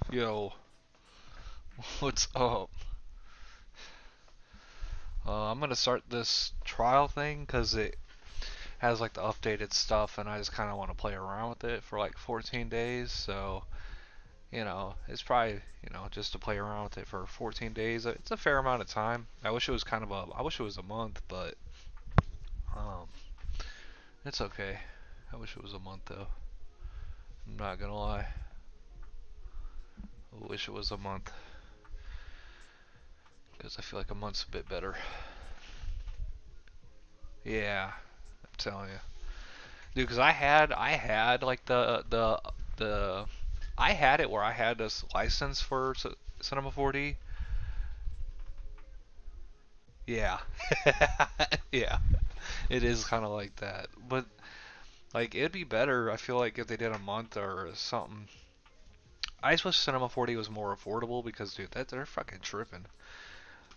Yo, what's up? I'm gonna start this trial thing because it has like the updated stuff, and I just kind of want to play around with it for like 14 days. So, it's probably, just to play around with it for 14 days. It's a fair amount of time. I wish it was a month, but um, it's okay. I wish it was a month though. I'm not gonna lie. I wish it was a month because I feel like a month's a bit better. Yeah, I'm telling you. Dude, because I had like the I had it where I had this license for Cinema 4D. Yeah, yeah, it is kind of like that. But like it'd be better. I feel like if they did a month or something. I just wish Cinema 4D was more affordable because dude, they're fucking tripping.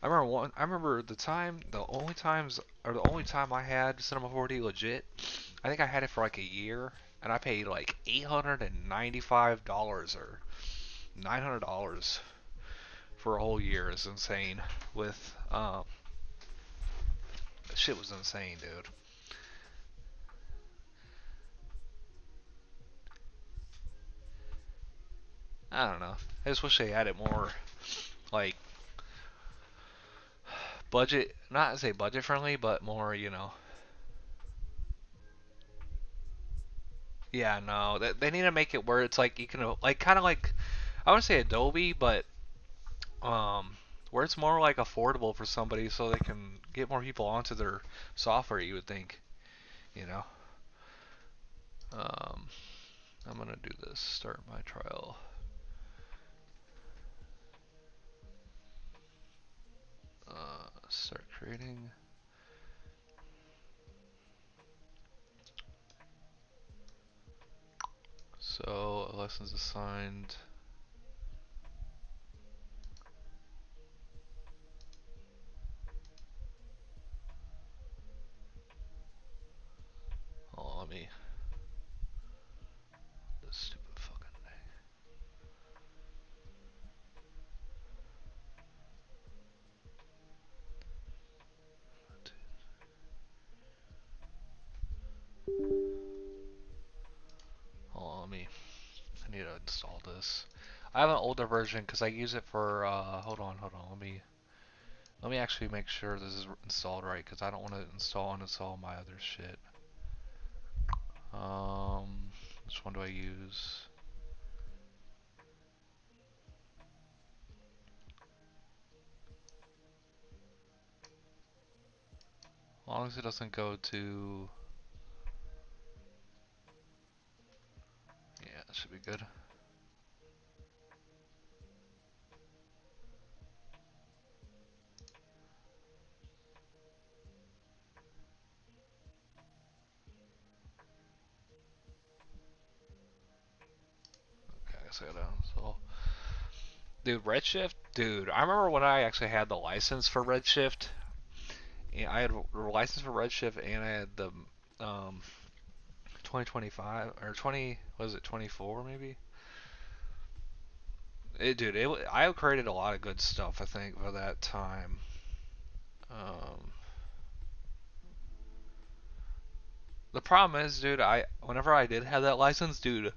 I remember the only times or the only time I had Cinema 4D legit. I think I had it for like a year, and I paid like $895 or $900 for a whole year. Is insane. With that shit was insane, dude. I don't know. I just wish they had it more like budget, not to say budget friendly, but more, Yeah, no, they need to make it where it's like you can like kind of like I want to say Adobe, but um, where it's more like affordable for somebody so they can get more people onto their software. You would think, you know. Um, I'm gonna do this. Start my trial. Start creating. So lessons assigned. Oh, let me. This stupid fucking thing. Hold on, let me. I need to install this. I have an older version because I use it for. Hold on. Let me actually make sure this is installed right because I don't want to install and uninstall my other shit. Which one do I use? As long as it doesn't go to. Yeah, that should be good. Okay, I guess I gotta install. Dude, Redshift, dude. I remember when I actually had the license for Redshift. I had a license for Redshift, and I had the um 2025 or 20. Was it 24 maybe? Dude, I created a lot of good stuff. I think for that time. Um, the problem is, dude, I whenever I did have that license, dude,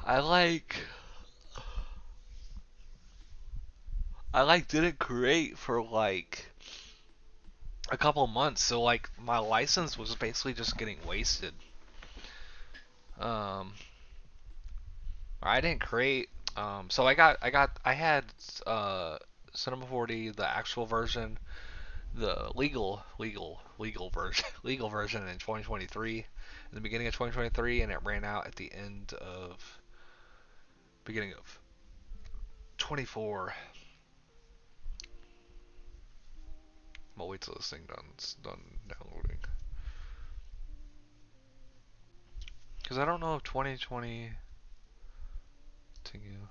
I like I like didn't create for like a couple months, so like my license was basically just getting wasted. Um, I didn't create. So I had uh Cinema 4D, the actual version, the legal version, legal version in 2023, in the beginning of 2023, and it ran out at the end of beginning of 24. I'll wait till this thing done downloading, because I don't know if 2020 continue.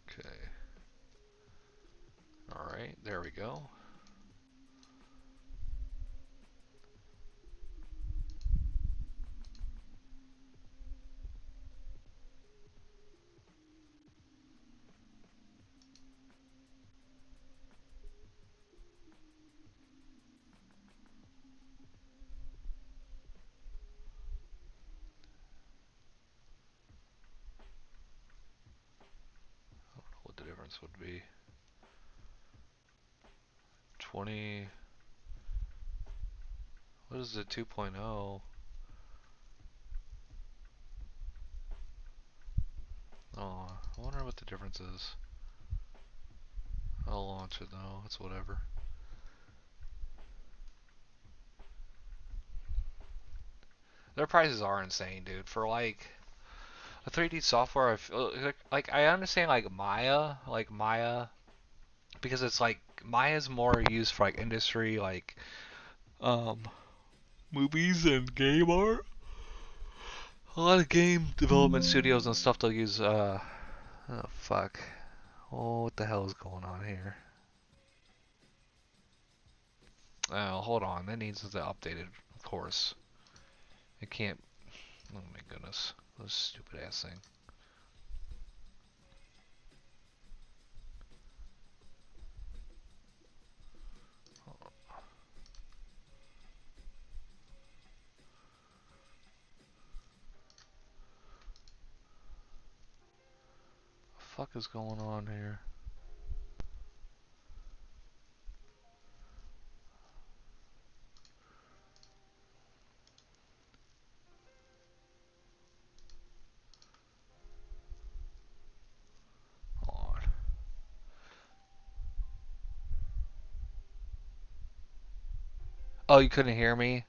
Okay. All right, there we go. difference would be 20. What is it? 2.0. Oh, I wonder what the difference is. I'll launch it though. It's whatever. Their prices are insane, dude. For like a 3D software, I feel like I understand like Maya, because it's like Maya's more used for like industry, like um movies and game art. A lot of game development studios and stuff they'll use. Oh fuck. Oh, what the hell is going on here? Oh, hold on. That needs to be updated, of course. It can't. Oh my goodness. This stupid ass thing. Fuck is going on here? Hold on. Oh, you couldn't hear me?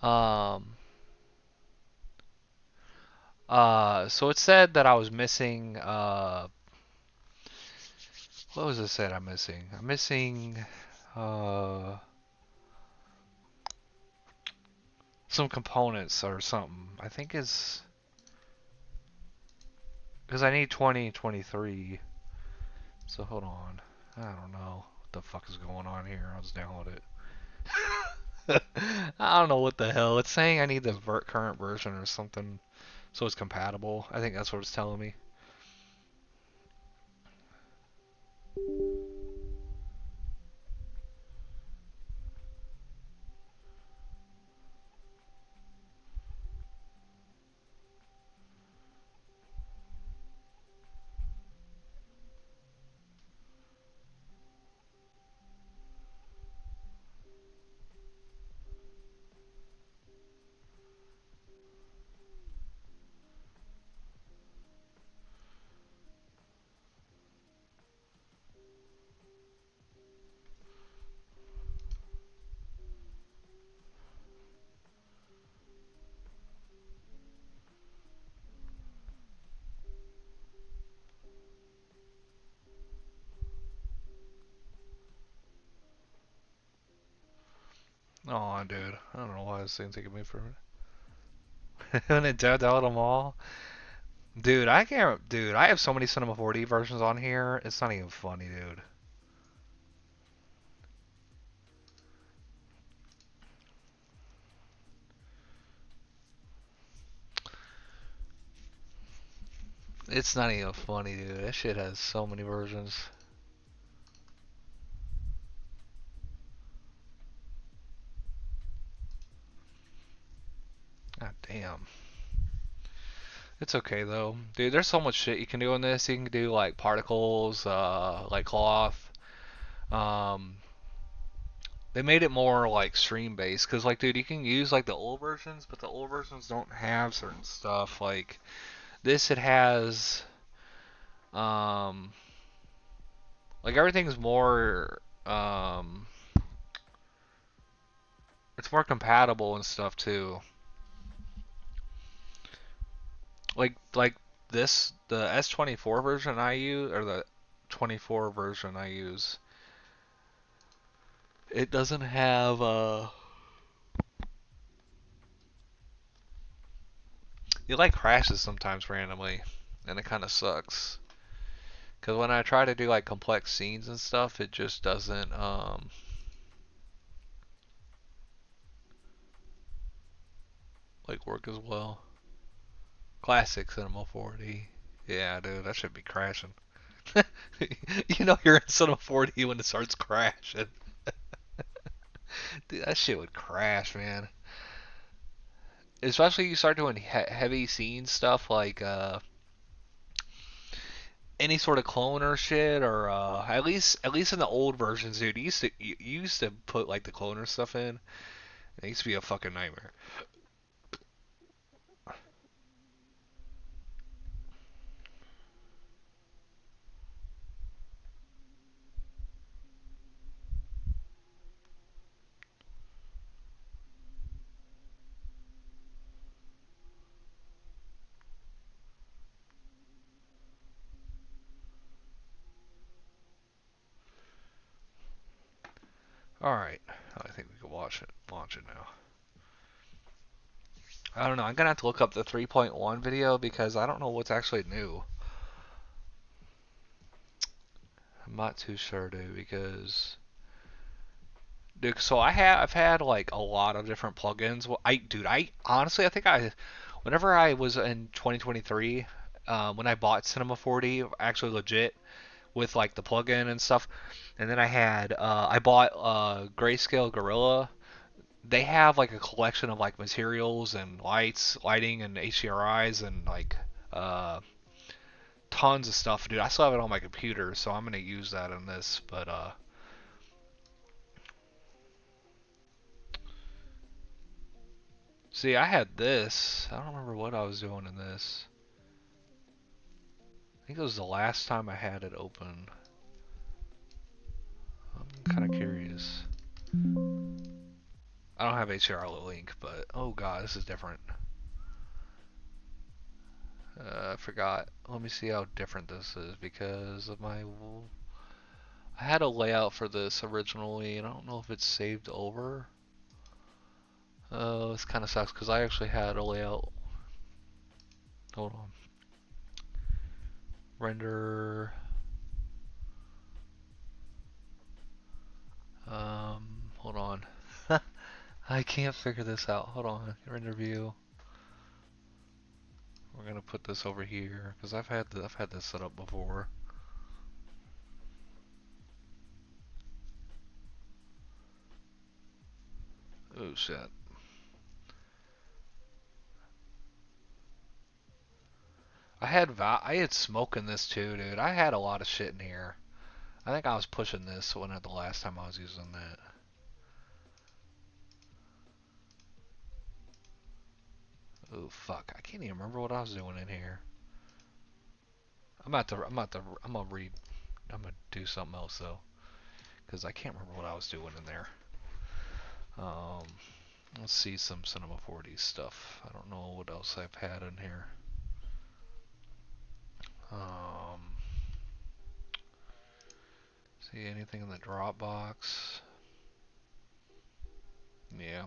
Um, so it said that I was missing, what was it said I'm missing? I'm missing, uh, some components or something. I think it's, because I need 2023. So hold on. I don't know what the fuck is going on here. I'll just download it. I don't know what the hell. It's saying I need the current version or something so it's compatible. I think that's what it's telling me. Oh, dude. I don't know why this thing's taking me forever. When it download them all. Dude, I can't. Dude, I have so many Cinema 4D versions on here. It's not even funny, dude. It's not even funny, dude. That shit has so many versions. God damn. It's okay though. Dude, there's so much shit you can do in this. You can do like particles, like cloth. Um, they made it more like stream based because like, dude, you can use like the old versions, but the old versions don't have certain stuff. Like this, it has, um, like everything's more, it's more compatible and stuff too. Like this, the S24 version I use, or the 24 version I use, it doesn't have it like crashes sometimes randomly, and it kind of sucks. Cause when I try to do like complex scenes and stuff, it just doesn't like work as well. Classic Cinema 4D. Yeah, dude, that should be crashing. You know you're in Cinema 4D when it starts crashing. Dude, that shit would crash, man. Especially you start doing heavy scene stuff like any sort of cloner shit, or at least in the old versions, dude. You used to put like the cloner stuff in. It used to be a fucking nightmare. All right, I think we can launch it now. I don't know. I'm gonna have to look up the 3.1 video because I don't know what's actually new. I'm not too sure, dude, because dude, so I've had like a lot of different plugins. Well, I honestly I think whenever I was in 2023, when I bought Cinema 4D, actually legit with like the plugin and stuff, and then I bought Grayscale Gorilla. They have like a collection of like materials and lighting and HDRIs and like uh, tons of stuff, dude. I still have it on my computer, so I'm gonna use that in this. But see, I had this. I don't remember what I was doing in this. I think it was the last time I had it open. I'm kind of curious. I don't have HDR link, but oh god, this is different. I forgot. Let me see how different this is because of my. I had a layout for this originally, and I don't know if it's saved over. This kind of sucks because I actually had a layout. Hold on. Render. Hold on. I can't figure this out. Hold on. Render view. We're gonna put this over here because I've had this set up before. Oh shit. I had smoke in this too, dude. I had a lot of shit in here. I think I was pushing this one at the last time I was using that. Oh fuck. I can't even remember what I was doing in here. I'm gonna read. I'm gonna do something else though, because I can't remember what I was doing in there. Um, let's see some Cinema 4D stuff. I don't know what else I've had in here. Um, see anything in the Dropbox? Yeah.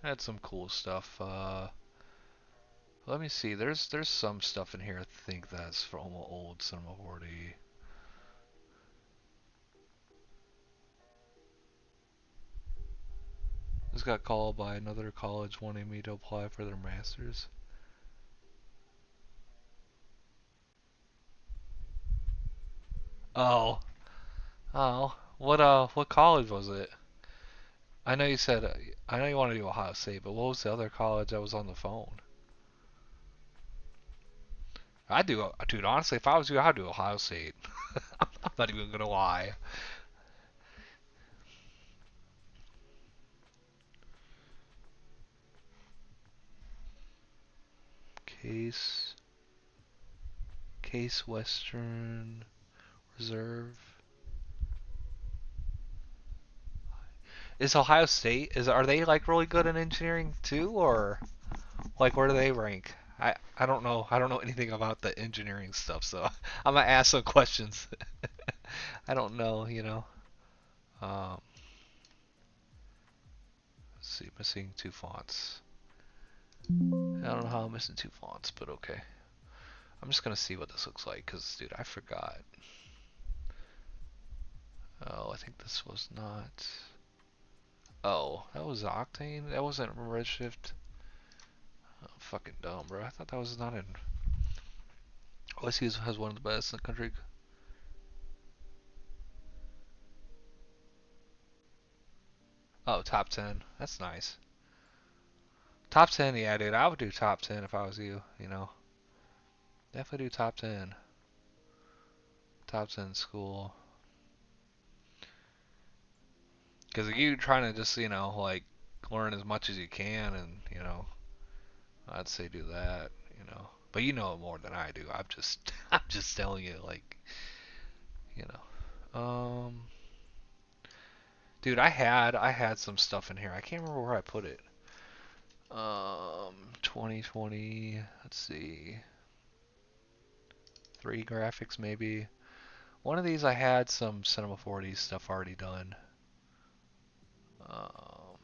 Had some cool stuff. Let me see. There's some stuff in here I think that's from old Cinema 4D. Just got called by another college wanting me to apply for their masters. Oh, what college was it? I know you said I know you want to do Ohio State, but what was the other college that was on the phone? Dude. Honestly, if I was you, I'd do Ohio State. I'm not even gonna lie. Case, Case Western Reserve. Is Ohio State? Are they like really good in engineering too, or like where do they rank? I don't know. I don't know anything about the engineering stuff, so I'm gonna ask some questions. I don't know, you know. Um, let's see, missing two fonts. I don't know how I'm missing two fonts, but okay. I'm just gonna see what this looks like, cause dude, I forgot. Oh, I think this was not. Oh, that was Octane. That wasn't Redshift. Oh, fucking dumb, bro. I thought that was not in. OSU has one of the best in the country. Oh, top 10. That's nice. Top 10, yeah, dude. I would do top 10 if I was you. You know, definitely do top 10. Top 10 school. Because you trying to just, like learn as much as you can, and I'd say do that. But you know it more than I do. I'm just, I'm just telling you, like, you know. Dude, I had some stuff in here. I can't remember where I put it. 2020. Let's see. 3 graphics maybe. One of these I had some Cinema 4D stuff already done. Um,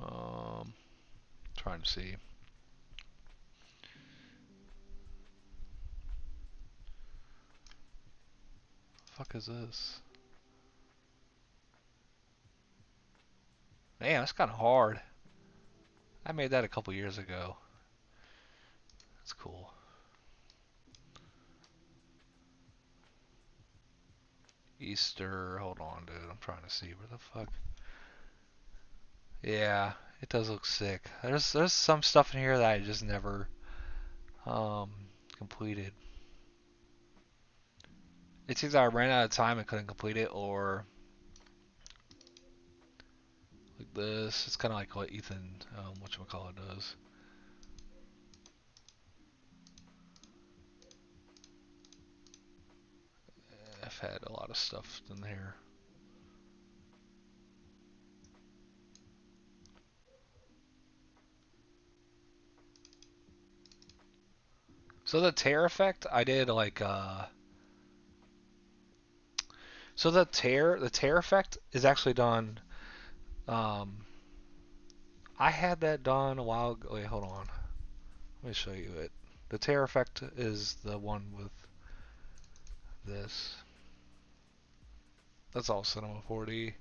um, Trying to see. Fuck is this? Man, that's kind of hard. I made that a couple years ago. That's cool. Easter. Hold on, dude. I'm trying to see where the fuck. Yeah, it does look sick. There's some stuff in here that I just never um completed. It's either I ran out of time and couldn't complete it, or like this. It's kind of like what Ethan, whatchamacallit, does. I've had a lot of stuff in here. So the tear effect, I did like so the tear effect is actually done. Um, I had that done a while ago. Wait, hold on. Let me show you it. The tear effect is the one with this. That's all Cinema 4D.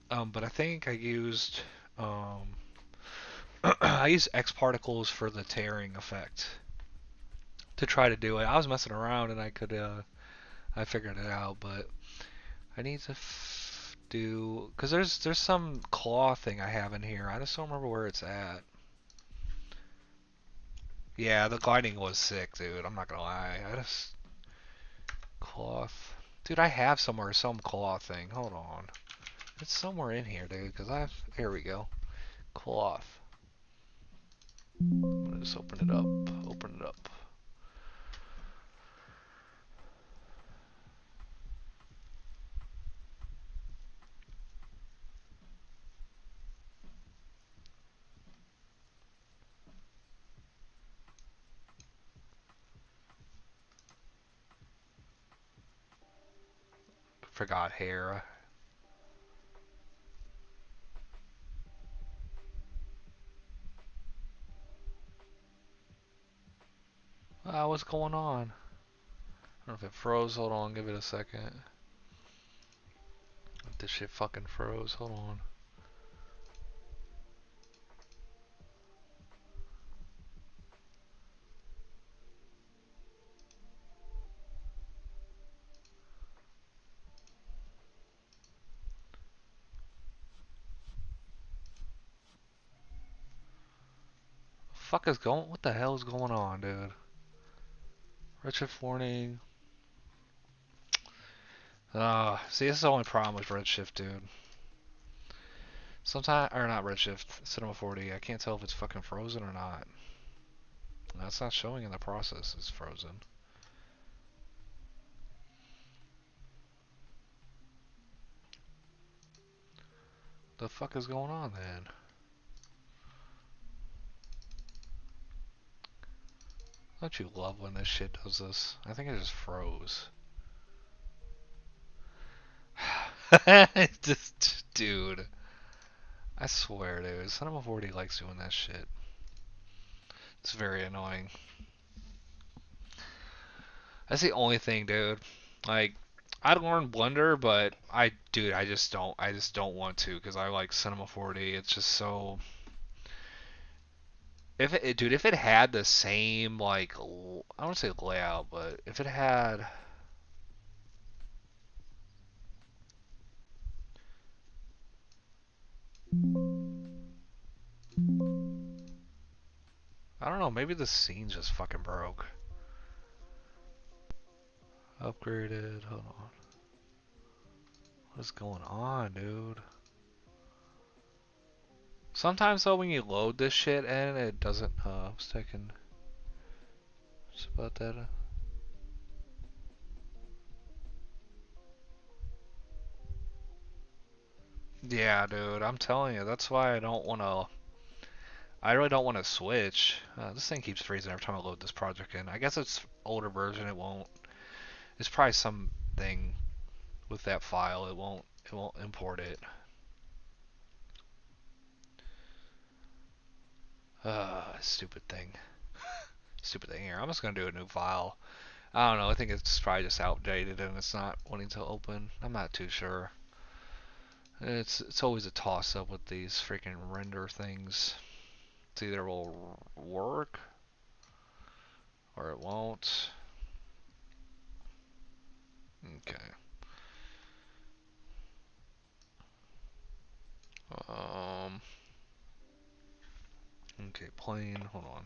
But I think I used um, I used X particles for the tearing effect to try to do it. I was messing around and I figured it out, but I need to do, because there's some claw thing I have in here. I just don't remember where it's at. Yeah, the gliding was sick, dude. I'm not gonna lie. I just cloth. Dude, I have somewhere some claw thing. Hold on. It's somewhere in here, dude. Cause I've. Here we go. Cloth. I'm gonna just open it up. Open it up. Forgot hair. What's going on? I don't know if it froze. Hold on. Give it a second. This shit fucking froze. Hold on. Fuck is going? What the hell is going on, dude? Redshift warning. See, this is the only problem with Redshift, dude. Sometimes, or not Redshift, Cinema 4D. I can't tell if it's fucking frozen or not. That's not showing in the process. It's frozen. The fuck is going on then? Don't you love when this shit does this? I think it just froze. Just, dude. I swear, dude. Cinema 4D likes doing that shit. It's very annoying. That's the only thing, dude. Like, I'd learn Blender, but dude, I just don't want to because I like Cinema 4D. It's just so. Dude, if it had the same like, I don't say layout, but if it had, know, maybe the scene just fucking broke. Upgraded, hold on. What's going on, dude? Sometimes though when you load this shit in, it doesn't, I was taking, what's about that? Yeah, dude, I'm telling you, that's why I really don't want to switch. This thing keeps freezing every time I load this project in. I guess it's older version, it won't, it's probably something with that file, it won't import it. Stupid thing. Stupid thing here. I'm just gonna do a new file. I don't know, I think it's probably just outdated and it's not wanting to open. I'm not too sure. It's always a toss up with these freaking render things. It's either it will work or it won't. Okay. Um. Okay, plane. Hold on.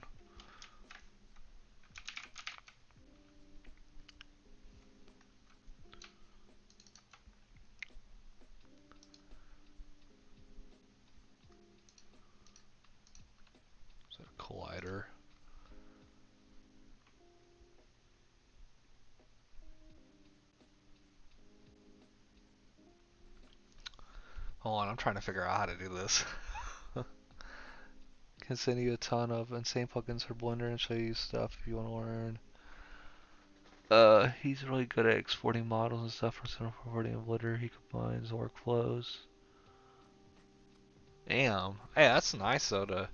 Is that a collider? Hold on, I'm trying to figure out how to do this. Can send you a ton of insane plugins for Blender and show you stuff if you want to learn. He's really good at exporting models and stuff for center forwarding in Blender. He combines workflows. Damn. Hey, that's nice though to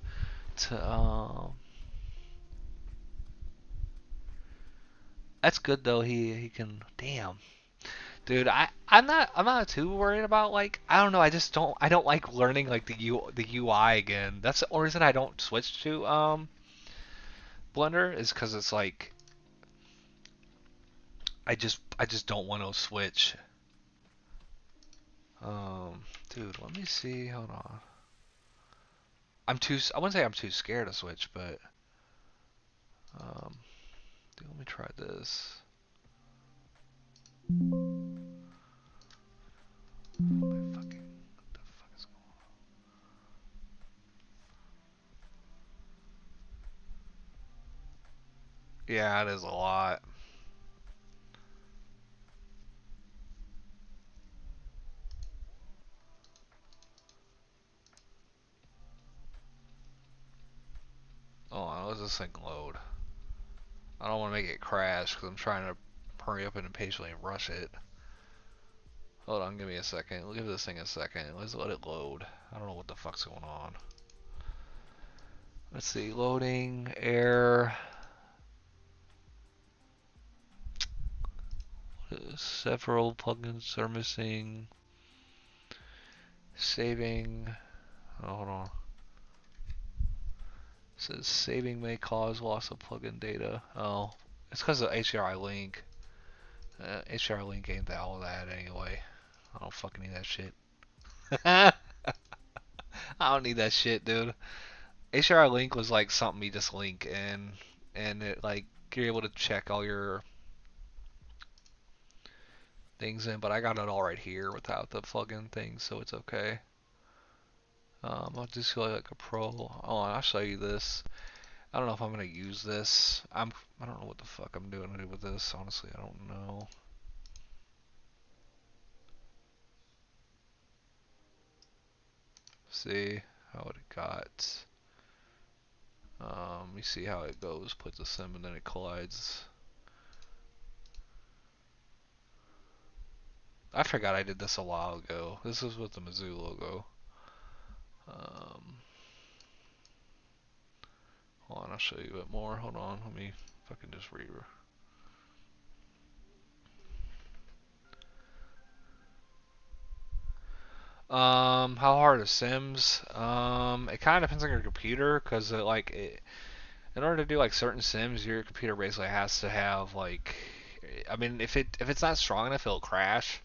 that's good though. He can. Damn, dude. I'm not too worried about like I don't know. I don't like learning like the UI again. That's the only reason I don't switch to Blender is because it's like I just don't want to switch. Dude, let me see. Hold on. I wouldn't say I'm too scared to switch, but dude, let me try this. My fucking, what the fuck is going on? Yeah, it is a lot. Oh, let's this thing load. I don't want to make it crash because I'm trying to hurry up and impatiently rush it. Hold on, give me a second. We'll give this thing a second. Let's let it load. I don't know what the fuck's going on. Let's see, loading, air. Several plugins are missing. Saving. Oh, hold on. It says saving may cause loss of plugin data. Oh, it's because of HDRI link. HDRI link ain't all that anyway. I don't fucking need that shit. I don't need that shit, dude. HDRI link was like something you just link and it like you're able to check all your things in, but I got it all right here without the plugin thing, so it's okay. I'll just go like a pro. Oh, I'll show you this. I don't know if I'm gonna use this. I don't know what the fuck I'm doing with this. Honestly, I don't know. See how it got. You see how it goes. Put the sim and then it collides. I forgot I did this a while ago. This is with the Mizzou logo. Hold on, I'll show you a bit more. Hold on, let me fucking just read. How hard are Sims? It kind of depends on your computer, cause in order to do like certain Sims, your computer basically has to have like, I mean, if it's not strong enough, it'll crash.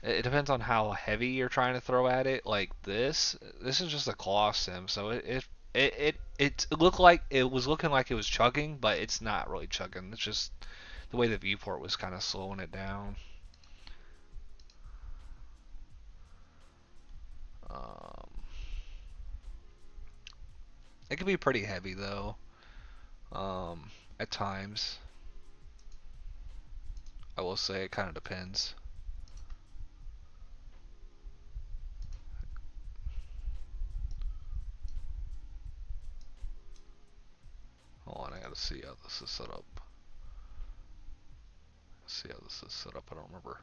It depends on how heavy you're trying to throw at it. Like this is just a claw sim, so It looked like it was looking like it was chugging, but it's not really chugging. It's just the way the viewport was kind of slowing it down. Um, it can be pretty heavy though. At times, I will say it kind of depends. Hold on, I gotta see how this is set up. See how this is set up. I don't remember.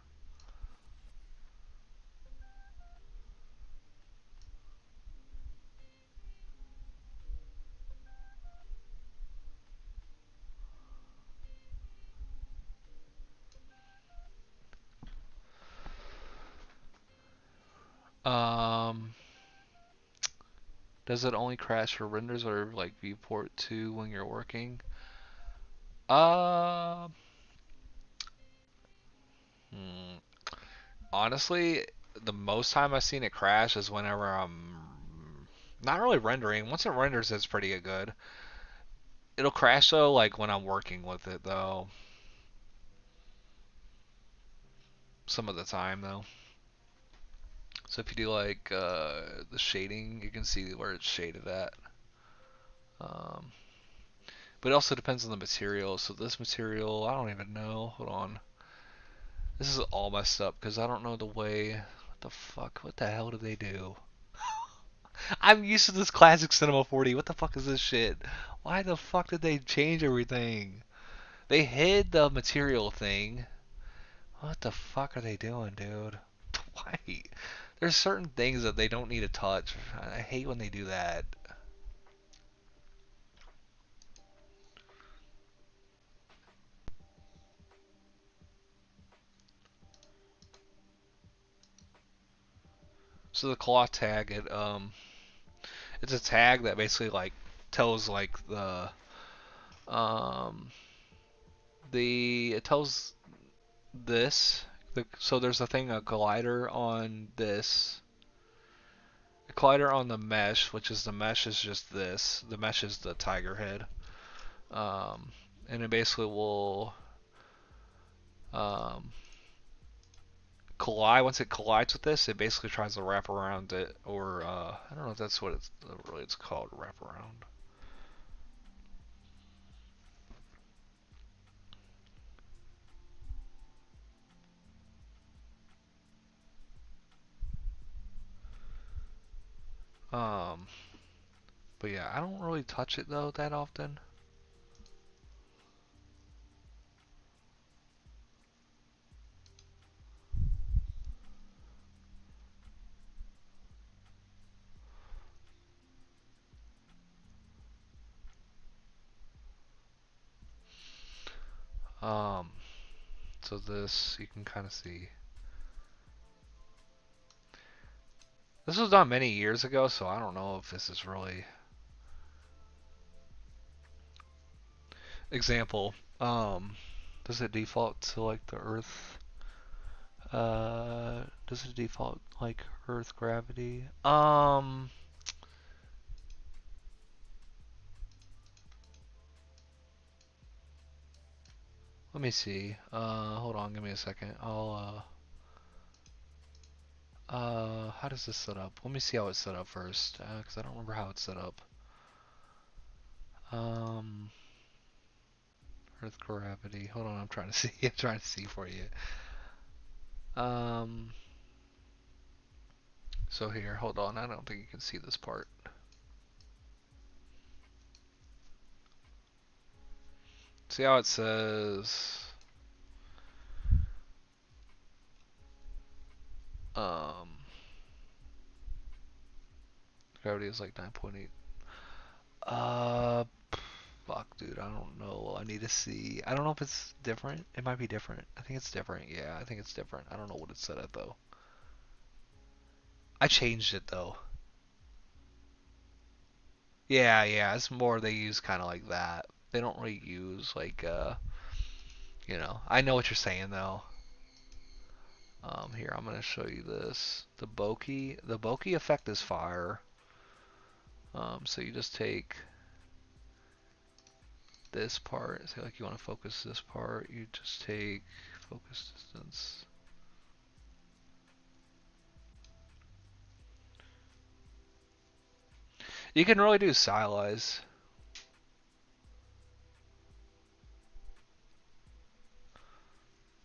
Um, does it only crash for renders or like viewport 2 when you're working? Uh, hmm, honestly, the most time I've seen it crash is whenever I'm not really rendering. Once it renders, it's pretty good. It'll crash though, like when I'm working with it though. Some of the time though. So if you do like the shading, you can see where it's shaded at. Um, but it also depends on the material. So this material, I don't even know. Hold on. This is all messed up because I don't know the way. What the fuck? What the hell did they do? I'm used to this classic Cinema 4D. What the fuck is this shit? Why the fuck did they change everything? They hid the material thing. What the fuck are they doing, dude? Why? There's certain things that they don't need to touch. I hate when they do that. So the cloth tag, it's a tag that basically like tells like um, it tells this. So there's a thing, a collider on this, a collider on the mesh, which is the mesh is just this. The mesh is the tiger head, and it basically will um, collide. Once it collides with this, it basically tries to wrap around it, or I don't know if that's what it's called, wrap around. Um, but yeah, I don't really touch it though that often. Um, so this you can kind of see. This was done many years ago, so I don't know if this is really example. Does it default to like the Earth? Does it default like Earth gravity? Let me see. Hold on, give me a second. How does this set up? Let me see how it's set up first, because I don't remember how it's set up. Um, Earth gravity. Hold on, I'm trying to see. I'm trying to see for you. Um, so here, hold on. I don't think you can see this part. See how it says um gravity is like 9.8. Uh fuck dude, I don't know. I need to see. I don't know if it's different. It might be different. I think it's different. Yeah, I think it's different. I don't know what it's set at though. I changed it though. Yeah, yeah, it's more they use kind of like that. They don't really use like I know what you're saying though. Here I'm gonna show you this. The bokeh effect is fire. So you just take this part, say like you want to focus this part, you just take focus distance. You can really do stylize.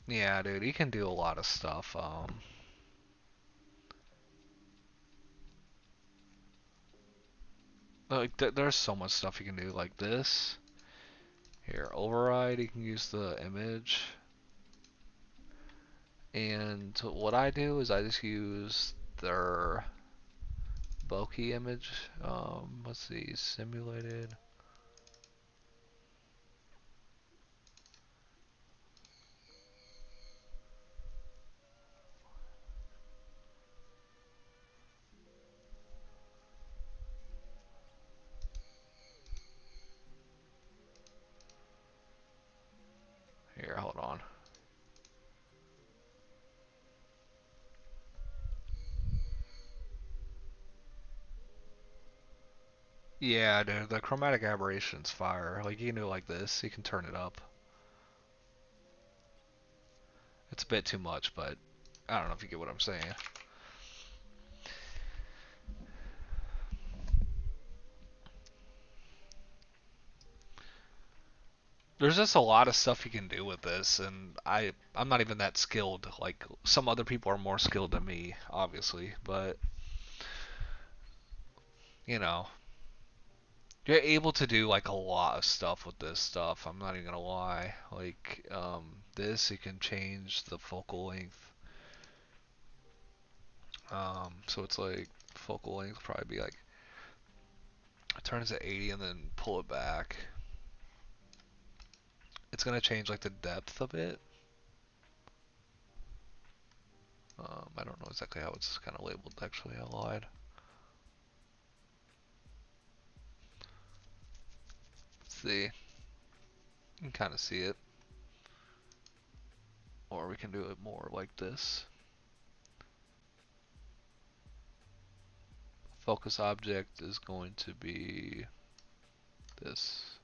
Yeah, dude, you can do a lot of stuff. Like there's so much stuff you can do like this. Here, override, you can use the image. And what I do is I just use their bokeh image. Let's see, simulated. Here, hold on. Yeah, dude, the chromatic aberration's fire. Like, you can do it like this, you can turn it up. It's a bit too much, but I don't know if you get what I'm saying. There's just a lot of stuff you can do with this, and I'm not even that skilled. Like, some other people are more skilled than me, obviously, but, you know, you're able to do like a lot of stuff with this stuff. I'm not even gonna lie. Like this, you can change the focal length. So it's like focal length will probably be like turn it to 80 and then pull it back. It's gonna change like the depth of it. I don't know exactly how it's kind of labeled. Actually, I lied. Let's see, you can kind of see it, or we can do it more like this. Focus object is going to be this.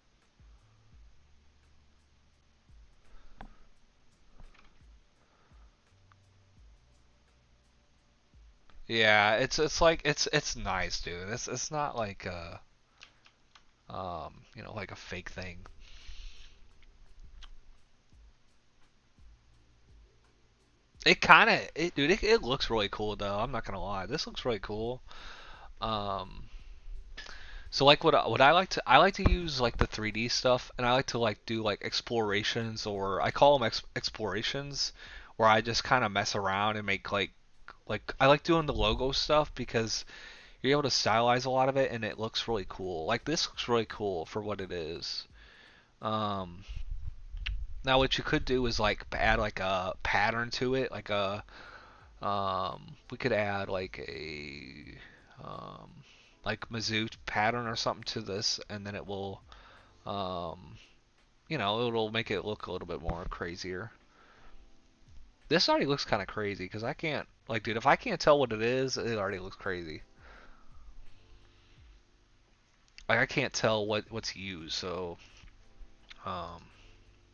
Yeah, it's like it's nice, dude. It's not like you know, like a fake thing. It kind of dude, it looks really cool though. I'm not gonna lie, this looks really cool. Um, so like what I like to use like the 3D stuff, and I like to like do like explorations, or I call them explorations, where I just kind of mess around and make like I like doing the logo stuff because you're able to stylize a lot of it and it looks really cool. Like this looks really cool for what it is. Um, Now what you could do is like add like a pattern to it, like a we could add um, like Mizzou pattern or something to this, and then it will um, you know, it'll make it look a little bit more crazier. This already looks kind of crazy because I can't like, dude, if I can't tell what it is, it already looks crazy. Like I can't tell what's used, so um,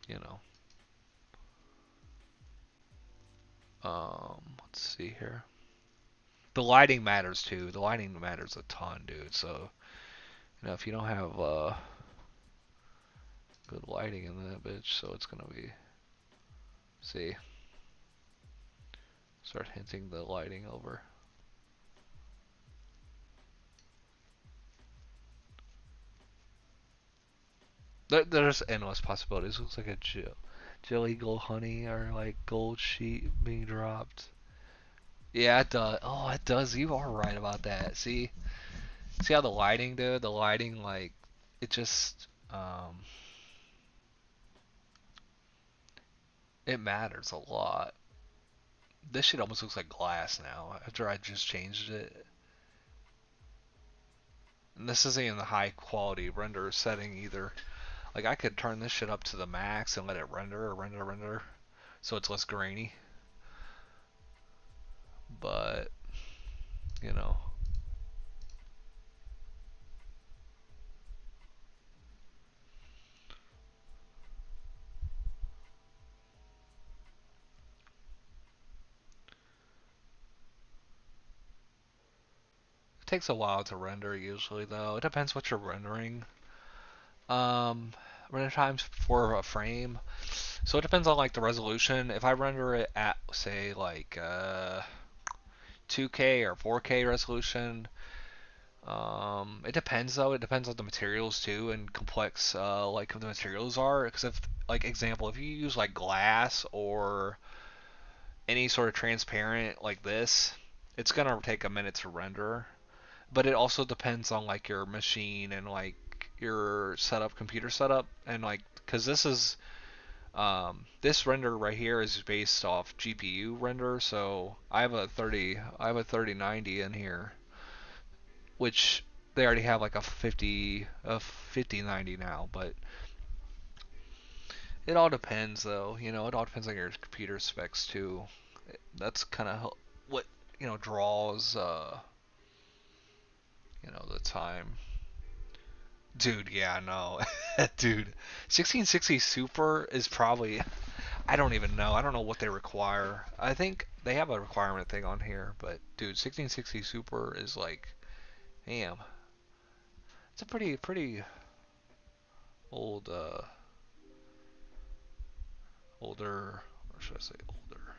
you know, let's see here. The lighting matters too. The lighting matters a ton, dude. So you know, if you don't have good lighting in that bitch, so it's gonna be. See, start hinting the lighting over. There's endless possibilities. Looks like a jelly gold honey or like gold sheet being dropped. Yeah, it does. Oh, it does. You are right about that. See how the lighting, dude? The lighting, like, it just, it matters a lot. This shit almost looks like glass now after I just changed it. And this isn't even the high quality render setting either. Like I could turn this shit up to the max and let it render, so it's less grainy. But you know, takes a while to render usually though. It depends what you're rendering. Um, Render times for a frame. So it depends on like the resolution. If I render it at say like 2K or 4K resolution, it depends though. It depends on the materials too and complex like the materials are. Because if like example, if you use like glass or any sort of transparent like this, it's gonna take a minute to render. But it also depends on like your machine and like your setup, computer setup, and like because this render right here is based off GPU render, so I have a 3090 in here, which they already have like a 5090 now, but it all depends though, it all depends on your computer specs too. That's kind of what, draws the time. Dude, yeah, no. Dude, 1660 Super is probably I don't even know. I don't know what they require. I think they have a requirement thing on here, but dude, 1660 Super is like, damn. It's a pretty old older, or should I say older?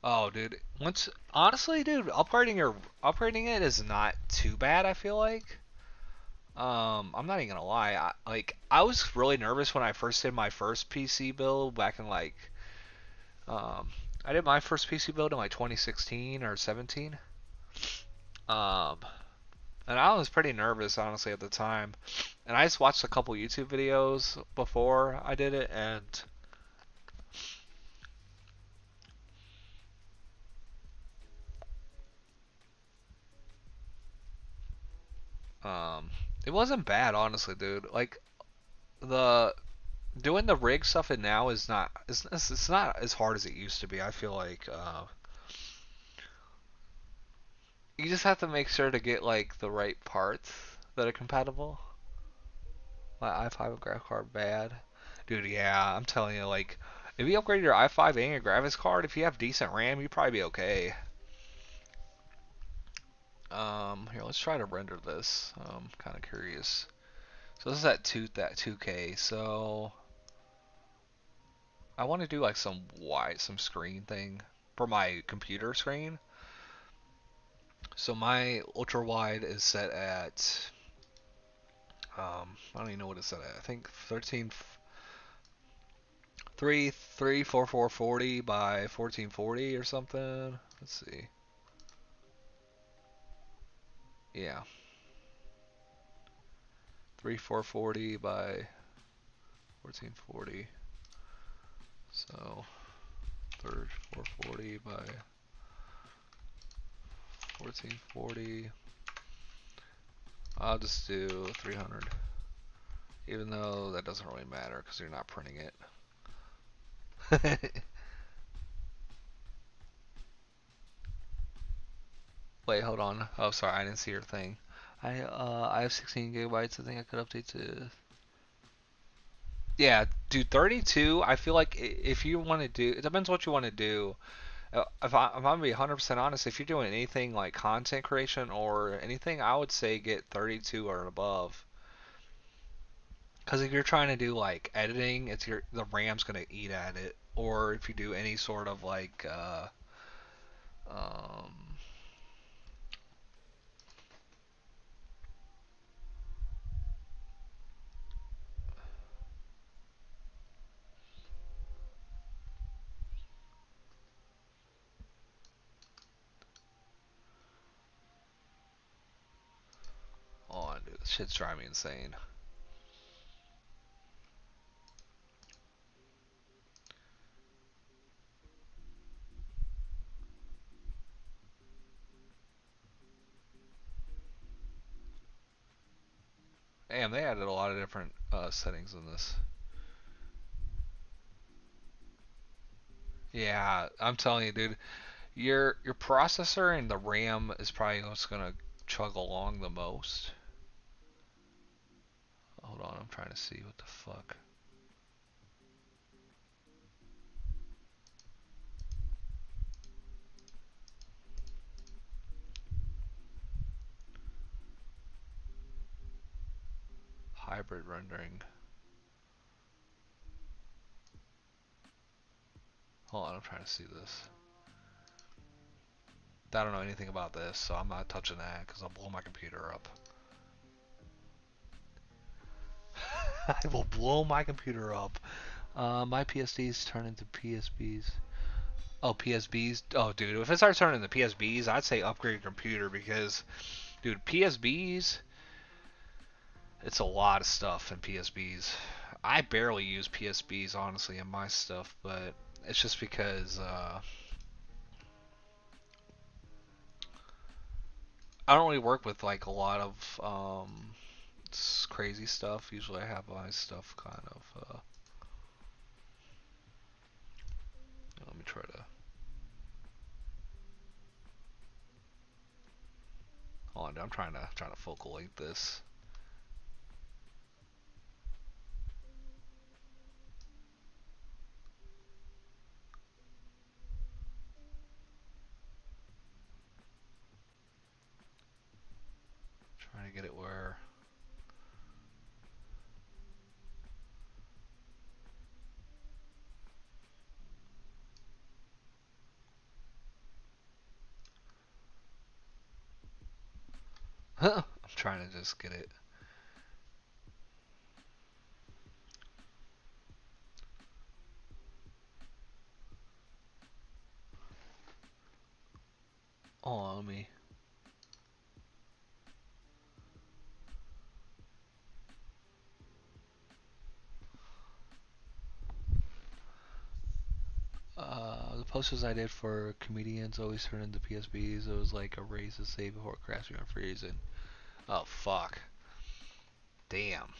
Oh, dude. Once honestly, dude, upgrading it is not too bad, I feel like. I'm not even gonna lie. I was really nervous when I first did my first PC build back in like um I did my first PC build in like 2016 or 17. Um and I was pretty nervous honestly at the time. And I just watched a couple YouTube videos before I did it and um it wasn't bad honestly, dude. Like the doing the rig stuff in now is not it's not as hard as it used to be. I feel like you just have to make sure to get like the right parts that are compatible. My i5 graphics card bad, dude. Yeah, I'm telling you, like if you upgrade your i5 and your graphics card, if you have decent RAM, you'd probably be okay. Here, let's try to render this. I'm kind of curious. So this is at 2K. So I want to do like some screen thing for my computer screen. So my ultra wide is set at I don't even know what it's set at. I think 13 3 by 1440 or something. Let's see. Yeah, 3440 by 1440. So third 440 by 1440. I'll just do 300, even though that doesn't really matter because you're not printing it. Wait, hold on. Oh, sorry, I didn't see your thing. I have 16 gigabytes. I think I could update to. Yeah, dude, 32. I feel like if you want to do, it depends what you want to do. If I'm gonna be 100% honest, if you're doing anything like content creation or anything, I would say get 32 or above. Because if you're trying to do like editing, the RAM's gonna eat at it. Or if you do any sort of like um, oh, dude, this shit's driving me insane. Damn, they added a lot of different settings in this. Yeah, I'm telling you, dude. Your processor and the RAM is probably what's gonna chug along the most. Hold on, I'm trying to see what the fuck. Hybrid rendering. Hold on, I'm trying to see this. I don't know anything about this, so I'm not touching that because I'll blow my computer up. I will blow my computer up. My PSDs turn into PSBs. Oh, PSBs. Oh, dude, if it starts turning into PSBs, I'd say upgrade your computer because, dude, PSBs. It's a lot of stuff in PSBs. I barely use PSBs honestly in my stuff, but it's just because I don't really work with like a lot of crazy stuff. Usually, I have my stuff kind of. Let me try to. Hold on, I'm trying to focal length this. Trying to get it where. I'm trying to just get it. Hold on, let me. The posters I did for comedians always turn into PSBs. It was like a raise to save before crashing or freezing. Oh fuck. Damn.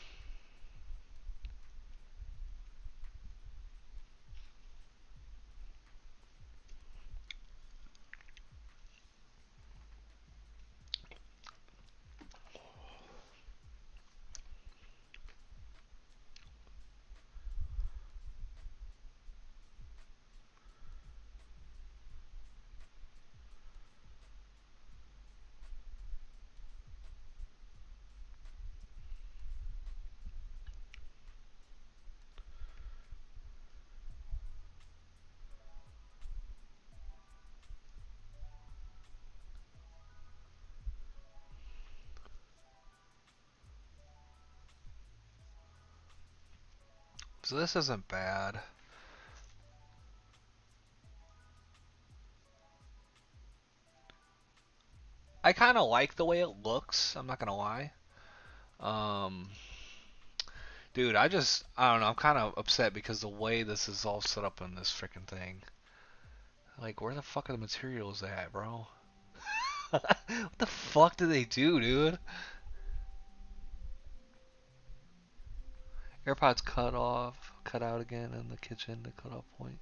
So this isn't bad. I kind of like the way it looks. I'm not gonna lie. Um, dude, I don't know. I'm kind of upset because the way this is all set up in this freaking thing. Like, where the fuck are the materials at, bro? What the fuck did they do, dude? AirPods cut off, cut out again in the kitchen. The cutoff point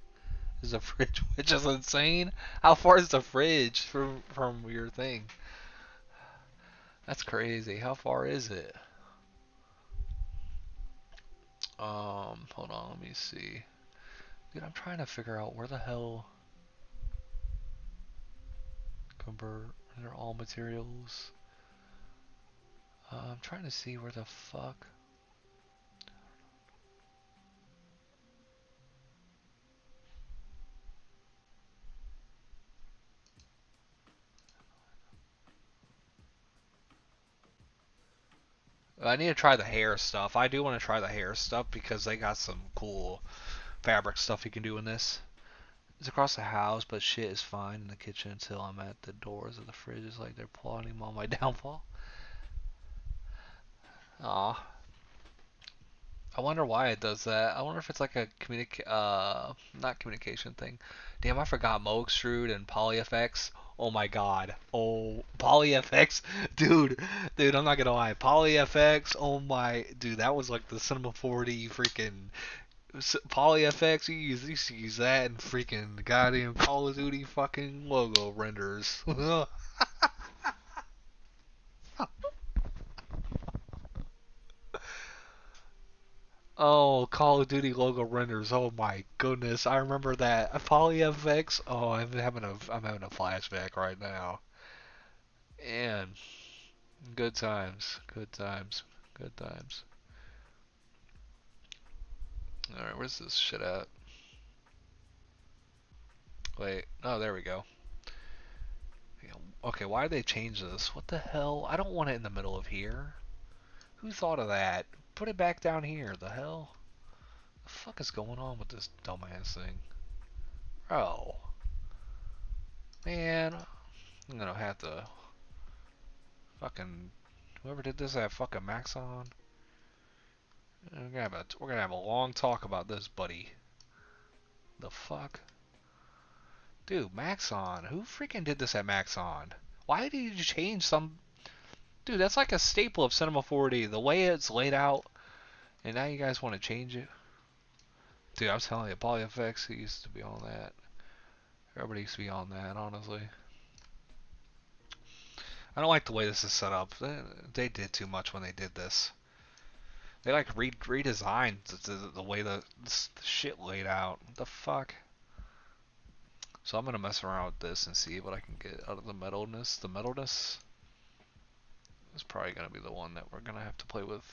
is the fridge, which is insane. How far is the fridge from your thing? That's crazy. How far is it? Hold on, let me see. Dude, I'm trying to figure out where the hell convert. They're all materials. I'm trying to see where the fuck. I need to try the hair stuff. I do want to try the hair stuff because they got some cool fabric stuff you can do in this. It's across the house, but shit is fine in the kitchen until I'm at the doors of the fridge. It's like they're plotting on my downfall. Aw. I wonder why it does that. I wonder if it's like a not communication thing. Damn, I forgot Mo Extrude and PolyFX. Oh my god. Oh, PolyFX, dude, I'm not gonna lie. PolyFX. Oh my, dude, that was like the Cinema 4D freaking PolyFX, you used to use that in freaking goddamn Call of Duty fucking logo renders. Oh, Call of Duty logo renders. Oh my goodness, I remember that. PolyFX. Oh, I'm having a flashback right now. And good times, good times, good times. All right, where's this shit at? Wait, oh, there we go. Okay, why did they change this? What the hell? I don't want it in the middle of here. Who thought of that? Put it back down here. The hell? The fuck is going on with this dumbass thing? Oh, man, I'm gonna have to fucking whoever did this have fucking Max on. We're gonna have a long talk about this, buddy. The fuck, dude? Maxon? Who freaking did this at Maxon? Why did you change some? Dude, that's like a staple of Cinema 4D. The way it's laid out, and now you guys want to change it. Dude, I was telling you, PolyFX used to be on that. Everybody used to be on that, honestly. I don't like the way this is set up. They did too much when they did this. They like redesigned the way the shit laid out. What the fuck? So I'm gonna mess around with this and see what I can get out of the metalness. The metalness is probably gonna be the one that we're gonna have to play with.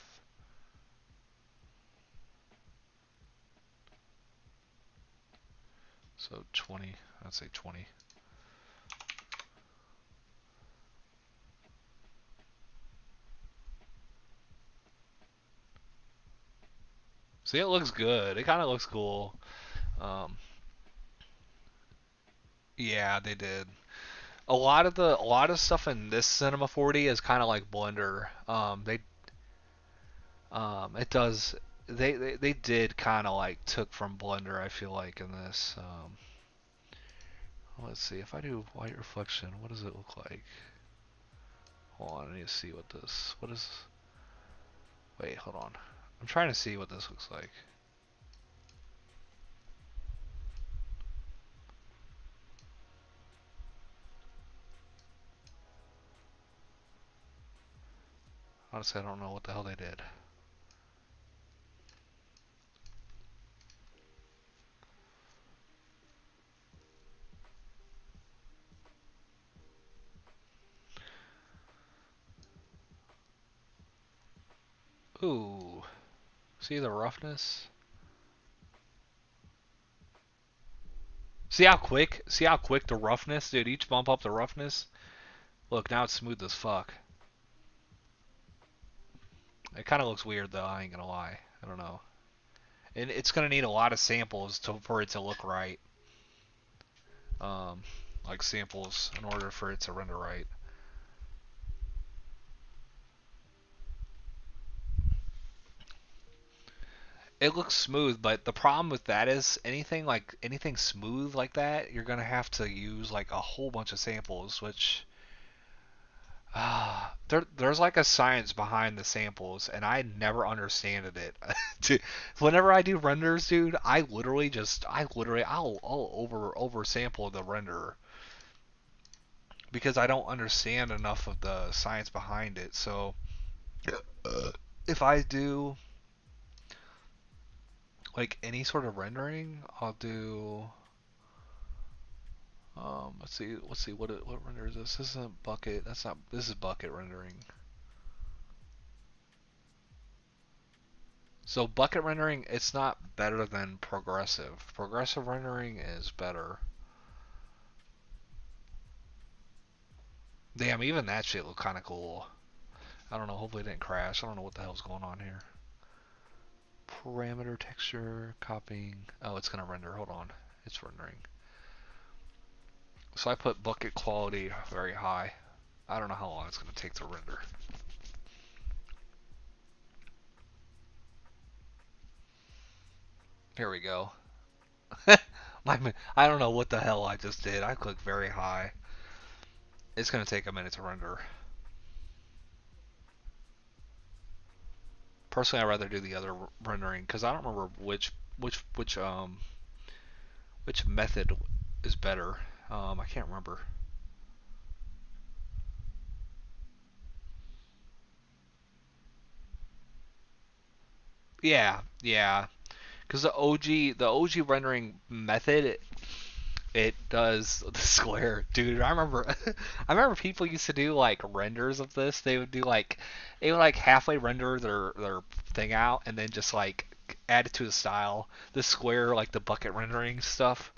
So 20, I'd say 20. See, it looks good. It kind of looks cool. Um, yeah, they did. A lot of stuff in this Cinema 4D is kind of like Blender. It does. They did kind of like took from Blender. I feel like in this. Let's see if I do white reflection. What does it look like? Hold on, I need to see what this. What is? Wait, hold on. I'm trying to see what this looks like. Honestly, I don't know what the hell they did. Ooh, see the roughness? See how quick? See how quick the roughness, dude? Each bump up the roughness. Look, now it's smooth as fuck. It kind of looks weird though. I ain't gonna lie. I don't know. And it's gonna need a lot of samples for it to look right. Um, like samples in order for it to render right. It looks smooth, but the problem with that is anything smooth like that, you're gonna have to use like a whole bunch of samples, which there's like a science behind the samples, and I never understood it. Whenever I do renders, dude, I'll over sample the render because I don't understand enough of the science behind it. So if I do like any sort of rendering, I'll do. Let's see what render is this? This isn't bucket. That's not. This is bucket rendering. So bucket rendering, it's not better than progressive. Progressive rendering is better. Damn, even that shit looked kind of cool. I don't know. Hopefully it didn't crash. I don't know what the hell's going on here. Parameter texture copying. Oh, it's gonna render. Hold on. It's rendering. So I put bucket quality very high. I don't know how long it's gonna take to render. Here we go. I don't know what the hell I just did. I clicked very high. It's gonna take a minute to render. Personally, I'd rather do the other rendering because I don't remember which which method is better? I can't remember. Yeah, yeah. Because the OG rendering method, it does the square, dude. I remember, I remember people used to do like renders of this. They would do like, they would like halfway render their thing out and then just like add it to the style. The square, like the bucket rendering stuff.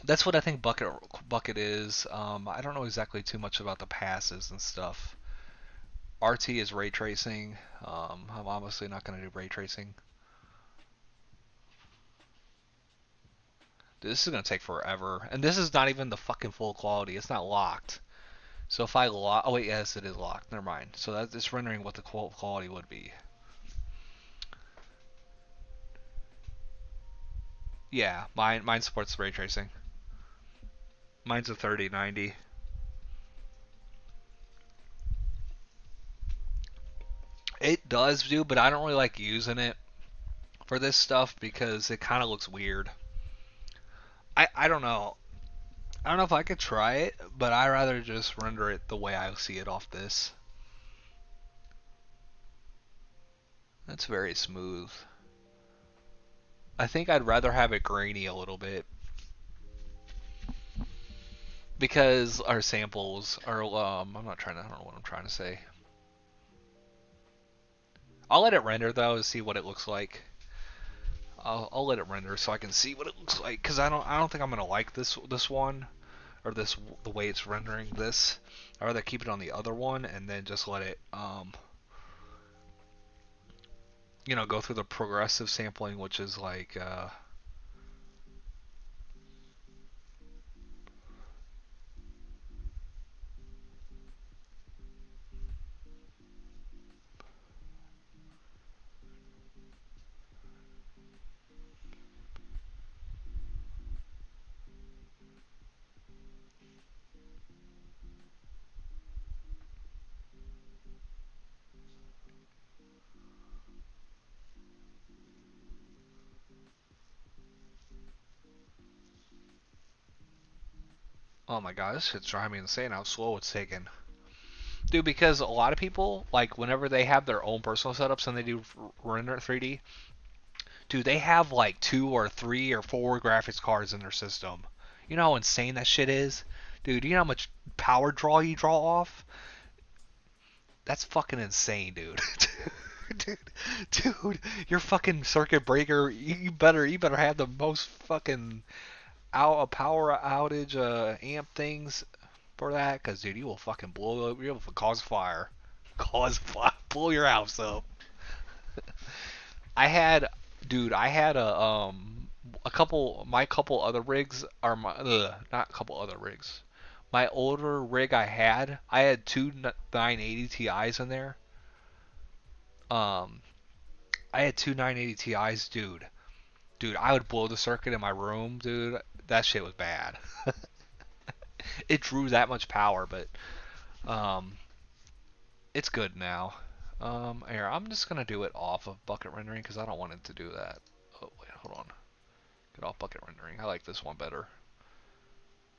That's what I think bucket is. I don't know exactly too much about the passes and stuff. RT is ray tracing. I'm obviously not going to do ray tracing. Dude, this is going to take forever. And this is not even the fucking full quality. It's not locked. So if I lock, oh wait, yes, it is locked. Never mind. So that's it's rendering what the quality would be. Yeah, mine supports ray tracing. Mine's a 3090. It does do, but I don't really like using it for this stuff because it kind of looks weird. I don't know. I don't know if I could try it, but I rather just render it the way I see it off this. That's very smooth. I think I'd rather have it grainy a little bit because our samples are I'm not trying to I don't know what I'm trying to say. I'll let it render though to see what it looks like. I'll let it render so I can see what it looks like because I don't think I'm gonna like this one or this the way it's rendering this. I'd rather keep it on the other one and then just let it go through the progressive sampling, which is like oh my god, this shit's driving me insane how slow it's taking. Dude, because a lot of people, like, whenever they have their own personal setups and they do render 3D, dude, they have like 2 or 3 or 4 graphics cards in their system. You know how insane that shit is? Dude, you know how much power draw you draw off? That's fucking insane, dude. dude, dude, your fucking circuit breaker, you better have the most fucking power outage amp things for that, cause dude, you will fucking blow up. You'll cause fire, blow your house up. I had, dude, I had my couple other rigs are not a couple other rigs. My older rig I had two 980 Ti's in there. Um, I had two 980 Ti's, dude. Dude, I would blow the circuit in my room, dude. That shit was bad. It drew that much power, but um, it's good now. Here, I'm just gonna do it off of bucket rendering because I don't want it to do that. Oh wait, hold on. Get off bucket rendering. I like this one better.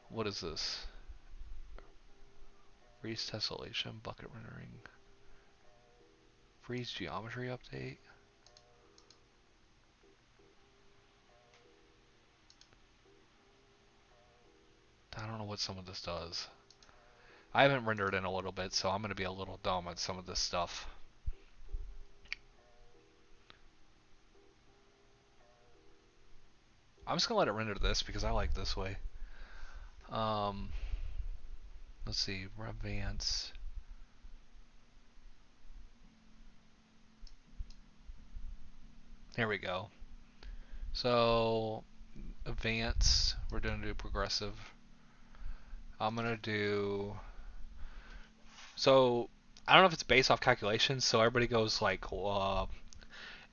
What is this? Freeze tessellation, bucket rendering, freeze geometry update. I don't know what some of this does. I haven't rendered in a little bit, so I'm gonna be a little dumb at some of this stuff. I'm just gonna let it render this because I like this way. Um, let's see, advance. Here we go. So advance, we're gonna do progressive. I'm gonna do. So I don't know if it's based off calculations. So everybody goes like,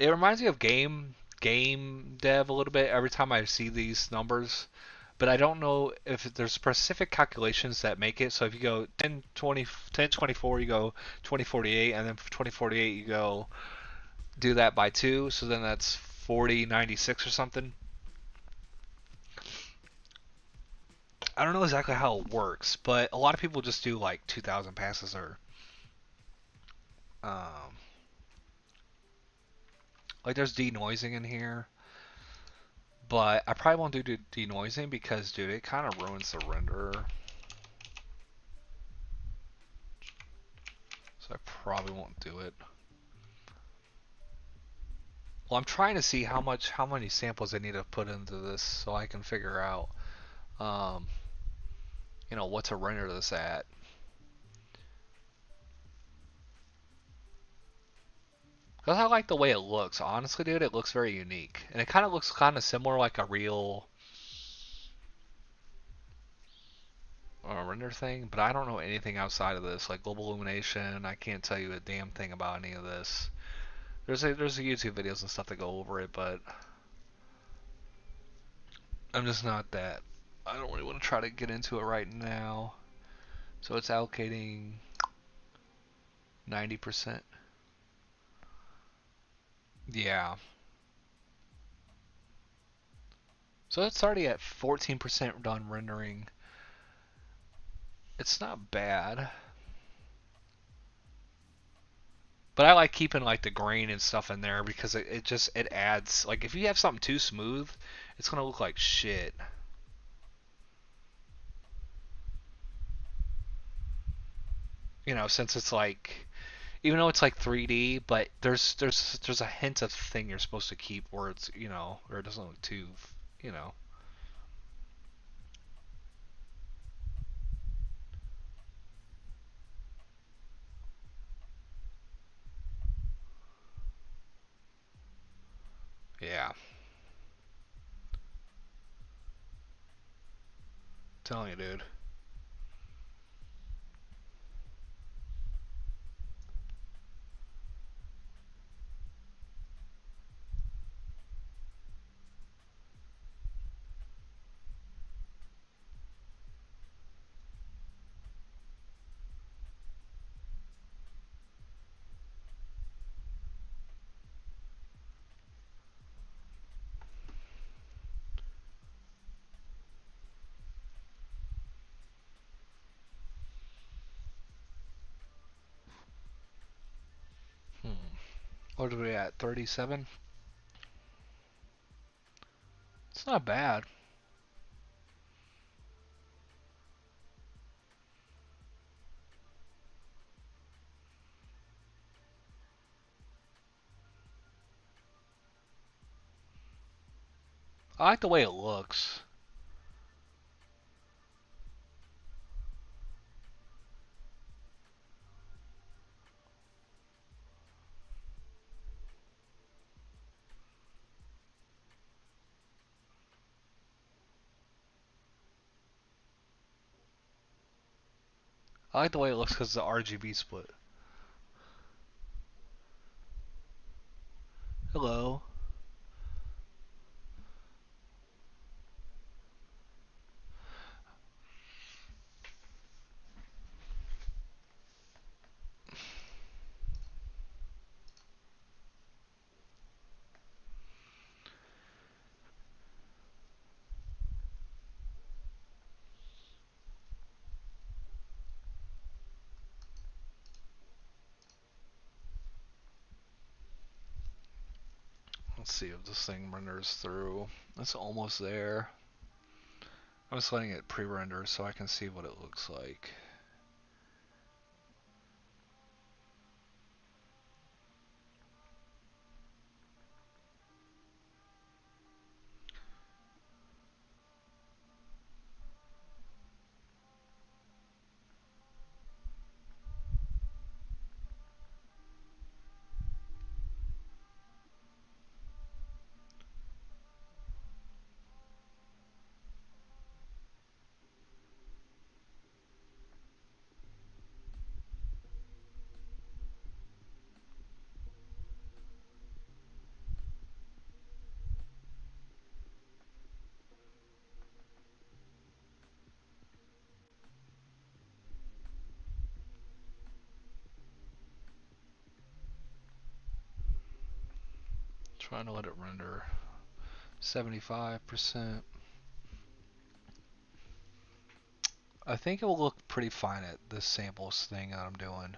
it reminds me of game dev a little bit every time I see these numbers, but I don't know if there's specific calculations that make it. So if you go 1024, you go 2048, and then for 2048 you go do that by 2, so then that's 4096 or something. I don't know exactly how it works, but a lot of people just do like 2000 passes or um, like there's denoising in here, but I probably won't do denoising because dude, it kind of ruins the render. So I probably won't do it. Well, I'm trying to see how many samples I need to put into this so I can figure out, um, what to render this at. Cause I like the way it looks. Honestly, dude, it looks very unique, and it kind of looks kind of similar like a real render thing. But I don't know anything outside of this, like global illumination. I can't tell you a damn thing about any of this. There's a YouTube videos and stuff that go over it, but I'm just not that. I don't really want to try to get into it right now. So it's allocating 90%. Yeah. So it's already at 14% done rendering. It's not bad. But I like keeping like the grain and stuff in there because it adds, like, if you have something too smooth, it's gonna look like shit. Since it's like, even though it's like 3D, but there's a hint of thing you're supposed to keep where it's, or it doesn't look too, you know. Yeah. I'm telling you, dude. Hmm. What are we at? 37? It's not bad. I like the way it looks. I like the way it looks because of the RGB split. Hello. Let's see if this thing renders through. It's almost there. I'm just letting it pre-render so I can see what it looks like. Trying to let it render 75%. I think it will look pretty fine at this samples thing that I'm doing.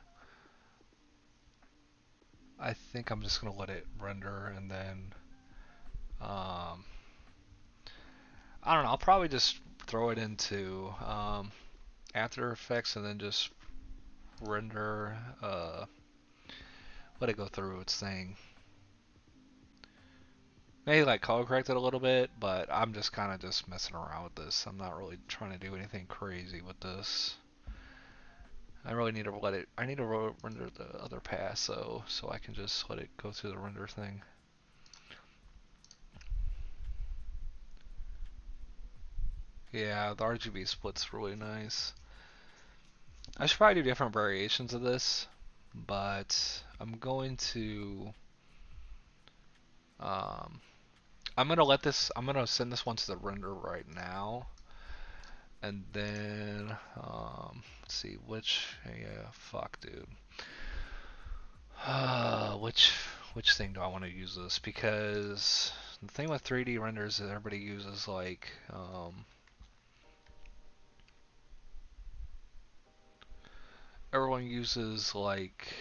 I think I'm just gonna let it render and then I don't know, I'll probably just throw it into After Effects and then just render let it go through its thing. Maybe like color correct it a little bit, but I'm just kind of just messing around with this. I'm not really trying to do anything crazy with this. I really need to let it. I need to render the other pass so I can just let it go through the render thing. Yeah, the RGB split's really nice. I should probably do different variations of this, but I'm going to. I'm gonna let this. I'm gonna send this one to the render right now, and then let's see which. Yeah, fuck, dude. Which thing do I want to use this? Because the thing with 3D renders is everybody uses like everyone uses like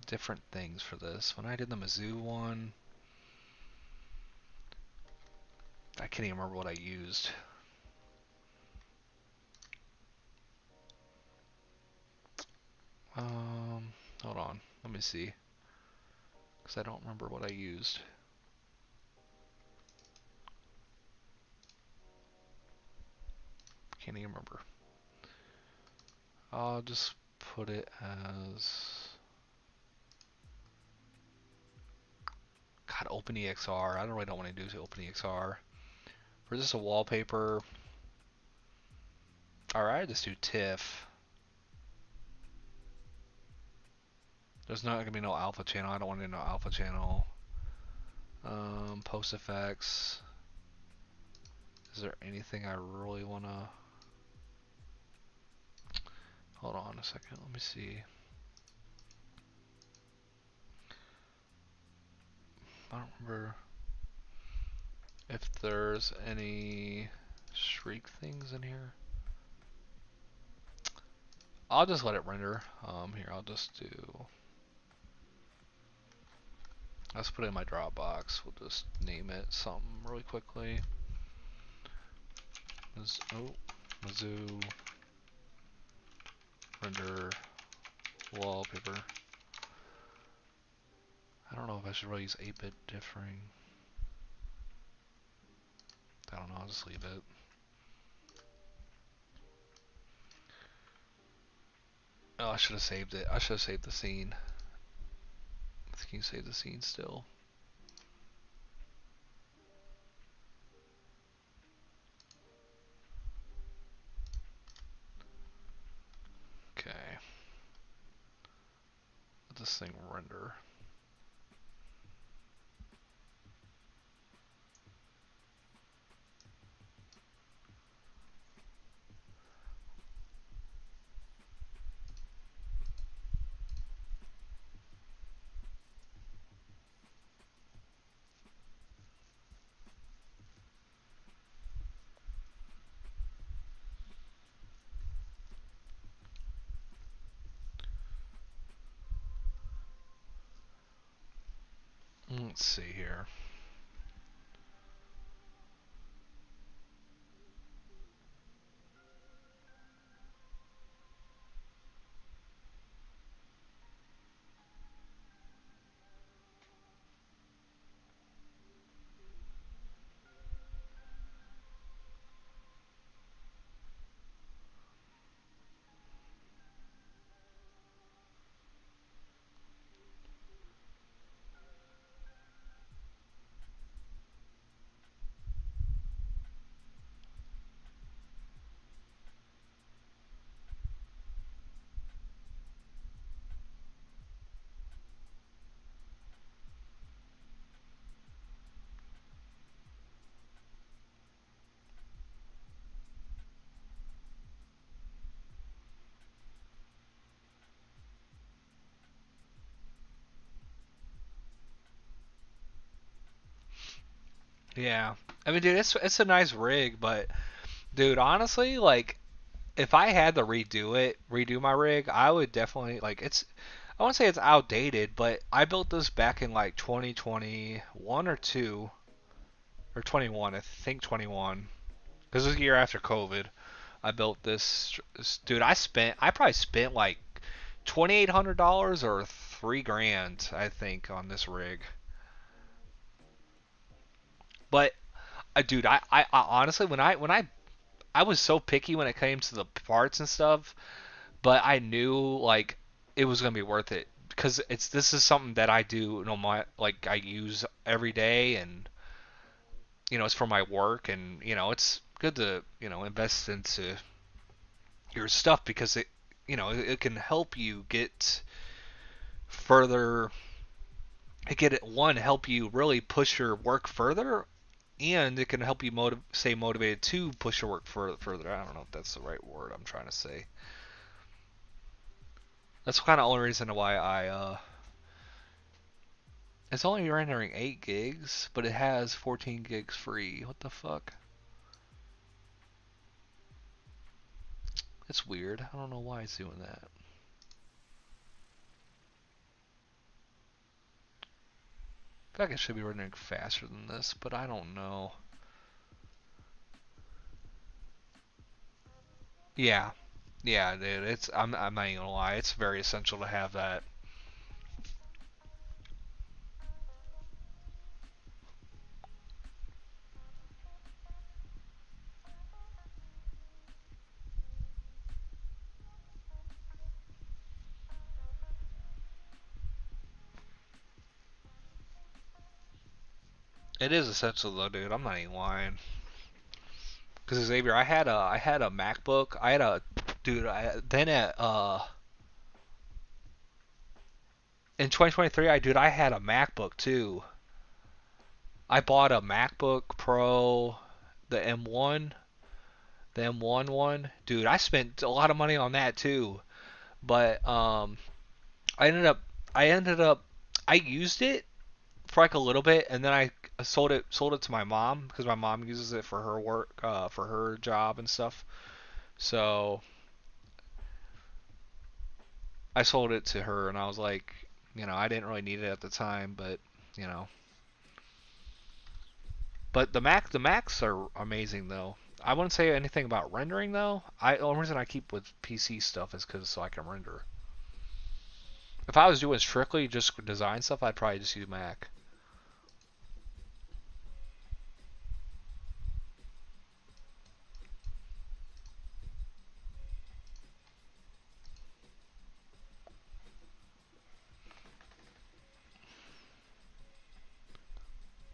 different things for this. When I did the Mizzou one, I can't even remember what I used. Hold on, let me see, because I don't remember what I used. Can't even remember. I'll just put it as God, OpenEXR. I really don't want to do OpenEXR. For just a wallpaper, alright, just do TIFF. There's not gonna be no alpha channel. I don't want to do no alpha channel. Post effects. Is there anything I really wanna? Hold on a second. Let me see. I don't remember if there's any shriek things in here. I'll just let it render. Here, I'll just do. Let's put it in my Dropbox. We'll just name it something really quickly. Mizzou render wallpaper. I don't know if I should really use 8-bit differing. I don't know, I'll just leave it. Oh, I should have saved it. I should have saved the scene. Can you save the scene still? Okay. Let this thing render. Let's see here. Yeah. I mean, dude, it's a nice rig, but dude, honestly, like if I had to redo my rig, I would definitely like it's. I won't say it's outdated, but I built this back in like 2021 or two or 21. I think 21, because it was a year after COVID. I built this. Dude, I probably spent like $2,800 or 3 grand, I think, on this rig. But dude, I honestly when I was so picky when it came to the parts and stuff, but I knew like it was gonna be worth it because it's this is something that I do no my like I use every day, and it's for my work, and it's good to invest into your stuff because it can help you get further. It can one help you really push your work further, and it can help you stay motivated to push your work further. I don't know if that's the right word I'm trying to say. That's kind of the only reason why it's only rendering 8 gigs, but it has 14 gigs free. What the fuck? It's weird. I don't know why it's doing that. I feel like it should be rendering faster than this, but I don't know. Yeah, yeah, dude. I'm not even gonna lie. It's very essential to have that. It is essential though, dude. I'm not even lying. Because Xavier, I had a MacBook. I had a dude. Then at in 2023, I had a MacBook too. I bought a MacBook Pro, the M1, the M1 one. Dude, I spent a lot of money on that too. But I ended up, I ended up, I used it for like a little bit, and then I sold it to my mom because my mom uses it for her work, for her job and stuff. So I sold it to her, and I was like, I didn't really need it at the time, but you know, but the Macs are amazing though. I wouldn't say anything about rendering though. The only reason I keep with PC stuff is because so I can render. If I was doing strictly just design stuff, I'd probably just use Mac.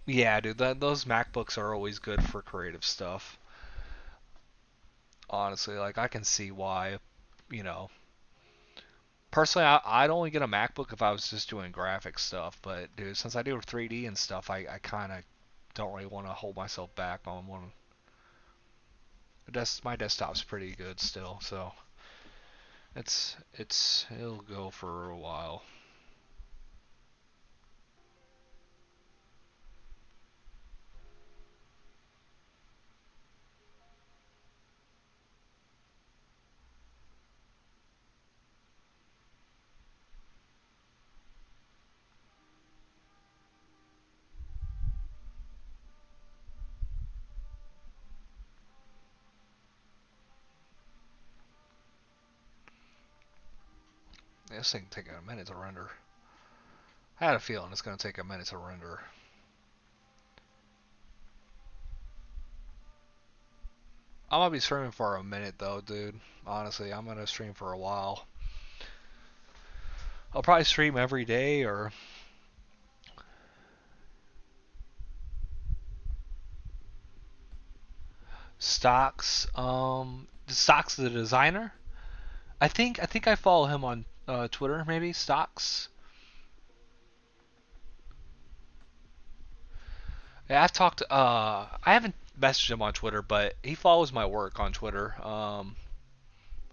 Yeah, dude, those MacBooks are always good for creative stuff. Honestly, like I can see why, you know. Personally, I'd only get a MacBook if I was just doing graphic stuff, but dude, since I do 3D and stuff, I kind of don't really want to hold myself back on one. My desktop's pretty good still, so it'll go for a while. This thing taking a minute to render. I had a feeling it's gonna take a minute to render. I'm gonna be streaming for a minute though, dude. Honestly, I'm gonna stream for a while. I'll probably stream every day or Stocks. Stocks the designer. I think I follow him on Twitter. Maybe Stocks. Yeah, I've talked. I haven't messaged him on Twitter, but he follows my work on Twitter. I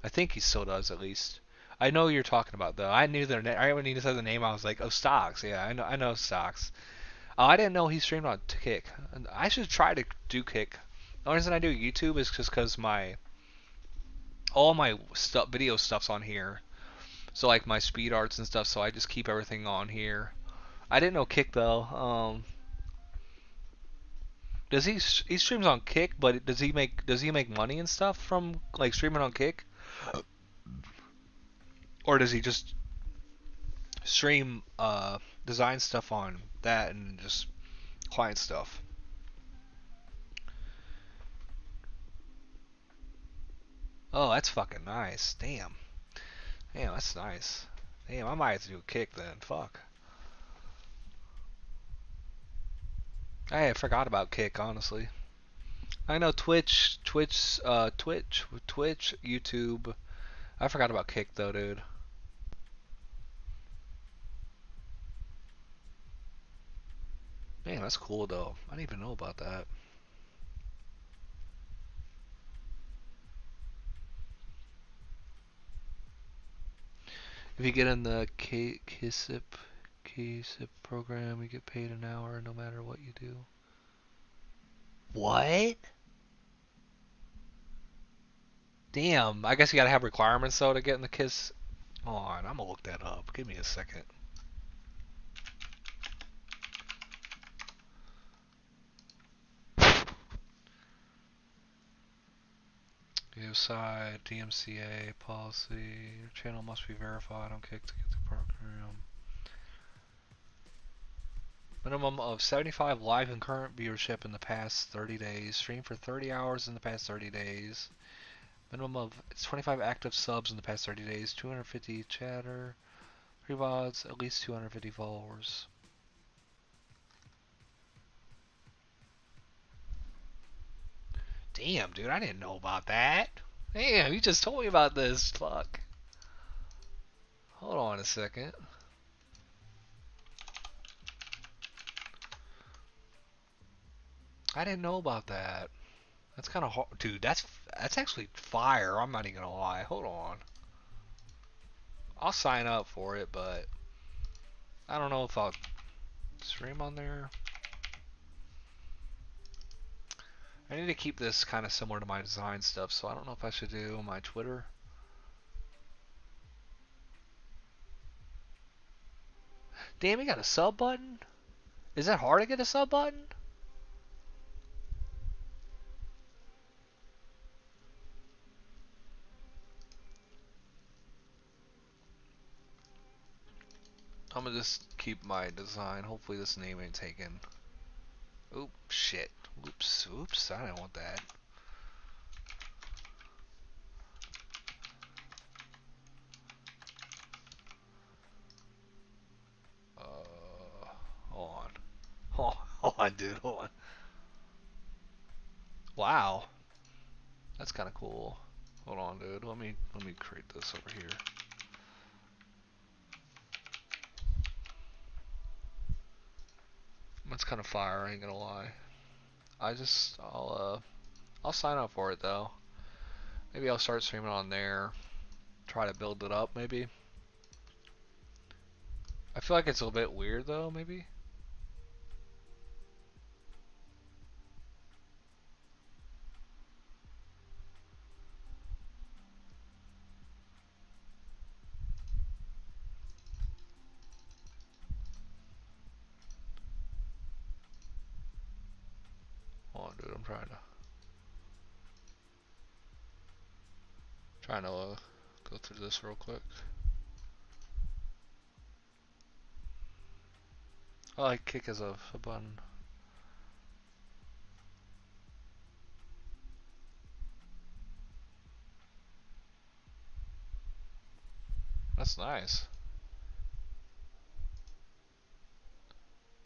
think he still does at least. I know who you're talking about though. I knew their name. I when you said the name, I was like, oh, Stocks. Yeah, I know. I know Stocks. Oh, I didn't know he streamed on Kick. I should try to do Kick. The only reason I do YouTube is just because all my video stuff's on here. So like my speed arts and stuff. So I just keep everything on here. I didn't know Kick though. Does he streams on Kick? But does he make money and stuff from like streaming on Kick? Or does he just stream design stuff on that and just client stuff? Oh, that's fucking nice. Damn. Damn, that's nice. Damn, I might have to do a Kick then. Fuck. I forgot about Kick, honestly. I know Twitch, YouTube. I forgot about Kick though, dude. Man, that's cool though. I didn't even know about that. If you get in the KSIP program, you get paid an hour no matter what you do. What? Damn, I guess you gotta have requirements though to get in the KISS. Hold on, I'm gonna look that up. Give me a second. Video side, DMCA policy. Your channel must be verified on Kick to get the program. Minimum of 75 live and current viewership in the past 30 days. Stream for 30 hours in the past 30 days. Minimum of 25 active subs in the past 30 days. 250 chatter. 3 VODs. At least 250 followers. Damn, dude, I didn't know about that. Damn, you just told me about this. Fuck. Hold on a second. I didn't know about that. That's kind of hard. Dude, that's actually fire. I'm not even gonna lie. Hold on. I'll sign up for it, but I don't know if I'll stream on there. I need to keep this kind of similar to my design stuff, so I don't know if I should do my Twitter. Damn, you got a sub button? Is that hard to get a sub button? I'm gonna just keep my design. Hopefully this name ain't taken. Oop, shit. Oops, I didn't want that. Hold on. Hold on, dude, hold on. Wow. That's kind of cool. Hold on, dude. Let me create this over here. That's kind of fire, I ain't gonna lie. I'll sign up for it though. Maybe I'll start streaming on there. Try to build it up, maybe. I feel like it's a bit weird though, maybe. Hold on, dude. I'm trying to go through this real quick. I like kick as a button. That's nice.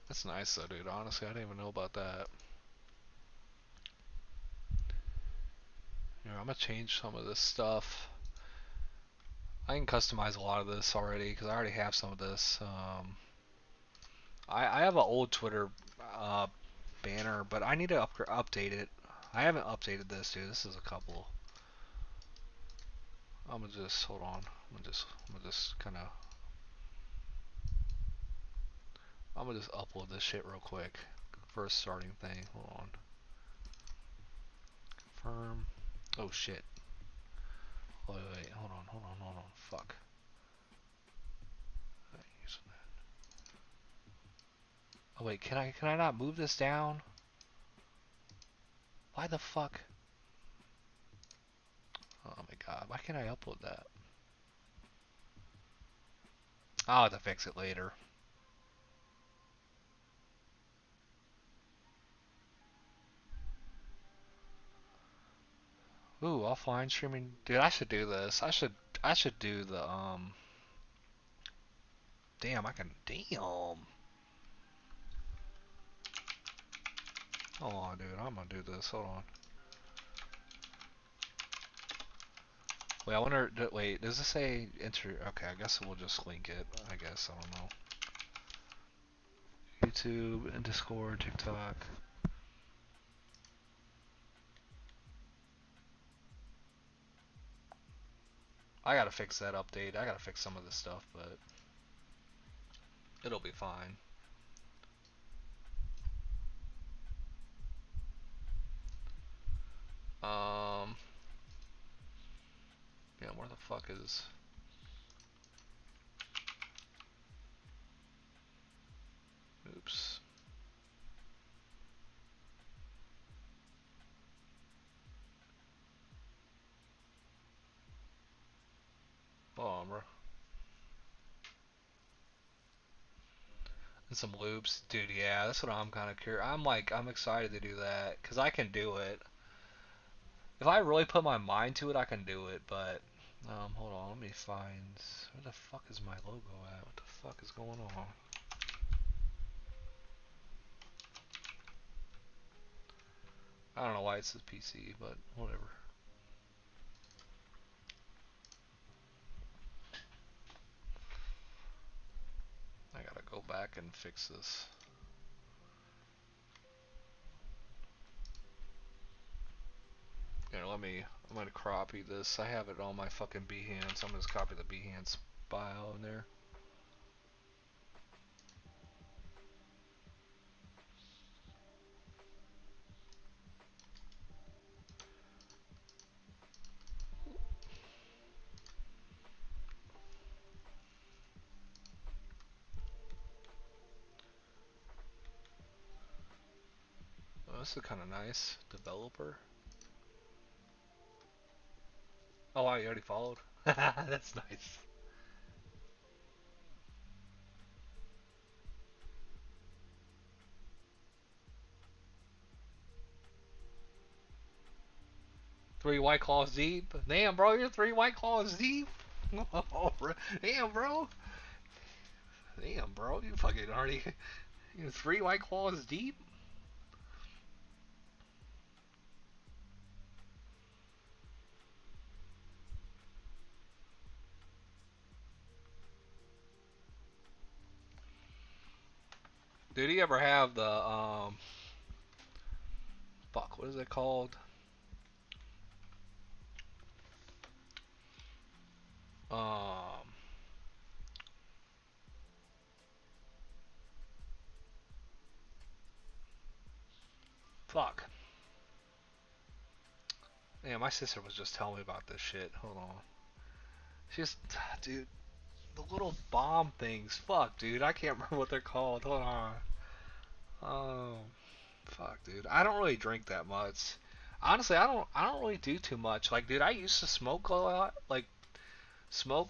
That's nice though, dude. Honestly, I didn't even know about that. Here, I'm gonna change some of this stuff. I can customize a lot of this already because I already have some of this. I have an old Twitter banner, but I need to update it. I haven't updated this, dude. This is a couple. I'm gonna just hold on. I'm gonna just kind of I'm gonna just upload this shit real quick. First starting thing. Hold on. Confirm. Oh shit. Wait, hold on. Fuck. Oh wait, can I not move this down? Why the fuck? Oh my god, why can't I upload that? I'll have to fix it later. Ooh, offline streaming. Dude, I should do this. I should do the damn, I can damn. Hold on, dude. I'm gonna do this. Hold on. Wait, I wonder. Wait, does this say enter? Okay, I guess we'll just link it. I guess I don't know. YouTube and Discord, TikTok. I gotta fix that update. I gotta fix some of this stuff, but it'll be fine. Um, yeah, where the fuck is? Oops. Bummer. And some loops, dude. Yeah, that's what I'm kind of curious. I'm excited to do that because I can do it. If I really put my mind to it, I can do it. But hold on, let me find where the fuck is my logo at? What the fuck is going on? I don't know why it says PC, but whatever. I gotta go back and fix this. Here, I'm gonna copy this. I have it on my fucking Behance. I'm gonna just copy the Behance file in there. Oh, this is kind of nice. Developer. Oh, wow, you already followed? That's nice. Three White Claws deep? Damn, bro, you're three White Claws deep? Damn, bro. Damn, bro, you fucking already... You're three White Claws deep? Did he ever have the, Fuck, what is it called? Um... Fuck. Yeah, my sister was just telling me about this shit. Hold on. She's... Dude, the little bomb things. Fuck, dude. I can't remember what they're called. Hold on. Um, fuck, dude. I don't really drink that much. Honestly, I don't really do too much. Like, dude, I used to smoke a lot. Like, smoke,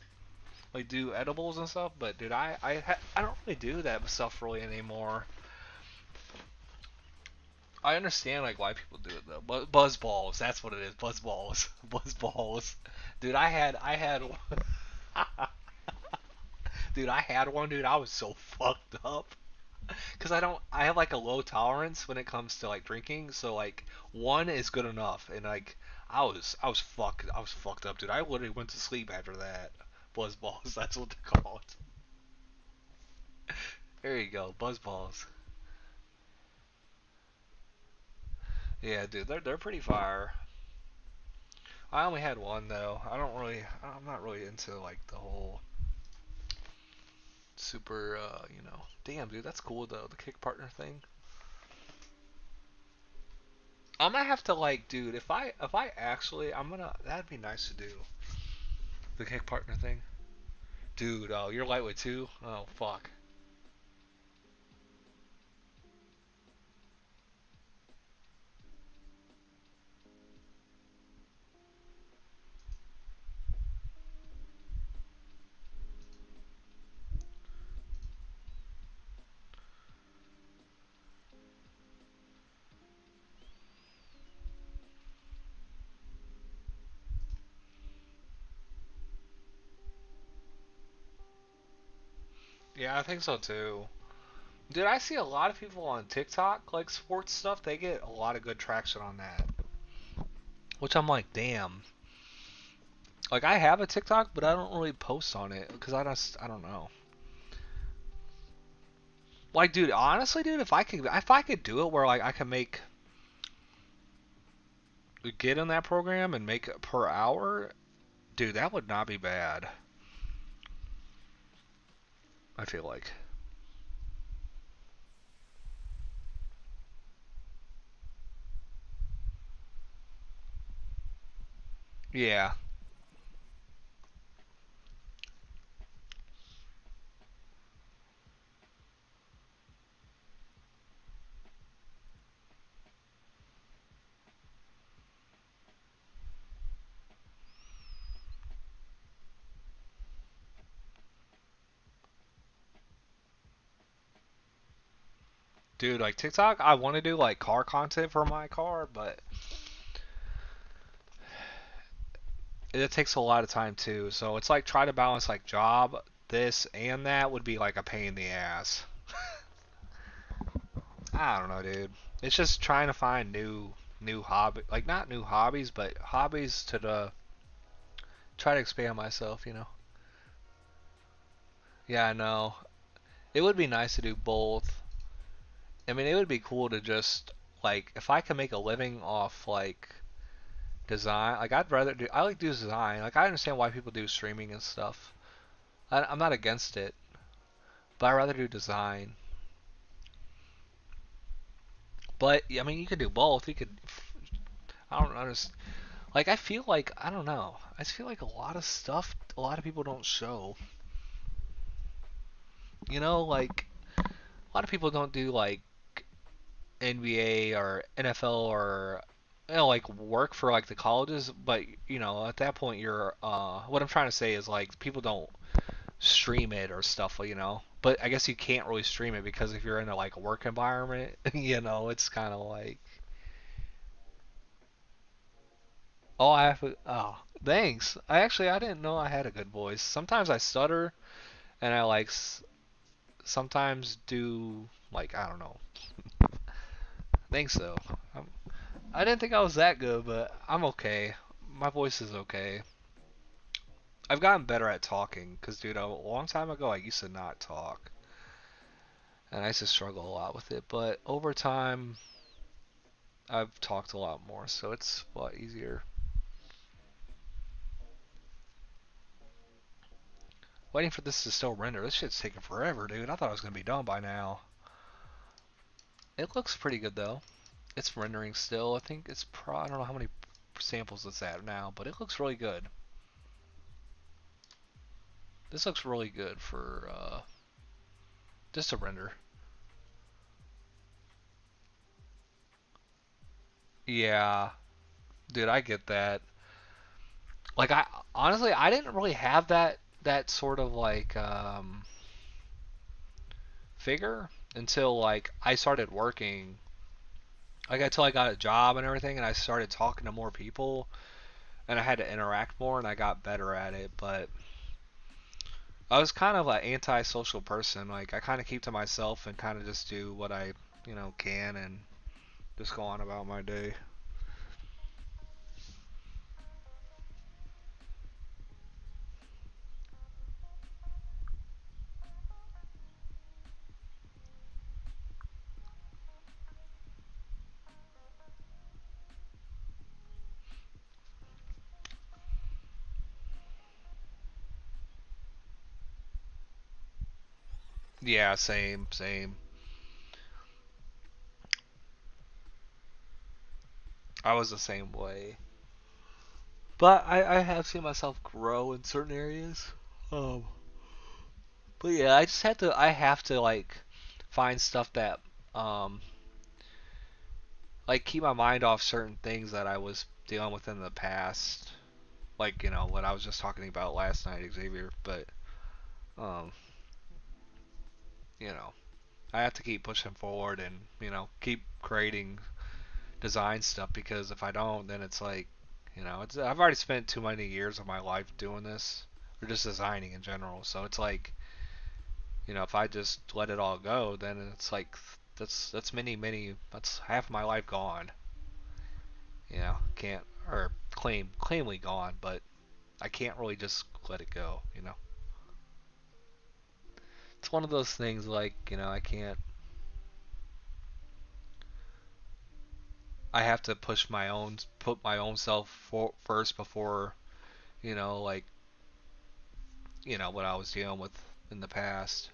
like, do edibles and stuff. But, dude, I don't really do that stuff really anymore. I understand, like, why people do it, though. But buzz balls, that's what it is. Buzz balls. Buzz balls. Dude, I had dude, I had one, dude. I was so fucked up. Cause I have like a low tolerance when it comes to like drinking, so like one is good enough, and like I was fucked up, dude. I literally went to sleep after that. Buzz balls, that's what they're called. There you go, buzz balls. Yeah, dude, they're pretty fire. I only had one though. I'm not really into like the whole super, damn, dude, that's cool though. The kick partner thing. I'm gonna have to like, dude, if I actually, that'd be nice to do. The kick partner thing, dude. Oh, you're lightweight too. Oh fuck. Yeah, I think so too. Dude, I see a lot of people on TikTok, like sports stuff, they get a lot of good traction on that. Which I'm like, damn. Like I have a TikTok, but I don't really post on it because I don't know. Like, dude, honestly, dude, if I could do it where like I could get in that program and make it per hour, dude, that would not be bad. I feel like. Yeah, dude, like TikTok, I want to do like car content for my car, but it takes a lot of time too. So it's like try to balance like job, this and that would be like a pain in the ass. I don't know, dude. It's just trying to find new hobby, like not new hobbies, but hobbies try to expand myself. Yeah, I know. It would be nice to do both. I mean, it would be cool to just like if I could make a living off like design. Like I'd rather do. I like do design. Like I understand why people do streaming and stuff. I'm not against it, but I'd rather do design. But I mean, you could do both. You could. I don't understand. Like I feel like I don't know. I just feel like a lot of stuff. A lot of people don't show. Like a lot of people don't do like NBA or NFL or like work for like the colleges, but at that point you're what I'm trying to say is like people don't stream it or stuff. But I guess you can't really stream it because if you're in a like work environment, it's kind of like oh oh thanks. I didn't know I had a good voice. Sometimes I stutter and I like sometimes do like I don't know. Thanks though. I didn't think I was that good, but I'm okay. My voice is okay. I've gotten better at talking, because, dude, a long time ago I used to not talk, and I used to struggle a lot with it, but over time I've talked a lot more, so it's a lot easier. Waiting for this to still render. This shit's taking forever, dude. I thought it was going to be done by now. It looks pretty good, though. It's rendering still. I think I don't know how many samples it's at now, but it looks really good. This looks really good for just a render. Yeah, dude, I get that. Like I honestly I didn't really have that sort of like figure until like I started working. Like until I got a job and everything and I started talking to more people and I had to interact more and I got better at it, but I was kind of an anti-social person. Like I kind of keep to myself and kind of just do what I can and just go on about my day. Yeah, same, same. I was the same way. But I have seen myself grow in certain areas. Um, but yeah, I have to like find stuff that um like keep my mind off certain things that I was dealing with in the past. Like, what I was just talking about last night, Xavier, but um, you know, I have to keep pushing forward and, keep creating design stuff because if I don't, then it's like, I've already spent too many years of my life doing this or just designing in general. So it's like, if I just let it all go, then it's like that's that's half my life gone. Can't or claimly gone, but I can't really just let it go. It's one of those things like, I can't I have to put my own self first before, like, what I was dealing with in the past.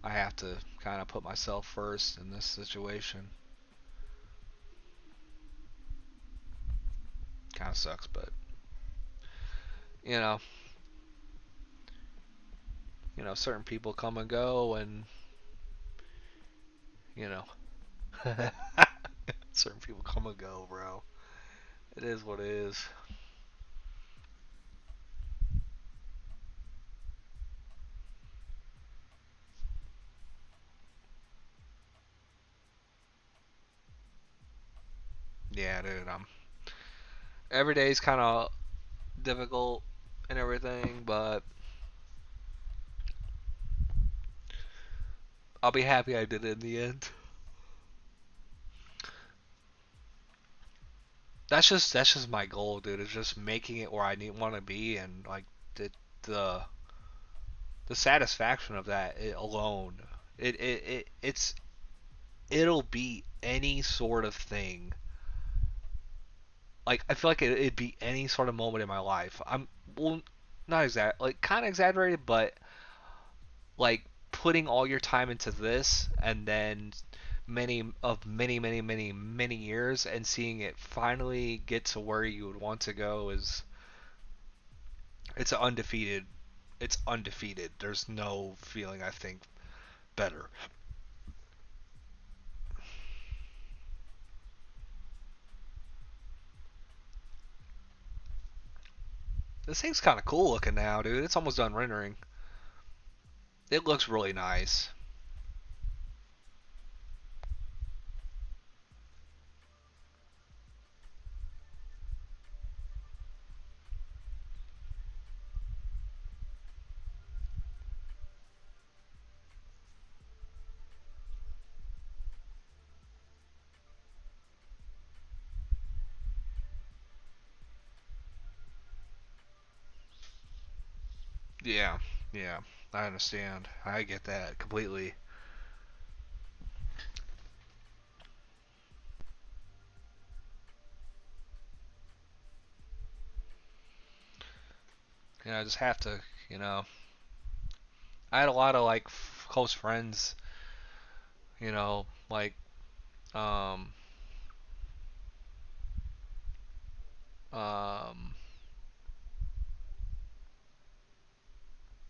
I have to kind of put myself first in this situation. Kind of sucks, but you know, certain people come and go, and you know, certain people come and go, bro. It is what it is. Yeah, dude. Every day's kind of difficult and everything, but I'll be happy I did it in the end. That's just my goal, dude. Is just making it where I need want to be, and like the the satisfaction of that alone. It'll be any sort of thing. Like I feel like it'd be any sort of moment in my life. I'm well, not exact, like kind of exaggerated, but like putting all your time into this, and then many years, and seeing it finally get to where you would want to go is it's undefeated. It's undefeated. There's no feeling I think better. This thing's kind of cool looking now, dude. It's almost done rendering. It looks really nice. Yeah, yeah. I understand. I get that completely. I just have to, you know. I had a lot of like close friends, like um um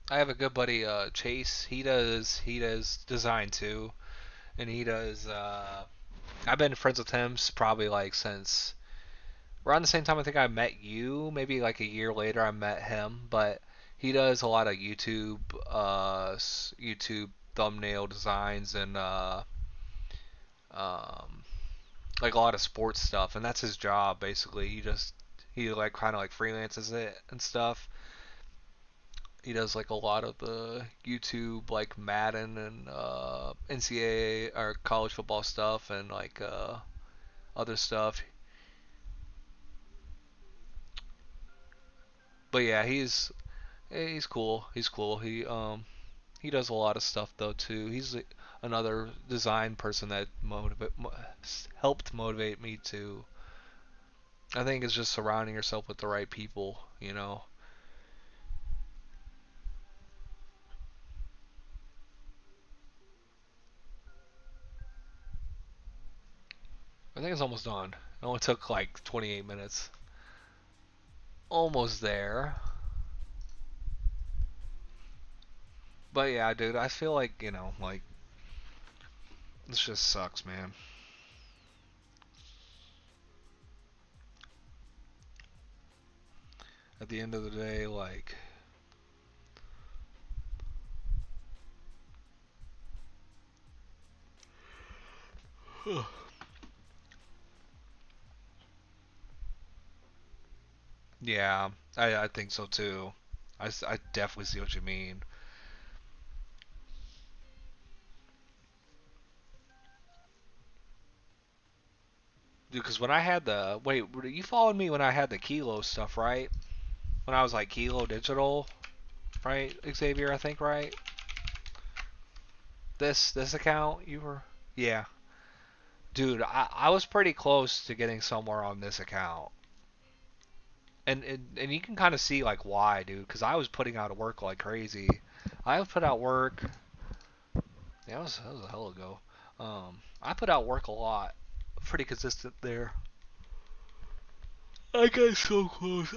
I have a good buddy Chase. He does design too, and he does I've been friends with him probably like since around the same time I think I met you, maybe like a year later I met him, but he does a lot of YouTube thumbnail designs and um, like a lot of sports stuff, and that's his job basically. He like kind of like freelances it and stuff. He does like a lot of the YouTube like Madden and NCAA or college football stuff and like other stuff. But yeah, he's cool. He's cool. He does a lot of stuff though too. He's another design person that helped motivate me to. I think it's just surrounding yourself with the right people. I think it's almost done. It only took like 28 minutes. Almost there. But yeah, dude, I feel like, like, this just sucks, man. At the end of the day, like, yeah, I think so too. I definitely see what you mean. Dude, because when I had the. Wait, you followed me when I had the Kilo stuff, right? When I was like Kilo Digital, right, Xavier, I think, right? This account, you were. Yeah. Dude, I was pretty close to getting somewhere on this account. And you can kind of see like why, dude, because I was putting out work like crazy. I put out work. Yeah, that was a hell ago. I put out work a lot, pretty consistent there. I got so close.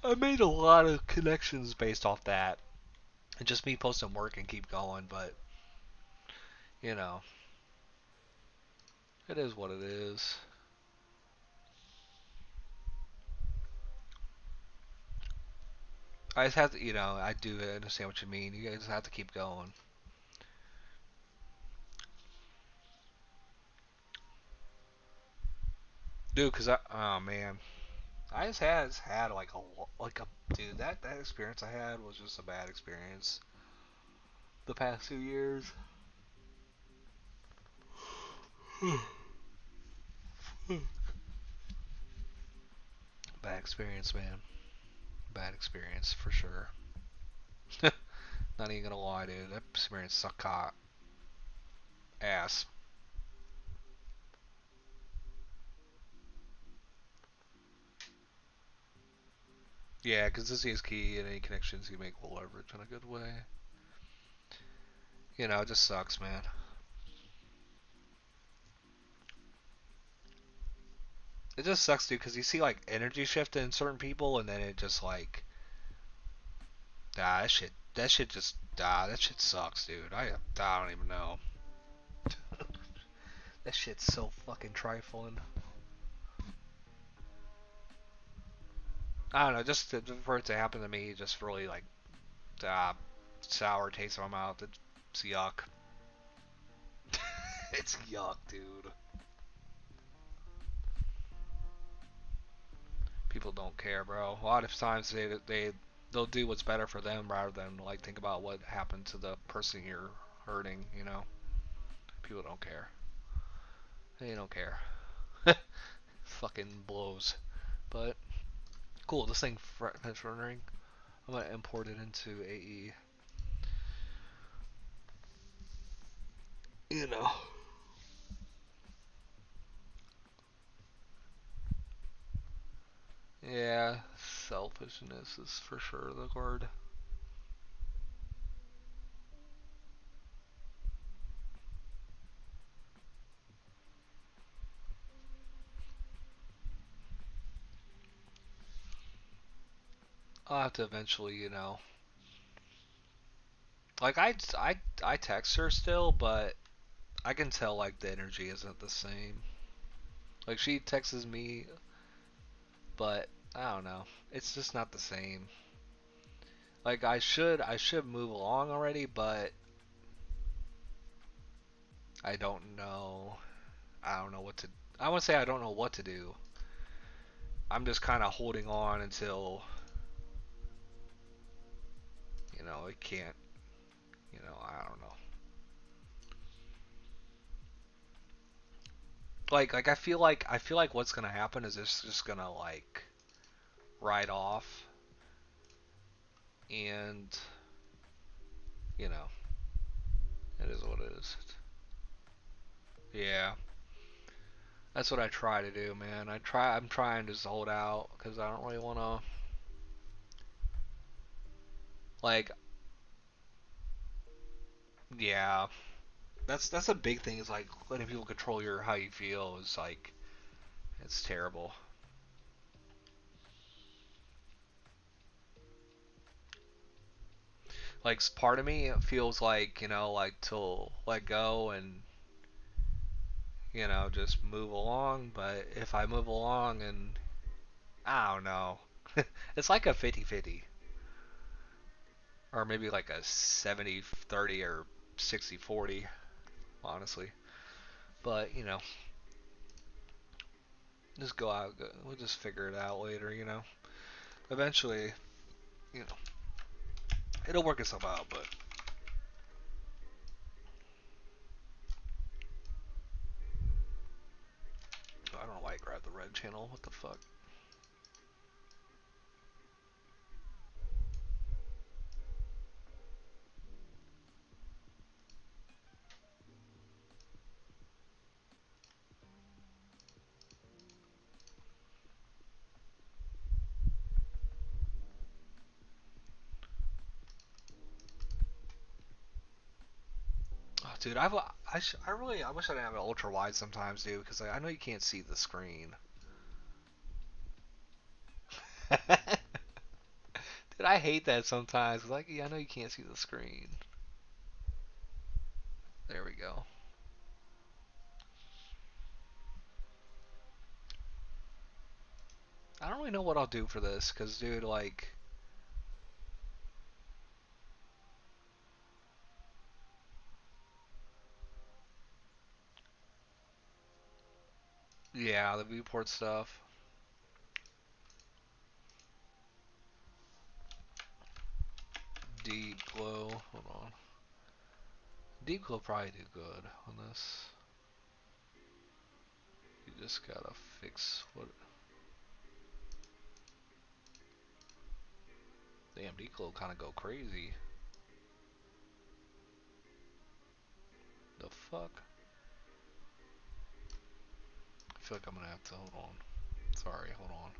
I made a lot of connections based off that, and just me posting work and keep going. But you know, it is what it is. I just have to, I do understand what you mean. You guys have to keep going, dude. Cause oh man, I just had like a dude that experience I had was just a bad experience the past 2 years. Bad experience, man. Bad experience for sure. Not even gonna lie, dude. That experience sucked hot ass. Yeah, consistency is key, and any connections you make will leverage in a good way. It just sucks, man. It just sucks, dude, because you see like energy shift in certain people, and then it just like, that shit sucks, dude. I don't even know. That shit's so fucking trifling. I don't know, for it to happen to me, just really like, uh, sour taste in my mouth. It's yuck. It's yuck, dude. People don't care, bro. A lot of times they'll do what's better for them rather than like think about what happened to the person you're hurting. People don't care. They don't care. Fucking blows. But cool. This thing is running. I'm gonna import it into AE. You know. Yeah, selfishness is for sure the word. I'll have to eventually, like I text her still, but I can tell like the energy isn't the same. Like she texts me, but I don't know. It's just not the same. Like I should move along already, but I don't know. I don't know what to. I would say I don't know what to do. I'm just kind of holding on until it can't. I don't know. Like I feel like what's gonna happen is it's just gonna like ride off, and you know it is what it is. Yeah, that's what I try to do, man. I'm trying to just hold out because I don't really want to like. Yeah, that's a big thing. Is like letting people control your how you feel. Is like It's terrible. Like part of me it feels like, like to let go and, just move along, but if I move along and I don't know. It's like a 50-50 or maybe like a 70-30 or 60-40, honestly. But, just go out, we'll just figure it out later. Eventually, you know, it'll work itself out, but I don't know why I grabbed the red channel. What the fuck? Oh, dude, I wish I didn't have an ultra wide sometimes, dude, because I know you can't see the screen. Dude, I hate that sometimes. Like, yeah, I know you can't see the screen. There we go. I don't really know what I'll do for this, because, dude, like, yeah, the viewport stuff. Deep glow. Hold on. Deep glow probably do good on this. You just gotta fix what. Damn, deep glow kind of go crazy. The fuck? I feel like I'm gonna have to hold on. Sorry, hold on.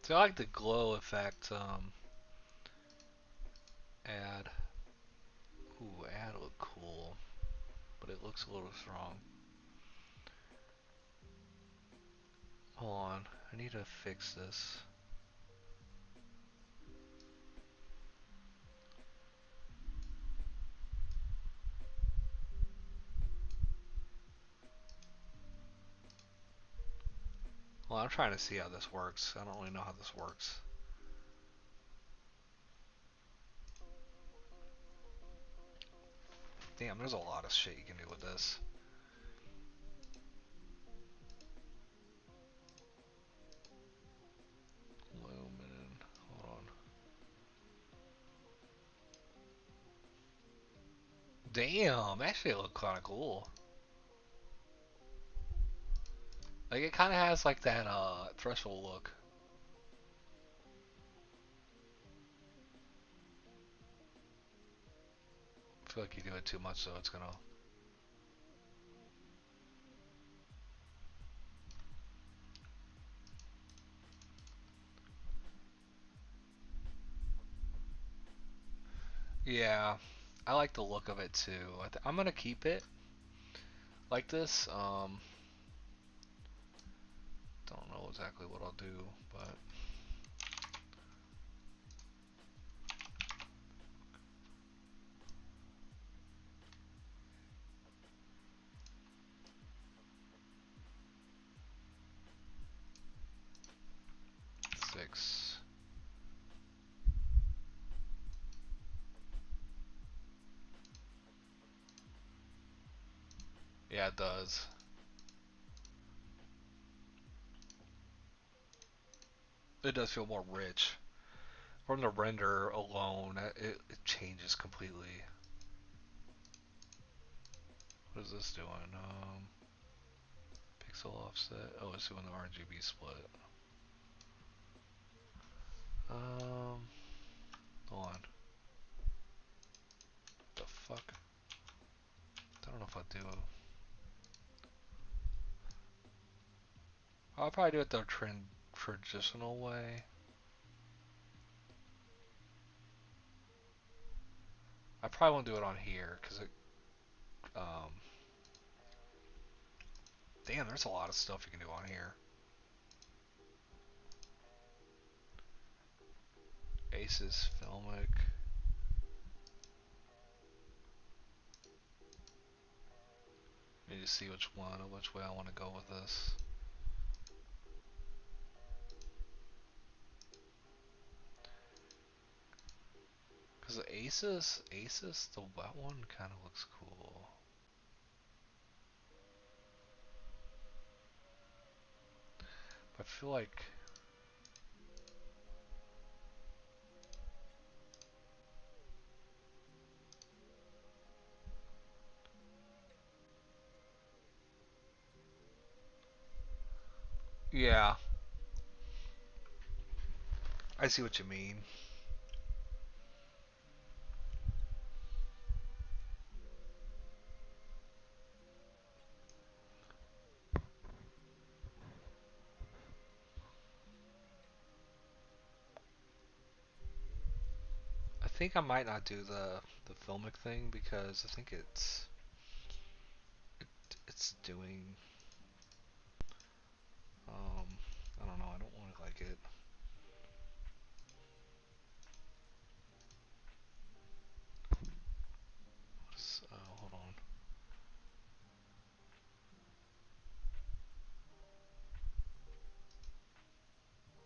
So I like the glow effect. Add. Ooh, add look cool, but it looks a little strong. Hold on, I need to fix this. Well, I'm trying to see how this works. I don't really know how this works. Damn, there's a lot of shit you can do with this. Lumen. Hold on. Damn, actually it look kind of cool. Like it kind of has like that threshold look. I feel like you do it too much, so it's gonna. Yeah, I like the look of it too. I'm gonna keep it like this. Don't know exactly what I'll do, but 6. Yeah, it does. It does feel more rich. From the render alone, it changes completely. What is this doing? Pixel offset. Oh, it's doing the RGB split. Um, hold on. do. I'll probably do it the traditional way. I probably won't do it on here because it. Damn, there's a lot of stuff you can do on here. Aces, Filmic. Need to see which way I want to go with this. Because the Aces, that one kind of looks cool. But I feel like yeah, I see what you mean. I think I might not do the filmic thing because I think it's doing I don't know, I don't want to like it. Hold on.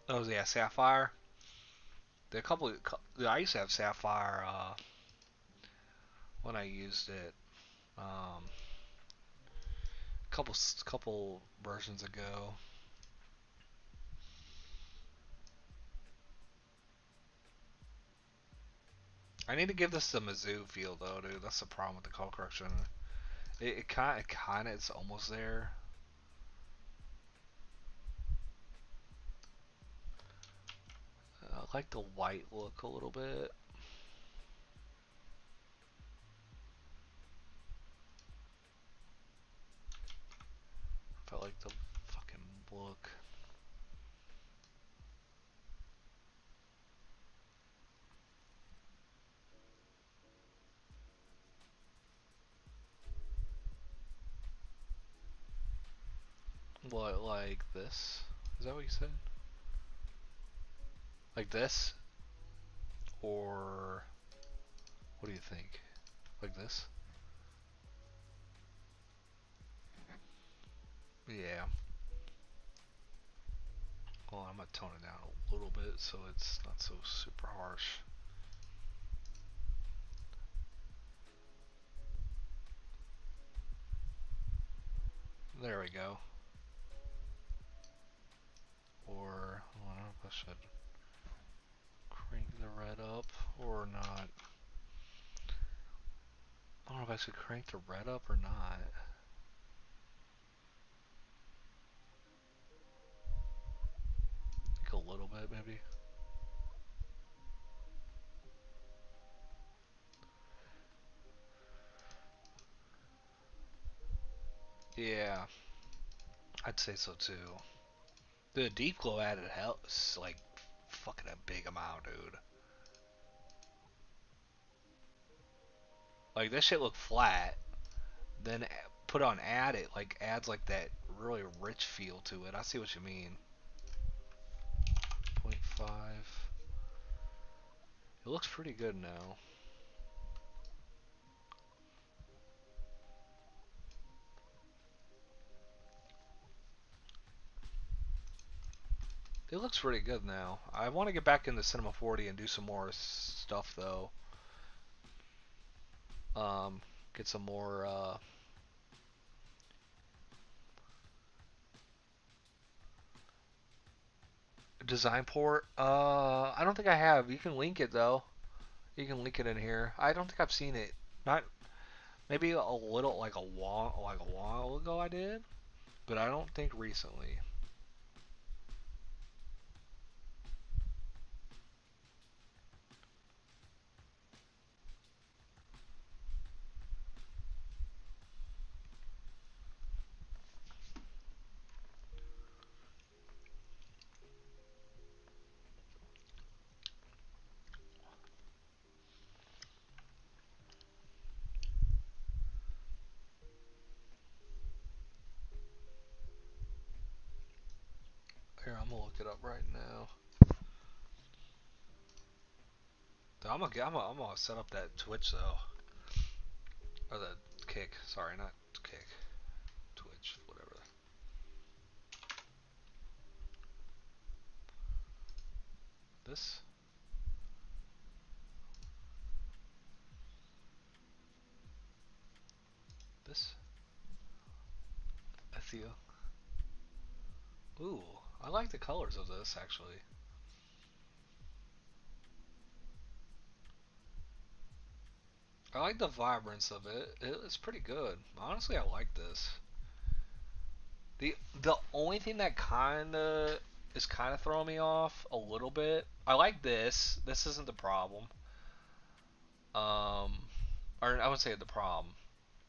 Oh yeah, Sapphire. The couple, I used to have Sapphire when I used it. Um, couple versions ago. I need to give this the Mizzou feel though, dude. That's the problem with the color correction. It kind of, it's almost there. I like the white look a little bit. I like the fucking look. What, like this? Is that what you said? Like this? Or what do you think? Like this? Yeah. Well, I'm gonna tone it down a little bit so it's not so super harsh. There we go. Or I don't know if I should crank the red up or not. I don't know if I should crank the red up or not. Like a little bit maybe. Yeah, I'd say so too. The deep glow added helps like fucking a big amount, dude. Like this shit look flat. Then put on add it like adds like that really rich feel to it. I see what you mean. 0.5. It looks pretty good now. It looks pretty good now. I want to get back into Cinema 4D and do some more stuff though. Get some more design port. I don't think I have. You can link it though. You can link it in here. I don't think I've seen it. Not maybe a little like a while ago I did, but I don't think recently. look it up right now. I'm gonna set up that Twitch though, or the Kick. Sorry, not Kick. Twitch, whatever. This. This. Ethio. Ooh, I like the colors of this actually. I like the vibrance of it. It's pretty good. Honestly, I like this. The only thing that kind of throwing me off a little bit. I like this. This isn't the problem. Um, or I would say the problem.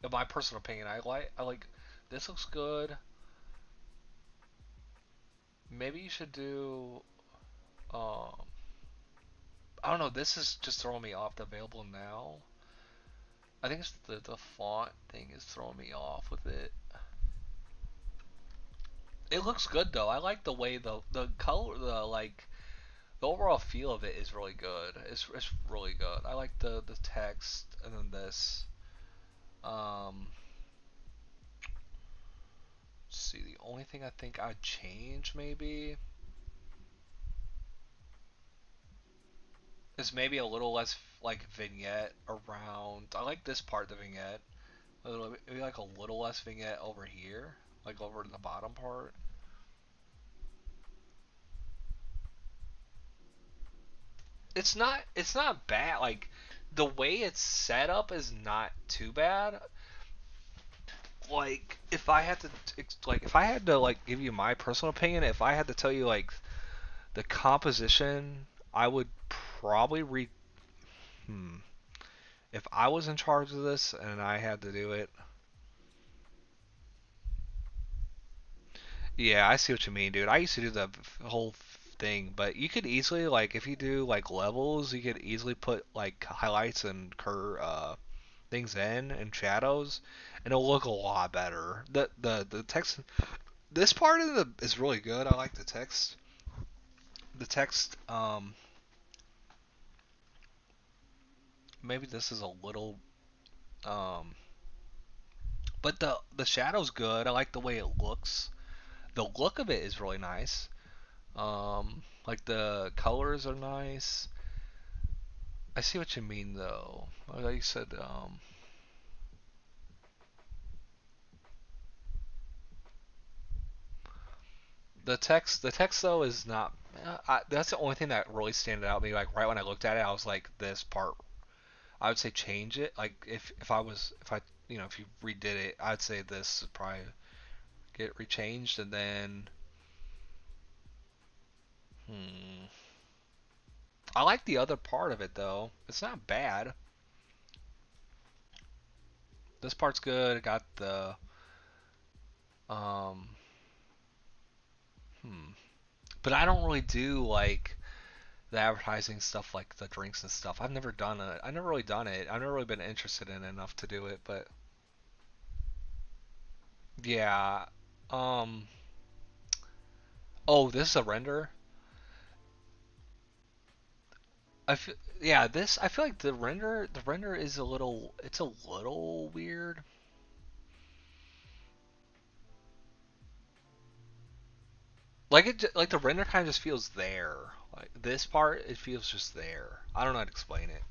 In my personal opinion, I like this looks good. Maybe you should do I don't know, this is just throwing me off the available now. I think it's the font thing is throwing me off with it. It looks good though. I like the way the color the overall feel of it is really good. It's really good. I like the text and then this. Um, let's see, the only thing I think I'd change maybe is maybe a little less like vignette around. I like this part of the vignette. Maybe like a little less vignette over here, like over the bottom part. It's not bad. Like the way it's set up is not too bad. Like if I had to like give you my personal opinion, if I had to tell you like the composition, I would probably re hmm. If I was in charge of this and I had to do it, yeah, I see what you mean, dude. I used to do the whole thing, but you could easily like if you do like levels, you could easily put like highlights and things in and shadows, and it'll look a lot better. The text, this part of the is really good. I like the text. The text, maybe this is a little, um, but the shadow's good. I like the way it looks. The look of it is really nice. Like the colors are nice. I see what you mean though. Like you said, the text though is not. That's the only thing that really standed out to me. Like right when I looked at it, I was like, this part. I would say change it. Like if I if you redid it, I'd say this would probably get rechanged, and then hmm. I like the other part of it though. It's not bad. This part's good. It got the um hmm. But I don't really do like the advertising stuff like the drinks and stuff. I've never done it. I've never really done it. I've never really been interested in it enough to do it, but yeah. Um oh, this is a render. I feel, yeah, this I feel like the render is a little it's a little weird. Like the render kind of just feels there. Like this part it feels just there. I don't know how to explain it.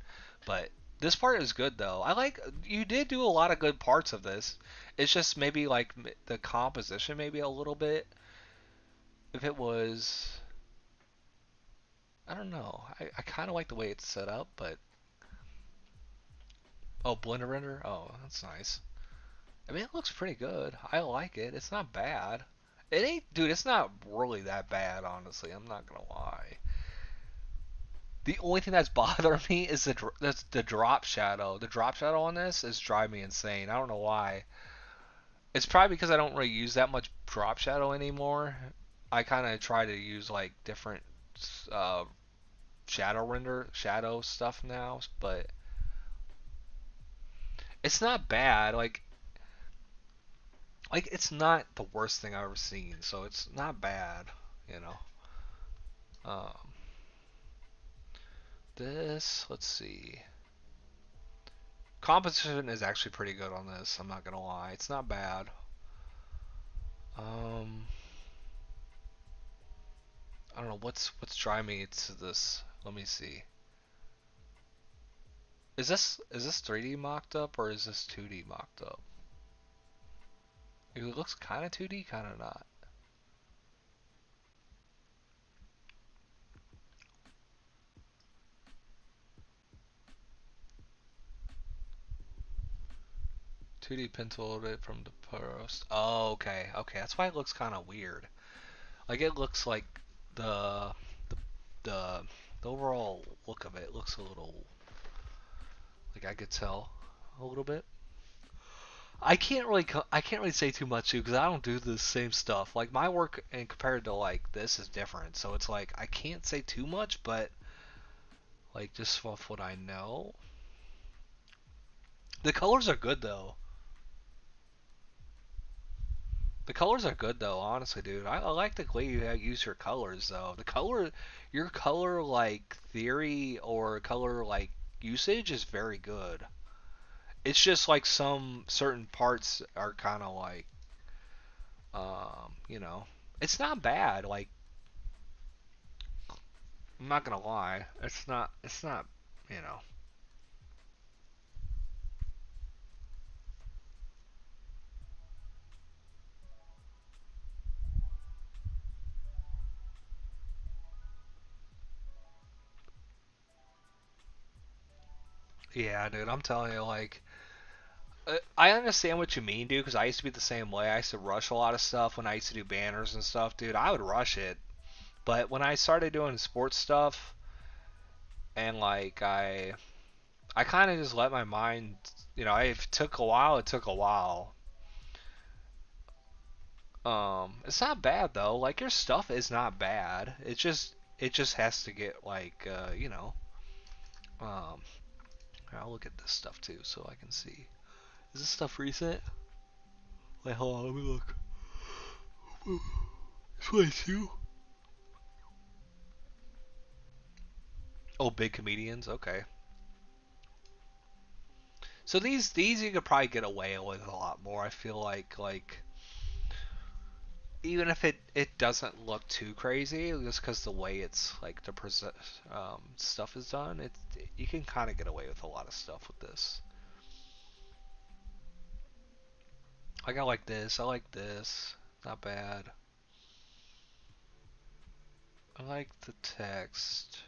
But this part is good though. I like you did do a lot of good parts of this. It's just maybe like the composition maybe a little bit. If it was, I don't know. I kind of like the way it's set up, but oh, Blender render. Oh, that's nice. I mean, it looks pretty good. I like it. It's not bad. It ain't, dude. It's not really that bad, honestly. I'm not gonna lie. The only thing that's bothering me is that's the drop shadow. The drop shadow on this is driving me insane. I don't know why. It's probably because I don't really use that much drop shadow anymore. I kind of try to use like different uh, shadow stuff now, but it's not bad. Like it's not the worst thing I've ever seen, so it's not bad, you know. Um, this, let's see. Composition is actually pretty good on this. I'm not gonna lie, it's not bad. Um, I don't know what's driving me to this. Let me see. Is this 3D mocked up or is this 2D mocked up? It looks kind of 2D, kind of not. 2D penciled it from the post. Oh, okay, okay. That's why it looks kind of weird. Like it looks like the the the, the overall look of it looks a little like I could tell a little bit. I can't really say too much too because I don't do the same stuff. Like my work and compared to like this is different. So it's like I can't say too much, but like just off what I know, the colors are good though. The colors are good though, honestly, dude. I like the way you use your colors though. Your color like theory or color like usage is very good. It's just like some certain parts are kind of like, you know, it's not bad. Like I'm not gonna lie, it's not, you know. Yeah, dude, I'm telling you, like, I understand what you mean, dude, because I used to be the same way. I used to rush a lot of stuff when I used to do banners and stuff, dude. I would rush it. But when I started doing sports stuff and like I kind of just let my mind, if it took a while, it took a while. It's not bad though. Like your stuff is not bad. It just has to get like um I'll look at this stuff too so I can see. Is this stuff recent? Like hold on, let me look. 22. Oh, big comedians. Okay. So these you could probably get away with a lot more. I feel like even if it doesn't look too crazy, just because the way it's like the stuff is done, you can kind of get away with a lot of stuff with this. Like I like this. I like this. Not bad. I like the text.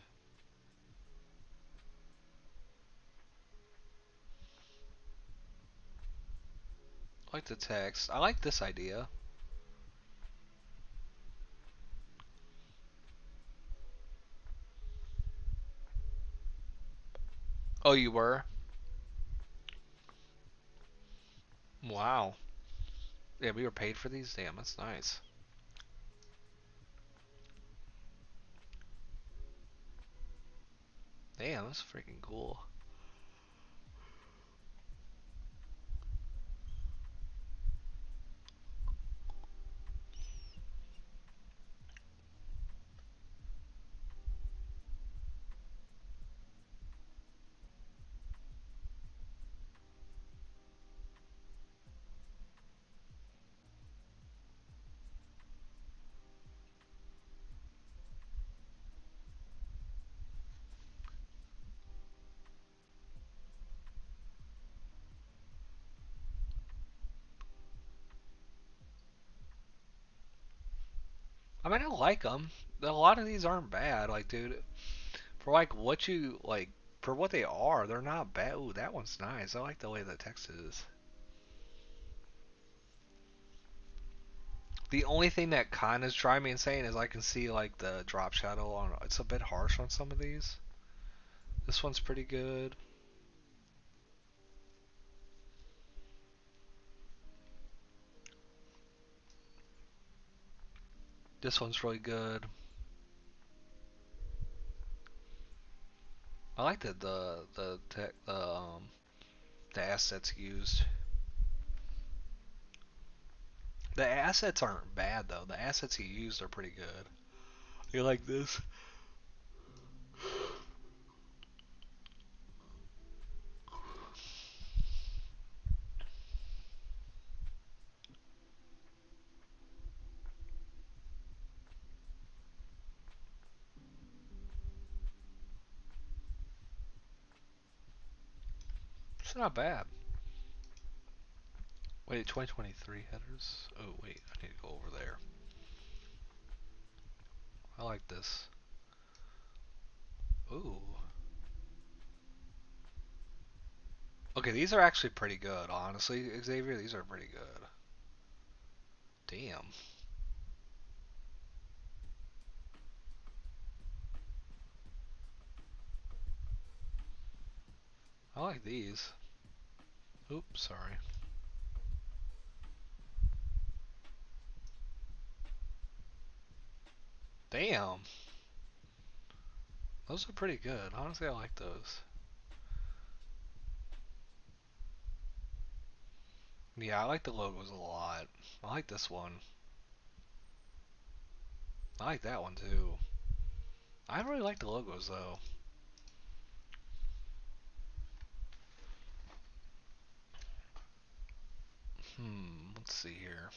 I like the text. I like this idea. Oh, you were? Wow. Yeah, we were paid for these. Damn, that's nice. Damn, that's freaking cool. I mean, I like them. A lot of these aren't bad. Like, dude, for like what you like, for what they are, they're not bad. Ooh, that one's nice. I like the way the text is. The only thing that kind of is driving me insane is I can see like the drop shadow on. It's a bit harsh on some of these. This one's pretty good. This one's really good. I like the assets used. The assets aren't bad though. The assets he used are pretty good. You like this? It's not bad. Wait, 2023 headers? Oh, wait, I need to go over there. I like this. Ooh. Okay, these are actually pretty good, honestly, Xavier. These are pretty good. Damn. I like these. Oops, sorry. Damn. Those are pretty good. Honestly, I like those. Yeah, I like the logos a lot. I like this one. I like that one too. I really like the logos though. Let's see here.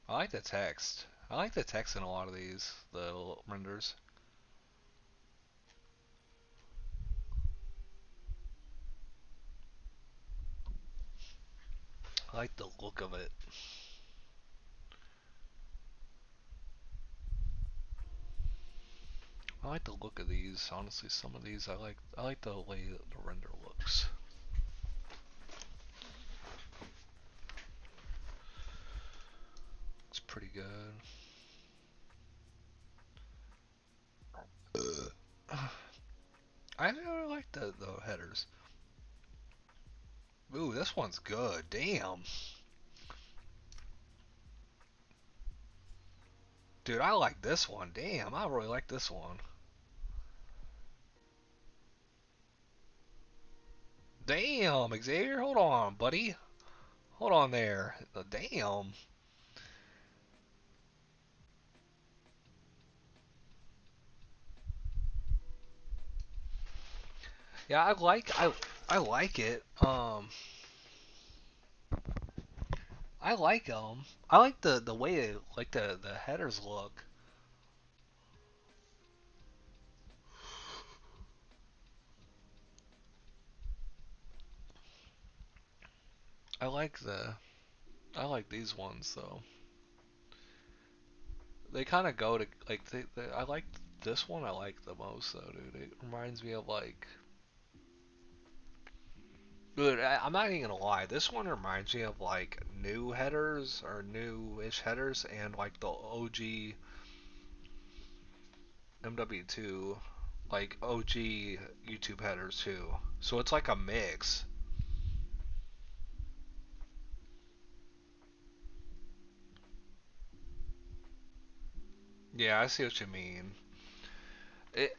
I like the text. I like the text in a lot of these, the renders. I like the look of it. I like the look of these. Honestly, some of these I like. I like the way the render looks. It's pretty good. I really like the headers. Ooh, this one's good. Damn. Dude, I like this one. Damn, I really like this one. Damn, Xavier, hold on, buddy. Hold on there. Damn. Yeah, I like it. I like them. I like the way like the headers look. I like the I like these ones though. They kind of go to like I like this one. I like the most though, dude. It reminds me of like. Dude, I'm not even gonna lie. This one reminds me of like new headers or new-ish headers and like the OG MW2, like OG YouTube headers too. So it's like a mix. Yeah, I see what you mean.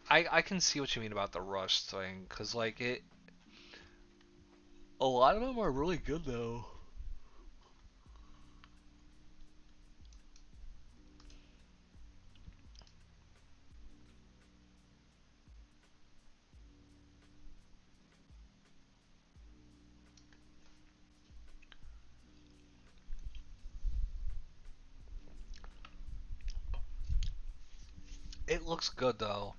I can see what you mean about the rush thing, cause like a lot of them are really good though. It looks good though.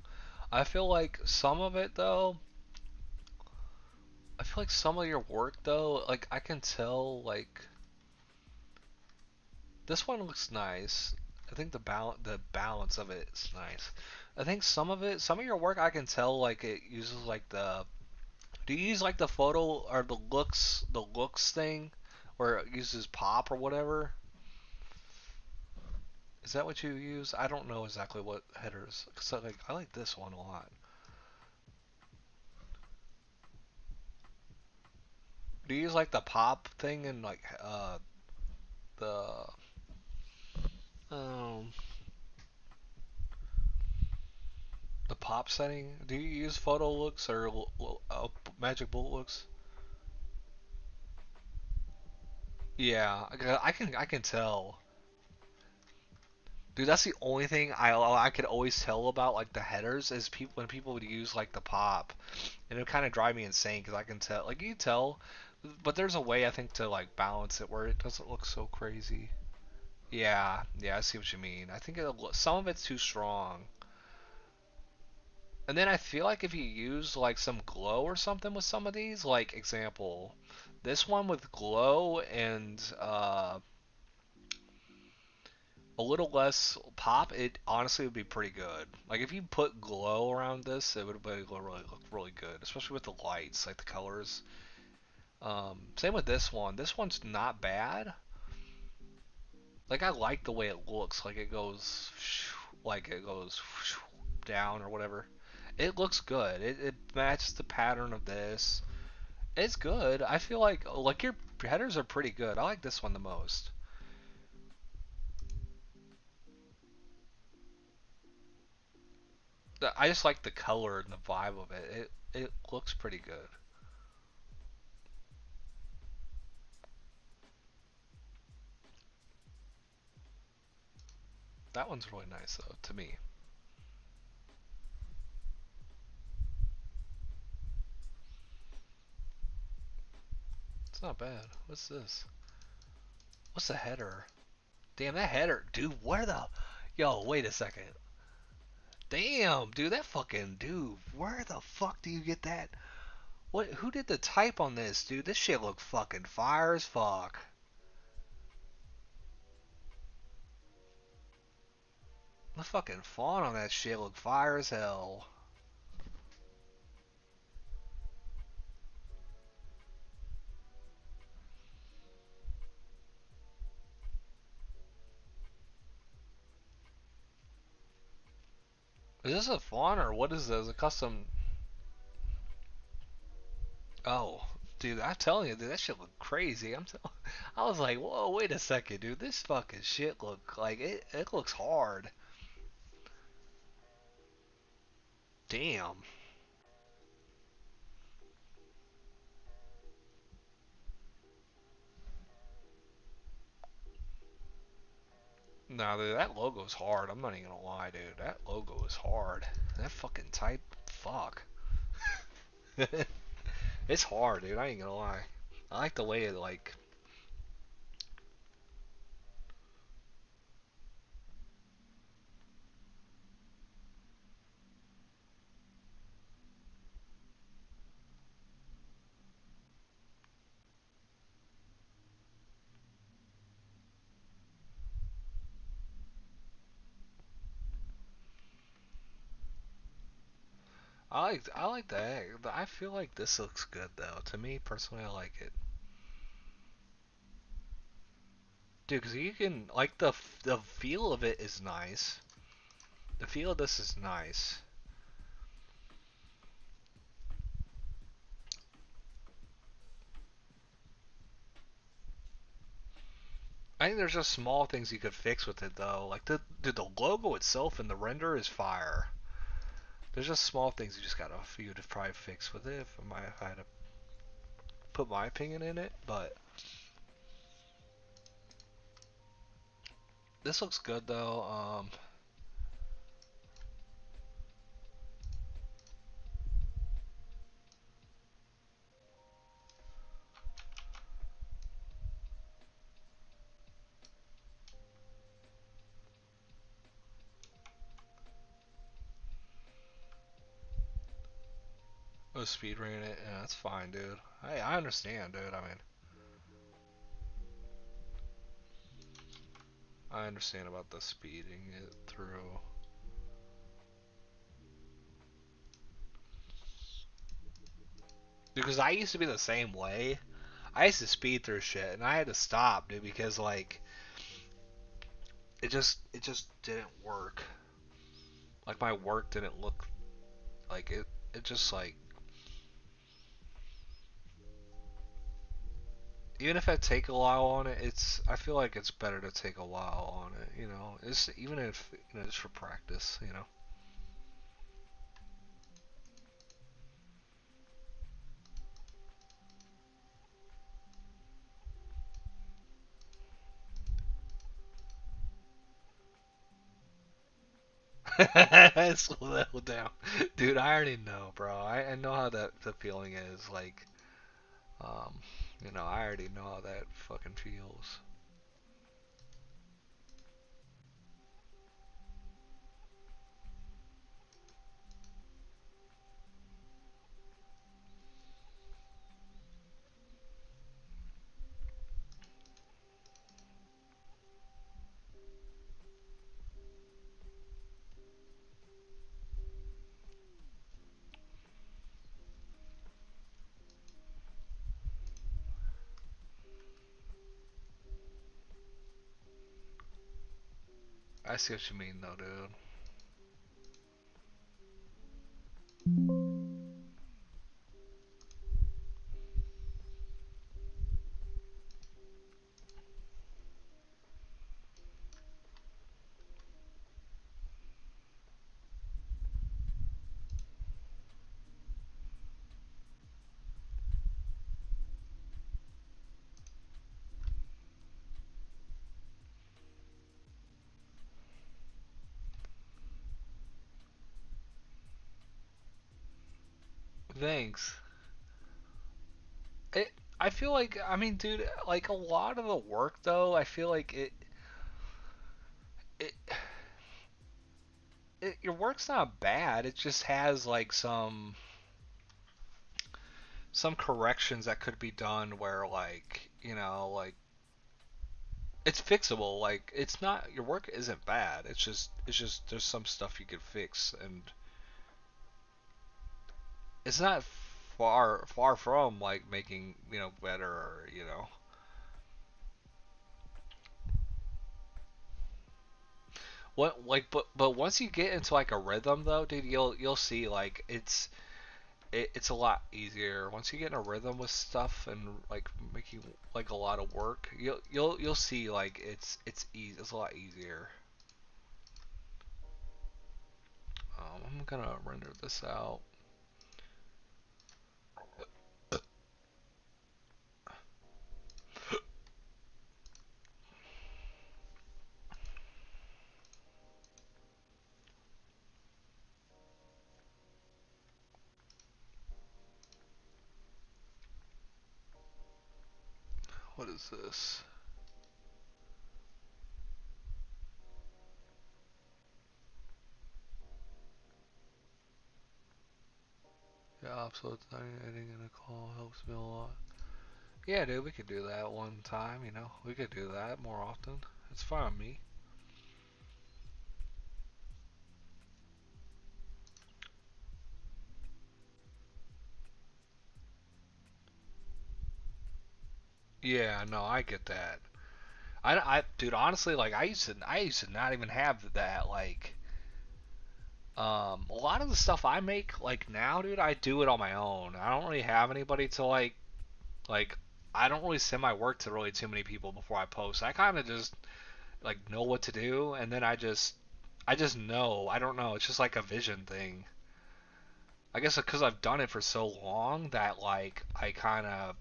I feel like some of it though, I feel like some of your work though, like I can tell like this one looks nice. I think the balance of it is nice. I think some of it, some of your work, I can tell like it uses like the. Do you use like the photo or the looks thing, where it uses pop or whatever? Is that what you use? I don't know exactly what headers. Cause I like this one a lot. Do you use like the pop thing and like the um the pop setting? Do you use photo looks or magic bullet looks? Yeah, I can tell. Dude, that's the only thing I could always tell about like the headers is people when people would use like the pop, and it would kind of drive me insane because I can tell like you can tell, but there's a way I think to like balance it where it doesn't look so crazy. Yeah, yeah, I see what you mean. I think some of it's too strong. And then I feel like if you use like some glow or something with some of these, like example, this one with glow and a little less pop, it honestly would be pretty good. Like if you put glow around this, it would really look really good, especially with the lights, like the colors. Same with this one. This one's not bad. Like I like the way it looks. Like it goes down or whatever. It looks good. It matches the pattern of this. It's good. I feel like your headers are pretty good. I like this one the most. I just like the color and the vibe of it. It looks pretty good. That one's really nice though to me. It's not bad. What's this? What's the header? Damn that header, dude. Where the? Yo, wait a second. Damn, dude, that fucking dude. Where the fuck do you get that? What? Who did the type on this, dude? This shit look fucking fire as fuck. The fucking font on that shit look fire as hell. Is this a font or what is this? A custom? Oh, dude, I'm telling you, dude, that shit look crazy. I was like, whoa, wait a second, dude. This fucking shit look like it looks hard. Damn. Nah, dude, that logo's hard. I'm not even gonna lie, dude. That logo is hard. That fucking type, fuck. It's hard, dude. I ain't gonna lie. I like the way it like. I like that. I feel like this looks good though. To me personally, I like it, dude. Cause you can like the feel of it is nice. The feel of this is nice. I think there's just small things you could fix with it though. Like the logo itself and the render is fire. There's just small things you just gotta for you to probably fix with it. If I had to put my opinion in it, but this looks good though. Oh, speed ran it. Yeah, that's fine, dude. I understand, dude. I understand about the speeding it through. Because I used to be the same way. I used to speed through shit, and I had to stop, dude, because like it just didn't work. Like my work didn't look like it. It just like even if I take a while on it, I feel like it's better to take a while on it. It's even if just for practice. Slow down, dude. I already know, bro. I know how that the feeling is. Like, um, I already know how that fucking feels. I see what you mean, though, dude. Thanks. It. I feel like, I mean, dude, like a lot of the work, though. I feel like it, your work's not bad. It just has like some corrections that could be done where like like it's fixable. Like it's not your work isn't bad. It's just there's some stuff you could fix, and it's not far from like making better or what like but once you get into like a rhythm though, dude, you'll see like it's a lot easier once you get in a rhythm with stuff and like making like a lot of work. You'll see like it's easy. It's a lot easier. I'm gonna render this out. What is this? Yeah, so editing in a call helps me a lot. Yeah, dude, we could do that one time. We could do that more often. It's fine with me. Yeah, no, I get that. Dude, honestly, like I used to not even have that. Like, a lot of the stuff I make, like now, dude, I do it on my own. I don't really have anybody to like. I don't really send my work to really too many people before I post. I kind of just like know what to do, and then I just know. I don't know. It's just like a vision thing. I guess because I've done it for so long that like I kind of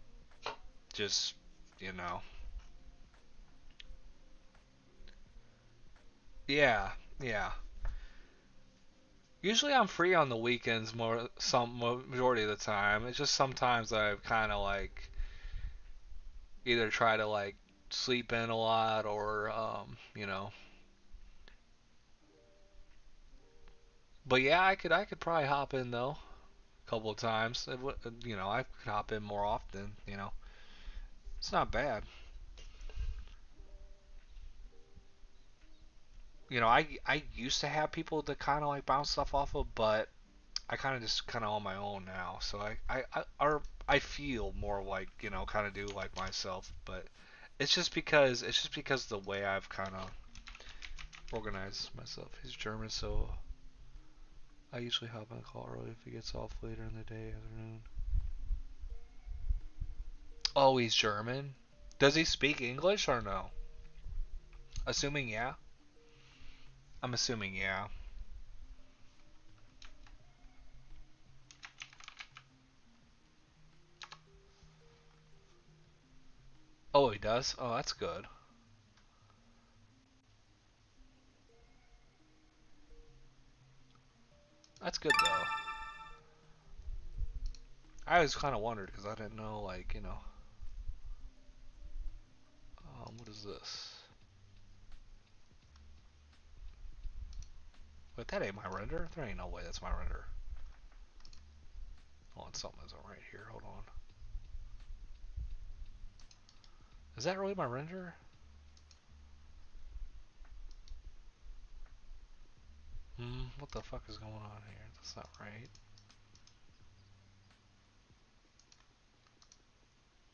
just you know yeah, yeah. Usually I'm free on the weekends majority of the time. It's just sometimes I kind of like either try to like sleep in a lot or but yeah, I could probably hop in though a couple of times. I could hop in more often. It's not bad. I used to have people to kind of like bounce stuff off of, but I kind of just kind of on my own now. So I feel more like kind of do like myself, but it's just because the way I've kind of organized myself. He's German, so I usually hop on a call early if he gets off later in the day, afternoon. Oh, he's German. Does he speak English or no? Assuming yeah. I'm assuming yeah. Oh, he does. Oh, that's good. That's good though. I always kind of wondered because I didn't know, like, what is this? Wait, that ain't my render. There ain't no way that's my render. Hold on, something isn't right here. Hold on. Is that really my render? What the fuck is going on here? That's not right.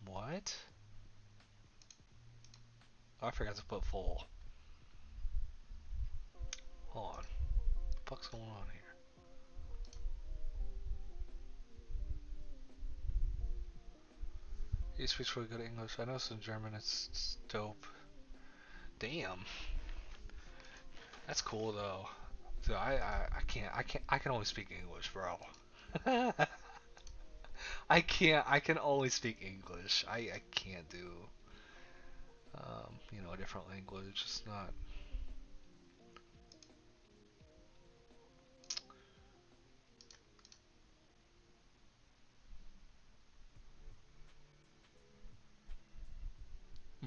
What? Oh, I forgot to put full. Hold on. What the fuck's going on here? You speak really good English. I know some German. It's dope. Damn. That's cool though. So I can only speak English, bro. I can only speak English. I can't do a different language. It's not.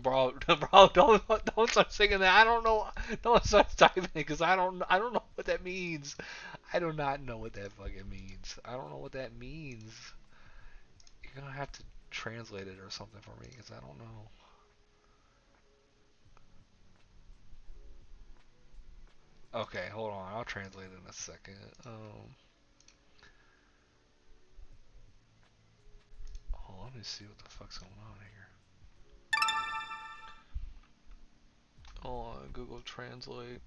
Bro, bro, don't start singing that. I don't know. Don't start typing it because I don't know what that means. I do not know what that fucking means. I don't know what that means. You're gonna have to translate it or something for me because I don't know. Okay, hold on. I'll translate it in a second. Hold on, let me see what the fuck's going on here. Hold on, Google Translate.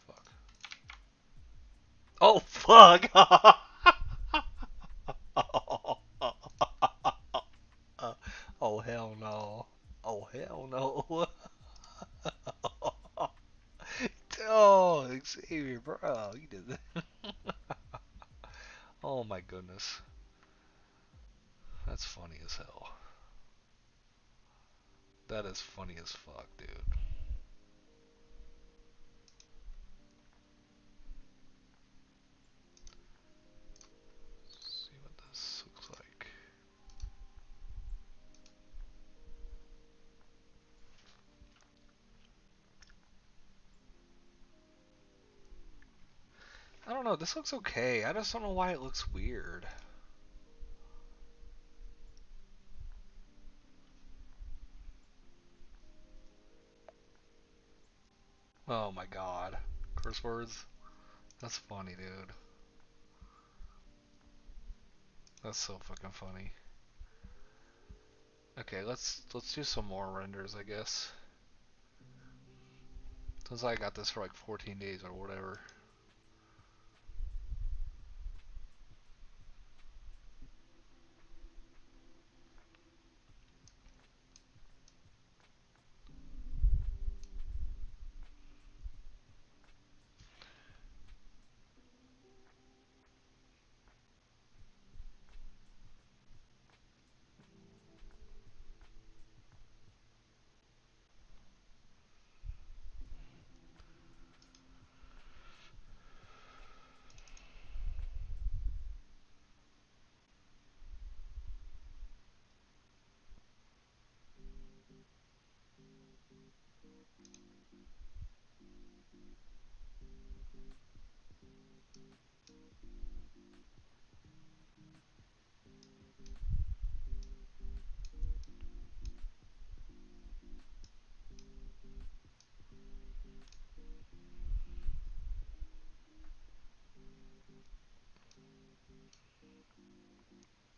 Fuck. Oh fuck! Oh hell no! Oh hell no! Oh, Xavier, bro, you did that. Oh my goodness, that's funny as hell. That is funny as fuck, dude. Let's see what this looks like. I don't know. This looks okay. I just don't know why it looks weird. Oh my god. Curse words? That's funny, dude. That's so fucking funny. Okay, let's do some more renders, I guess. Since I got this for like 14 days or whatever.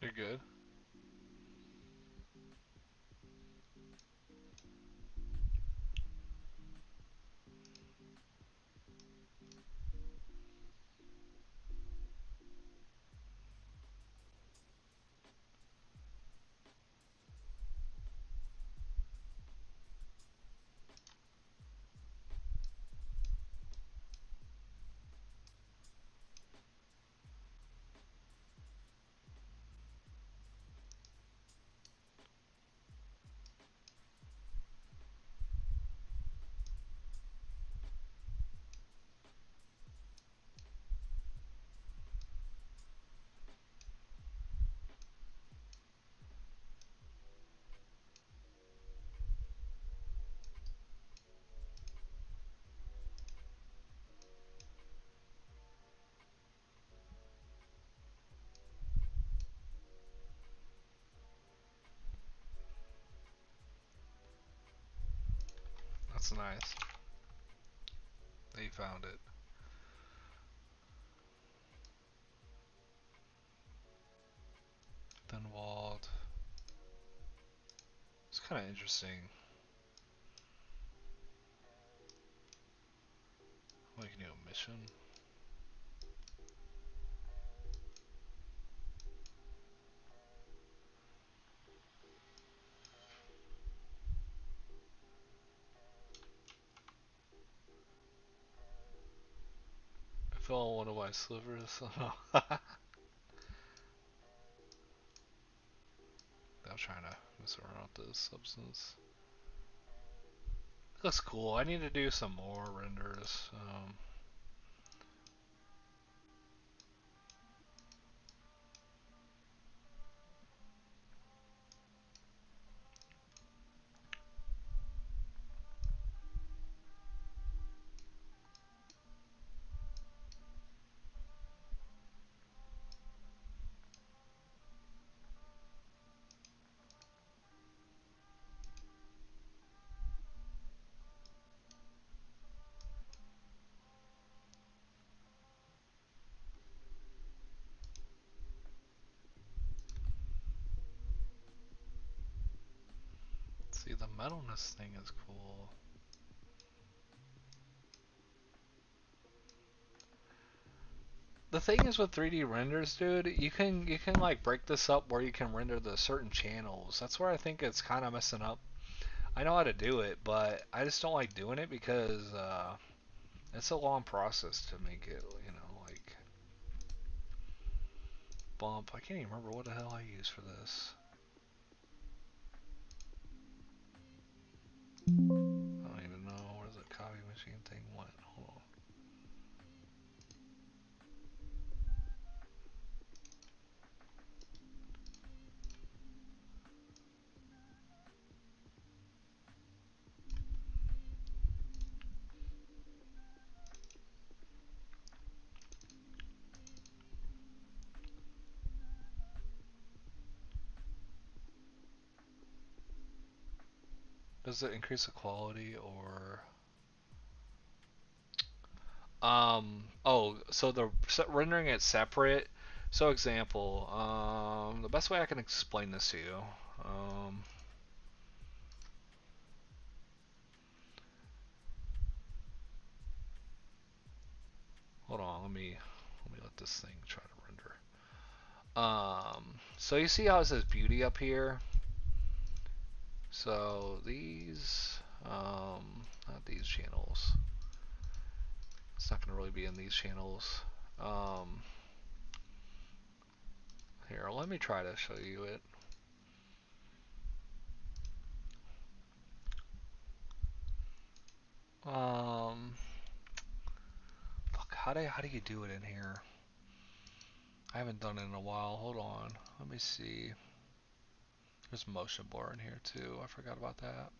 You're good. That's nice. They found it. Thin walled. It's kind of interesting. Like new mission. I fell on one of my slivers. I'm trying to mess around with this substance. It looks cool. I need to do some more renders. See, the metalness thing is cool. The thing is with 3D renders, dude, you can like break this up where you can render the certain channels. That's where I think it's kind of messing up. I know how to do it, but I just don't like doing it because it's a long process to make it, you know, like bump. I can't even remember what the hell I use for this. I don't even know where the copy machine thing went. Hold on. Does it increase the quality or oh, so the rendering it separate. So example, the best way I can explain this to you, hold on, let me let this thing try to render. So you see how it says beauty up here? So these, not these channels. It's not gonna really be in these channels. Here, let me try to show you it. Fuck, how do you do it in here? I haven't done it in a while. Hold on. Let me see. There's motion blur in here too. I forgot about that.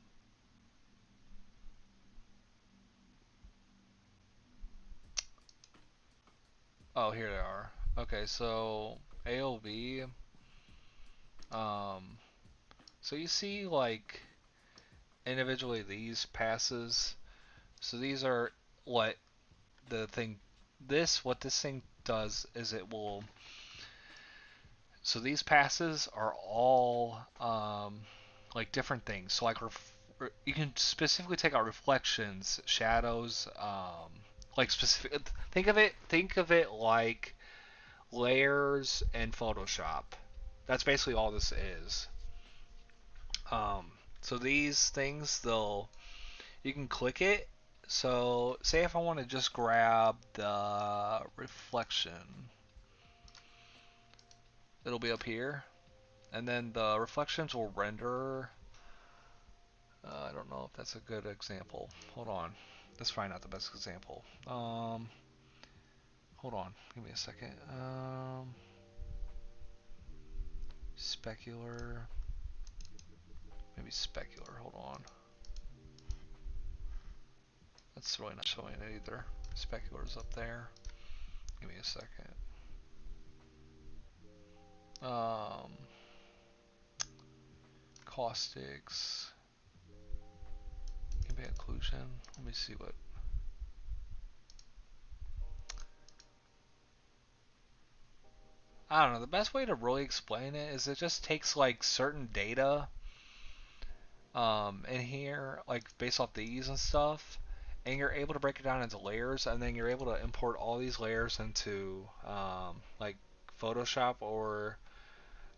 Oh, here they are. Okay, so AOV. Um, so you see like individually these passes. So these are what the thing. What this thing does is it will. So these passes are all like different things. So like you can specifically take out reflections, shadows, like specific. Think of it like layers in Photoshop. That's basically all this is. So these things, you can click it. So say if I want to just grab the reflection, it'll be up here, and then the reflections will render. I don't know if that's a good example. Hold on. That's probably not the best example. Hold on. Give me a second. Specular. Maybe specular. Hold on. That's really not showing it either. Specular's up there. Give me a second. Um, Caustics. ambient occlusion. Let me see what. I don't know. The best way to really explain it is it just takes like certain data in here, like based off these and stuff, and you're able to break it down into layers, and then you're able to import all these layers into like Photoshop, or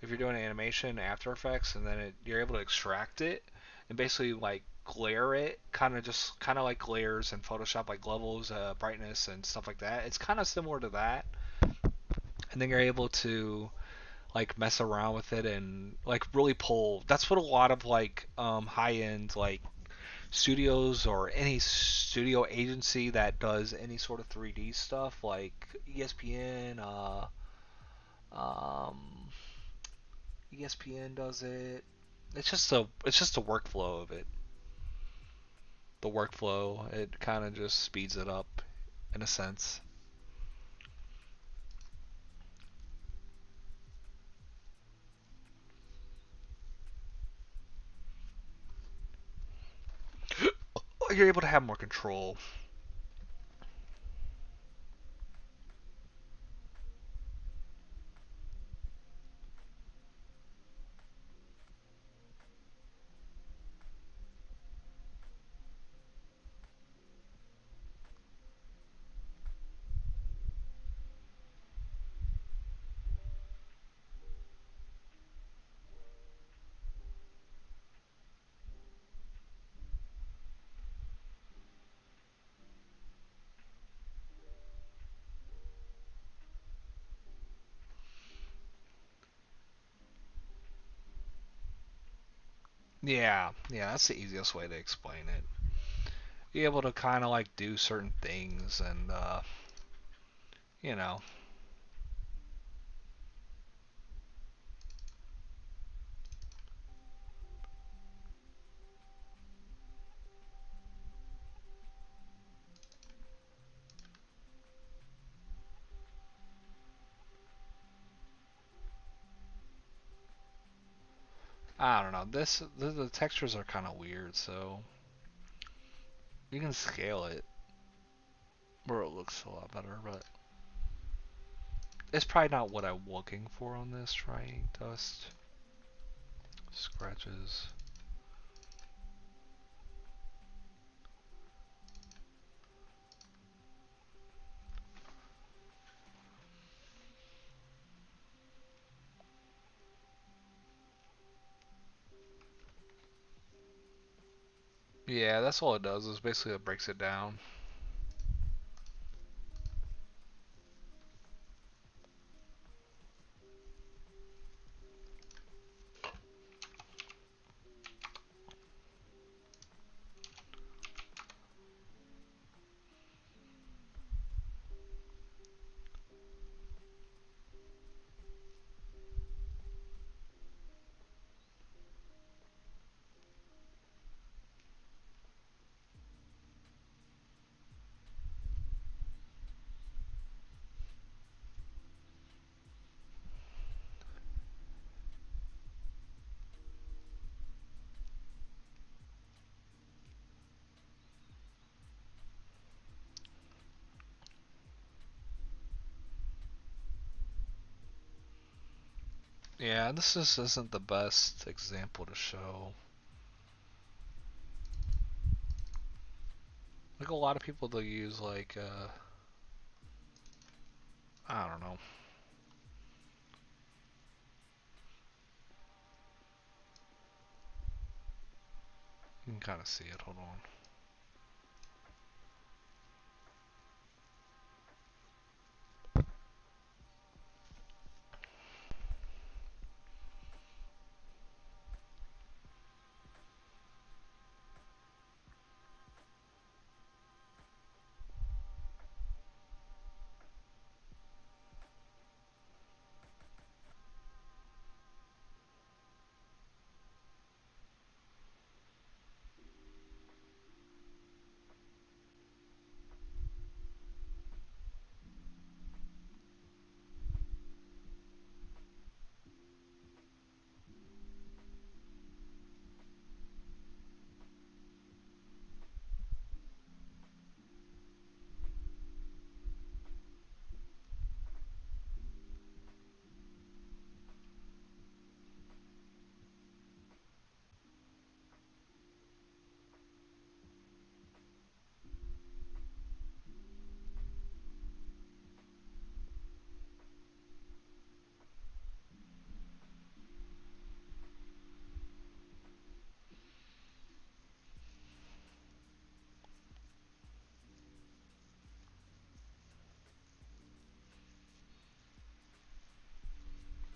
if you're doing animation, After Effects, and then you're able to extract it and basically like glare it, kind of like layers in Photoshop, like levels, brightness, and stuff like that. It's kind of similar to that, and then you're able to like mess around with it and like really pull. That's what a lot of like high end like studios or any studio agency that does any sort of 3D stuff, like ESPN, um, ESPN does it. It's just a workflow of it. The workflow, it kind of just speeds it up in a sense. You're able to have more control. Yeah, that's the easiest way to explain it. You're able to kind of like do certain things, and you know, I don't know. The textures are kind of weird, so you can scale it where it looks a lot better, but it's probably not what I'm looking for on this. Trying dust, scratches. Yeah, that's all it does. Is basically it breaks it down. Yeah, this just isn't the best example to show. Like a lot of people, they'll use like I don't know. You can kind of see it. Hold on.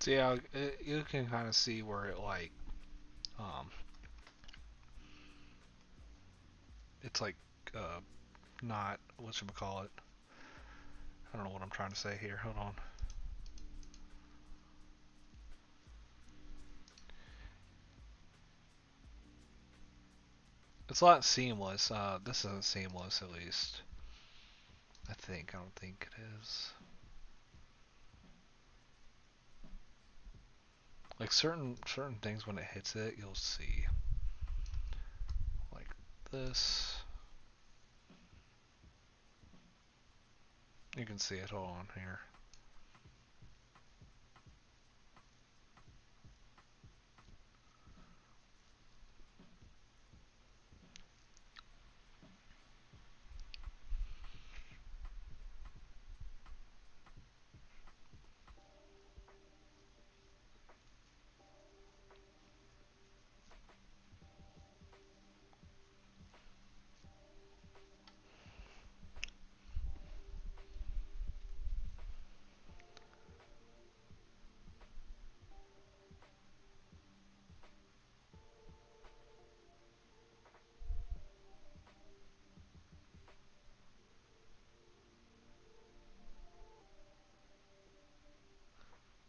So yeah, you can kind of see where it like, um, it's like, uh, not whatchamacallit. I don't know what I'm trying to say here. Hold on. It's a lot seamless. This isn't seamless, at least. I think. I don't think it is. Like certain things when it hits it, you'll see. Like this. You can see it. Hold on here.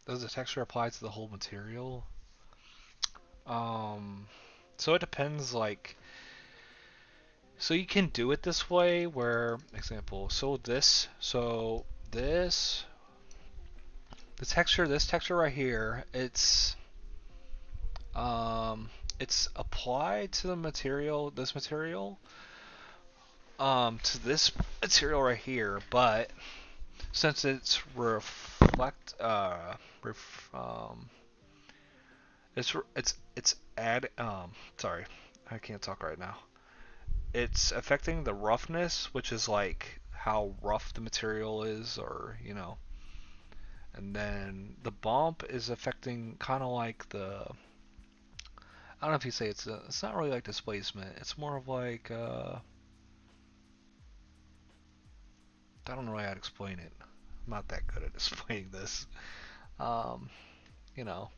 Does the texture apply to the whole material? Um, so it depends. Like, so you can do it this way, where example. So this, the texture, this texture right here, it's applied to the material, this material, to this material right here, but since it's ref, it's add sorry, I can't talk right now. It's affecting the roughness, which is like how rough the material is, or and then the bump is affecting kind of like the, I don't know if you say it's not really like displacement. It's more of like I don't know how to explain it. I'm not that good at explaining this. Um, you know,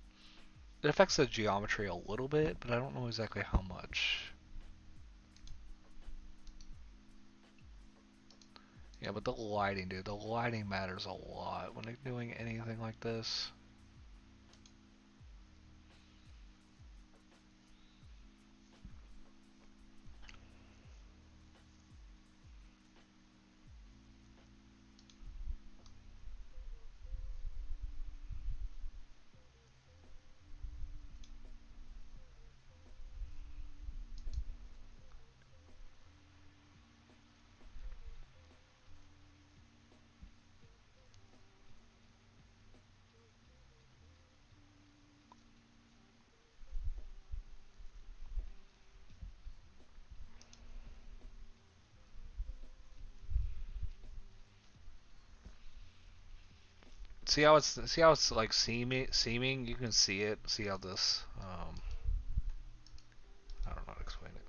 it affects the geometry a little bit, but I don't know exactly how much. Yeah, but the lighting, dude, the lighting matters a lot when they're doing anything like this. See how it's like seaming. You can see it. See how this. I don't know how to explain it.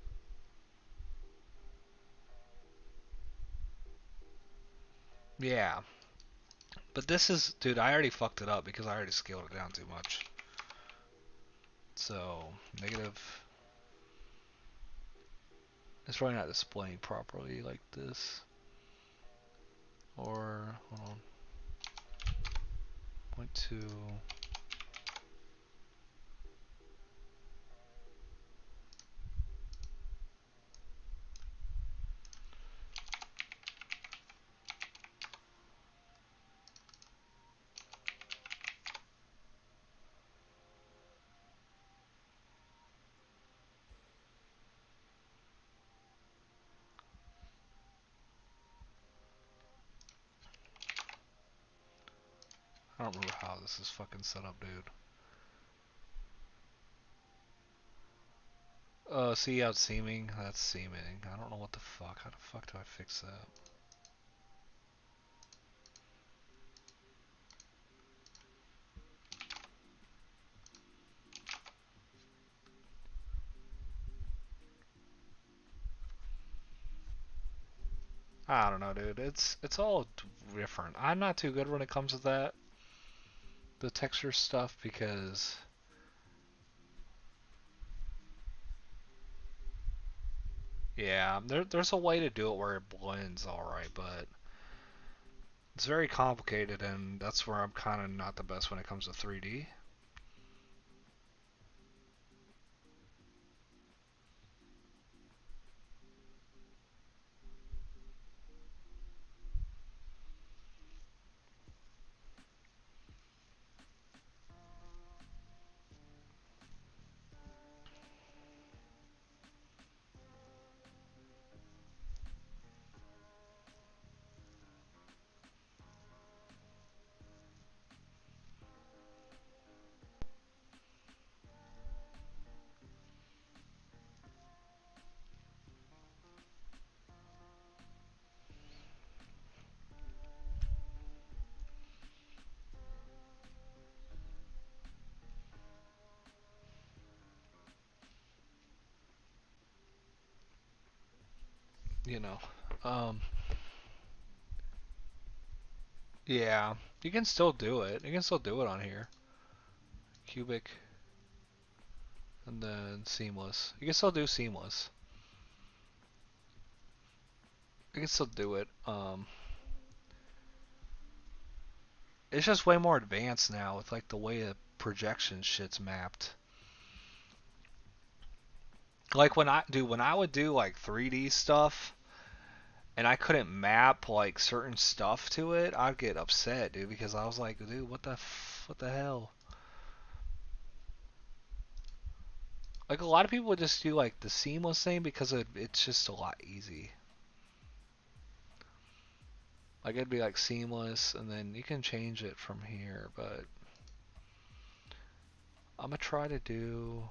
Yeah, but this is, dude. I already fucked it up because I already scaled it down too much. So negative. It's probably not displaying properly like this. Or hold on. 0.2. I don't remember how this is fucking set up, dude. See how it's seaming? That's seaming. I don't know what the fuck. How the fuck do I fix that? I don't know, dude. It's all different. I'm not too good when it comes to that. the texture stuff because yeah, there's a way to do it where it blends alright, but it's very complicated, and that's where I'm kind of not the best when it comes to 3D. You know, um, yeah, you can still do it. You can still do it on here. Cubic and then seamless. You can still do seamless. You can still do it. It's just way more advanced now with like the way the projection shit's mapped. Like when I would do like 3D stuff and I couldn't map like certain stuff to it, I'd get upset, dude, because I was like, dude, what the hell? Like a lot of people would just do like the seamless thing because it's just a lot easy. Like it'd be like seamless, and then you can change it from here, but I'm gonna try to do.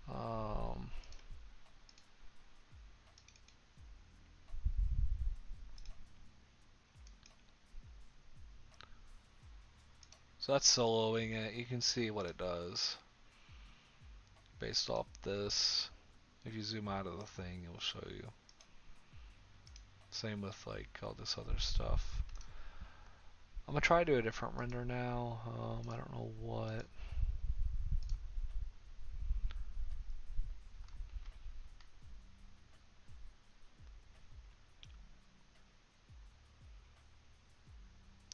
Um, so that's soloing it. You can see what it does based off this. If you zoom out of the thing, it will show you. Same with like all this other stuff. I'm gonna try to do a different render now. I don't know what.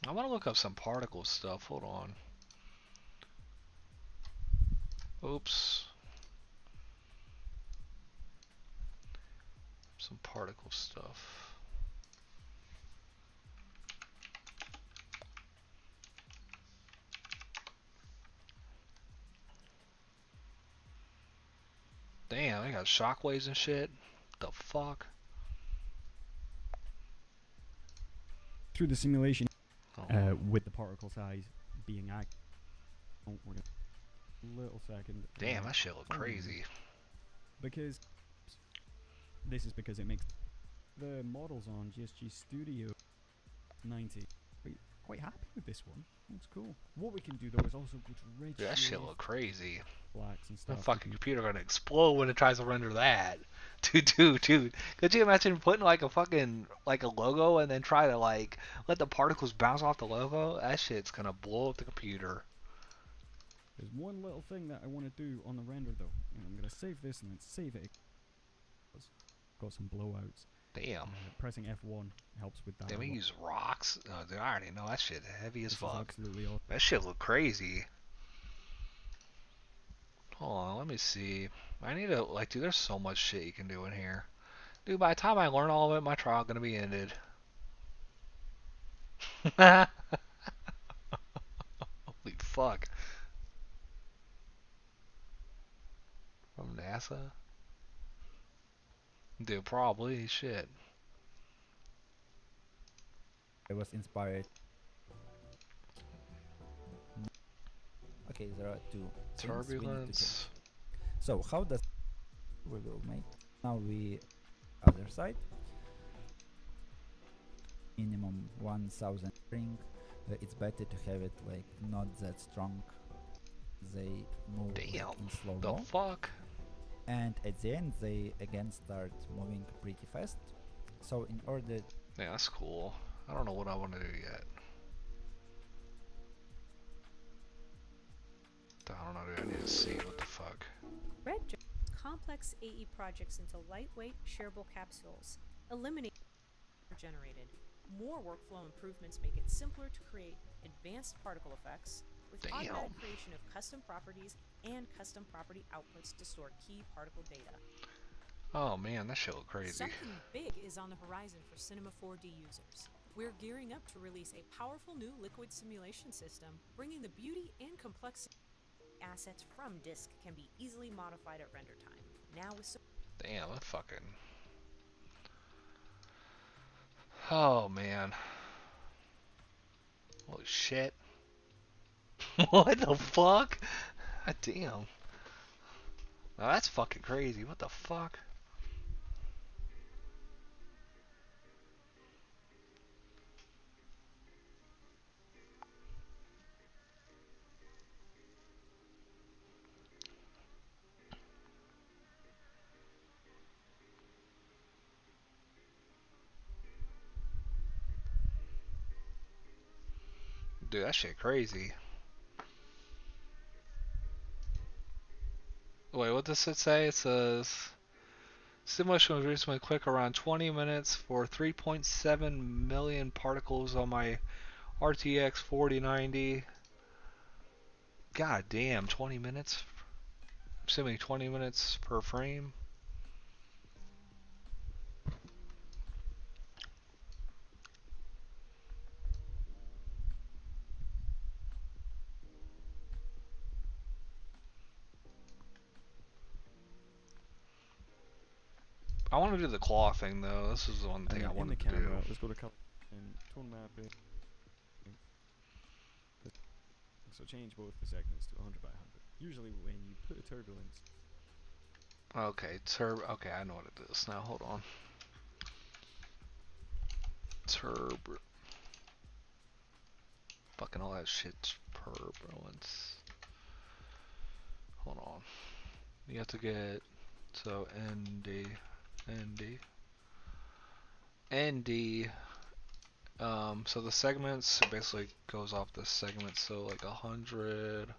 I want to look up some particle stuff. Hold on. Oops. Some particle stuff. Damn, they got shockwaves and shit. The fuck? Through the simulation, Oh. with the particle size being accurate. Oh, we're gonna little second. Damn, that shit look crazy. Because this is because it makes the models on GSG Studio 90. Quite happy with this one. Looks cool. What we can do though is also go to red Dude, that shit look crazy. blacks and The stuff. fucking computer gonna explode when it tries to render that. Dude. Could you imagine putting like a fucking like a logo and then try to like let the particles bounce off the logo? That shit's gonna blow up the computer. There's one little thing that I want to do on the render though. And I'm gonna save this and then save it. Got some blowouts. Damn. Pressing F1 helps with that. Damn, we use rocks. Oh, dude, I already know that shit heavy as fuck. Absolutely awesome. That shit look crazy. Hold on, let me see. I need to like, dude. There's so much shit you can do in here, dude. By the time I learn all of it, my trial gonna be ended. Holy fuck. From NASA? Dude, probably. Shit. I was inspired. Okay, there are two things we need to Turbulence. change. So how does we will make now we other side minimum 1000 string. It's better to have it like not that strong. They move like, Damn. in slow The mo, fuck? and at the end they again start moving pretty fast. So in order Yeah, that's cool. I don't know what I want to do yet. I don't know, dude. I need to see what the fuck. Red complex AE projects into lightweight, shareable capsules, eliminating generated. More workflow improvements make it simpler to create advanced particle effects with Damn. automatic creation of custom properties and custom property outputs to store key particle data. Oh man, that shit look crazy. Something big is on the horizon for Cinema 4D users. We're gearing up to release a powerful new liquid simulation system, bringing the beauty and complexity assets from disk can be easily modified at render time. Now with Damn, that fucking. Oh man. Holy shit. What the fuck? God damn. Now that's fucking crazy. What the fuck? Dude, that shit crazy. Wait, what does it say? It says simulation was recently quick, around 20 minutes for 3.7 million particles on my RTX 4090. God damn, 20 minutes? I'm assuming 20 minutes per frame. I want to do the claw thing though. This is the one And thing then I in the wanted to camera, do. let's go to color and tone mapping. So change both the segments to 100 by 100. Usually when you put a turbulence. Okay, okay, I know what it is now. Hold on. Fucking all that shit's turbulence. Hold on. You have to get so ND. So the segments basically goes off the segment. So like 100.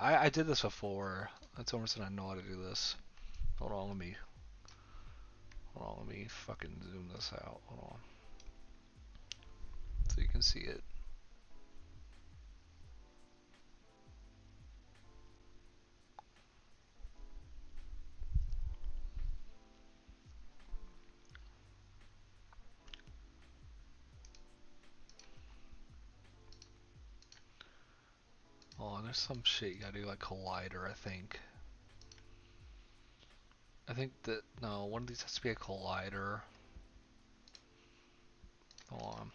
I did this before. That's the reason I know how to do this. Hold on, let me fucking zoom this out. Hold on. So you can see it. Oh, there's some shit you gotta do like collider, I think. I think that, no, one of these has to be a collider. Hold on.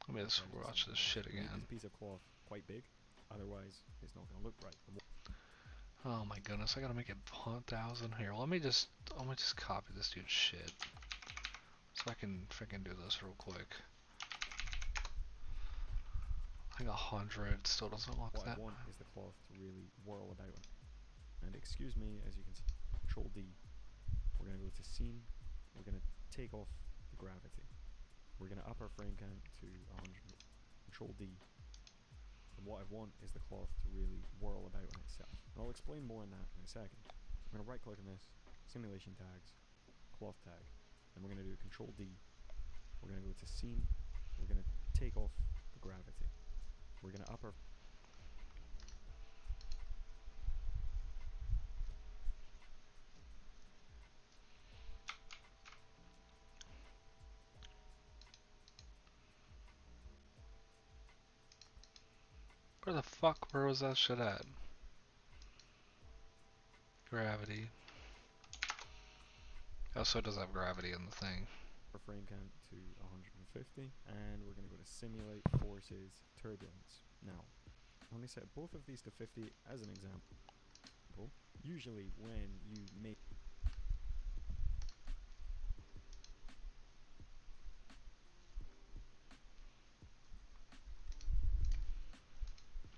Let me just watch this shit You need again. this piece of cloth quite big, otherwise it's not going to look right. Oh my goodness, I gotta make it 1,000 here. Let me just copy this dude's shit. So I can freaking do this real quick. I think 100 still doesn't look What I that. want is the cloth to really whirl about. And excuse me, as you can see, Control D. We're going to go to Scene. We're going to take off the gravity. We're going to up our frame count to 100. Control D. And what I want is the cloth to really whirl about on itself. And I'll explain more on that in a second. So I'm going to right click on this, Simulation Tags, Cloth Tag. And we're going to do Control D. We're going to go to Scene. We're going to take off the gravity. We're going to up our Where was that shit at? Gravity. Oh, so it does have gravity in the thing. frame count to 150, and we're going to go to Simulate Forces Turbulence. Now, let me set both of these to 50 as an example. Usually when you make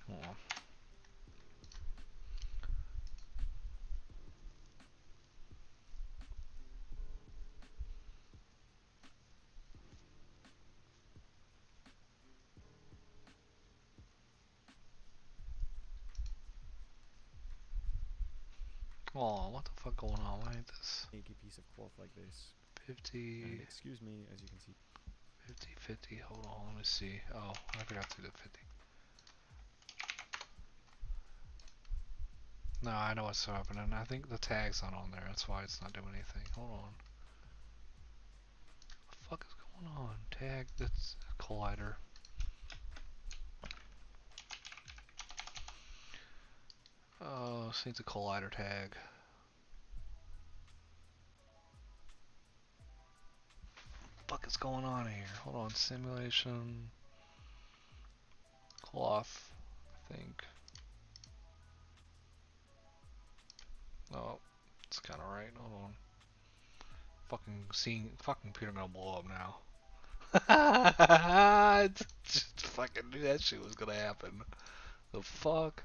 Hold on. Oh, what the fuck going on? Why ain't this make a piece of cloth like this. 50, And excuse me, as you can see, 50, 50? Hold on, let me see. Oh, I forgot to do the 50. No, I know what's happening. I think the tag's not on there. That's why it's not doing anything. Hold on. What the fuck is going on? Tag, that's a collider. Oh, this needs a collider tag. What the fuck is going on here? Hold on, simulation. Cloth, I think. Oh, it's kinda right. Hold on. Fucking computer gonna blow up now. Just fucking knew that shit was gonna happen. The fuck?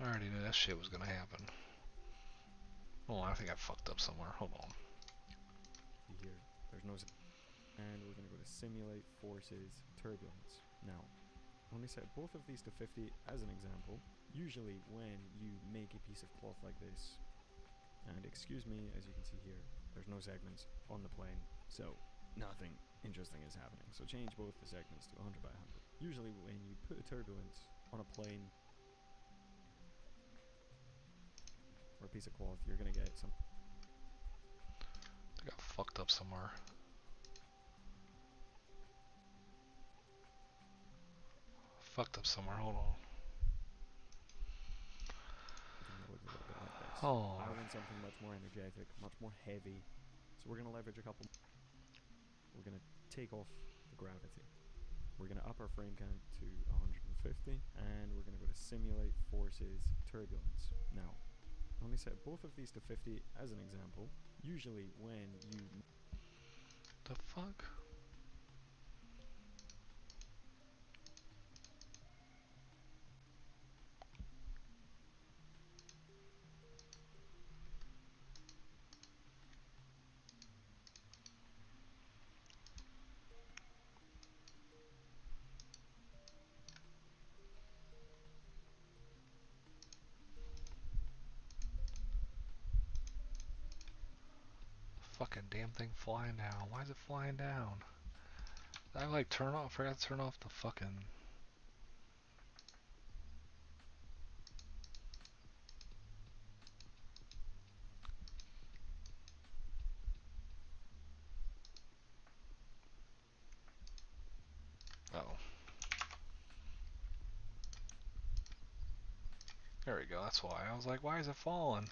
I already knew that shit was gonna happen. Oh, I think I fucked up somewhere. Hold on. here, there's no. And we're going to go to simulate forces turbulence. Now, let me set both of these to 50 as an example. Usually when you make a piece of cloth like this, and excuse me, as you can see here, there's no segments on the plane, so nothing interesting is happening. So change both the segments to 100 by 100. Usually when you put a turbulence on a plane or a piece of cloth, you're going to get some. I got fucked up somewhere. Fucked up somewhere. Hold on. Something that looks a little bit like this. Oh. I want something much more energetic, much more heavy. So we're going to leverage a couple. We're going to take off the gravity. We're going to up our frame count to 150, and we're going to go to simulate forces turbulence. Now, let me set both of these to 50 as an example. Usually when you... The fuck? Fucking damn thing flying down. Why is it flying down? Did I like turn off? Forgot to turn off the fucking. Oh. There we go. That's why. I was like, why is it falling?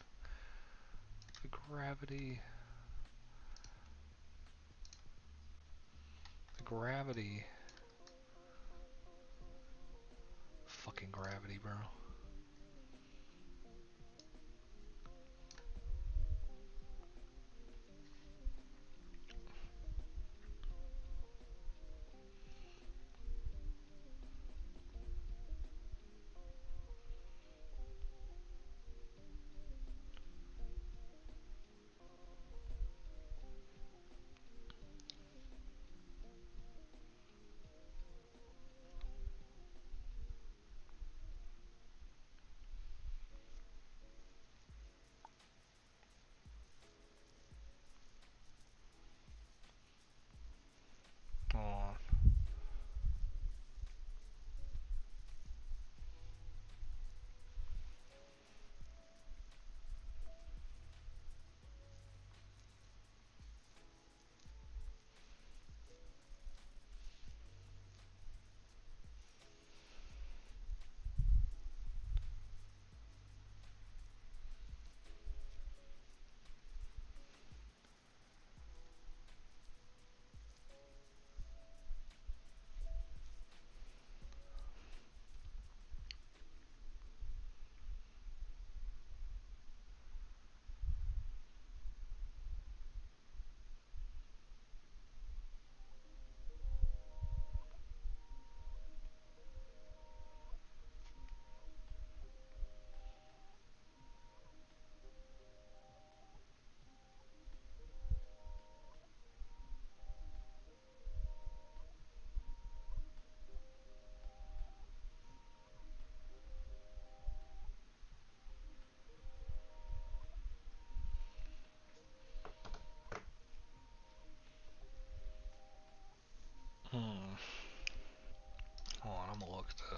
The gravity. The gravity. Fucking gravity, bro.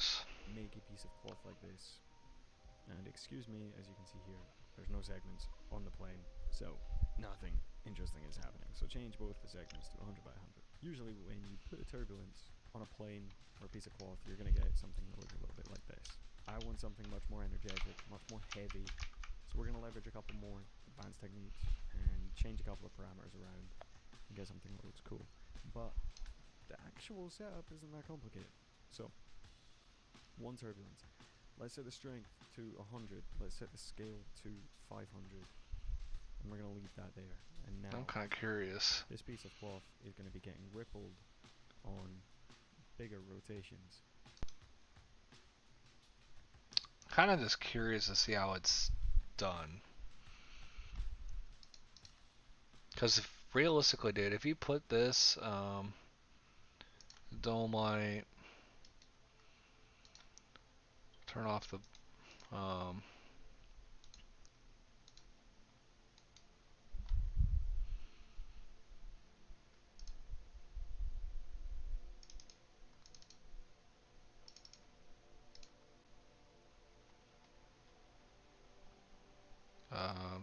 course. make a piece of cloth like this. And excuse me, as you can see here, there's no segments on the plane, so nothing interesting is happening. So change both the segments to 100 by 100. Usually when you put a turbulence on a plane or a piece of cloth, you're going to get something that looks a little bit like this. I want something much more energetic, much more heavy, so we're going to leverage a couple more advanced techniques and change a couple of parameters around and get something that looks cool. But the actual setup isn't that complicated. So, one turbulence. Let's set the strength to 100. Let's set the scale to 500. And we're going to leave that there. And now, I'm kind of curious. this piece of cloth is going to be getting rippled on bigger rotations. Kind of just curious to see how it's done. Because realistically, dude, if you put this dome light, turn off the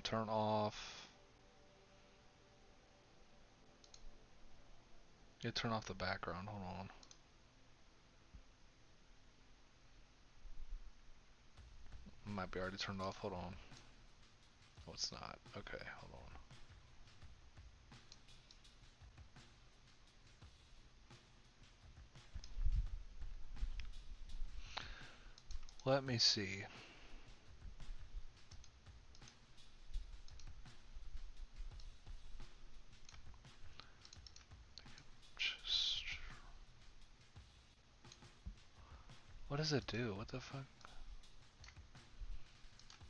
turn off. Yeah, turn off the background. Hold on. Might be already turned off. Hold on. Oh, it's not. Okay, hold on. Let me see. Just... What does it do? What the fuck?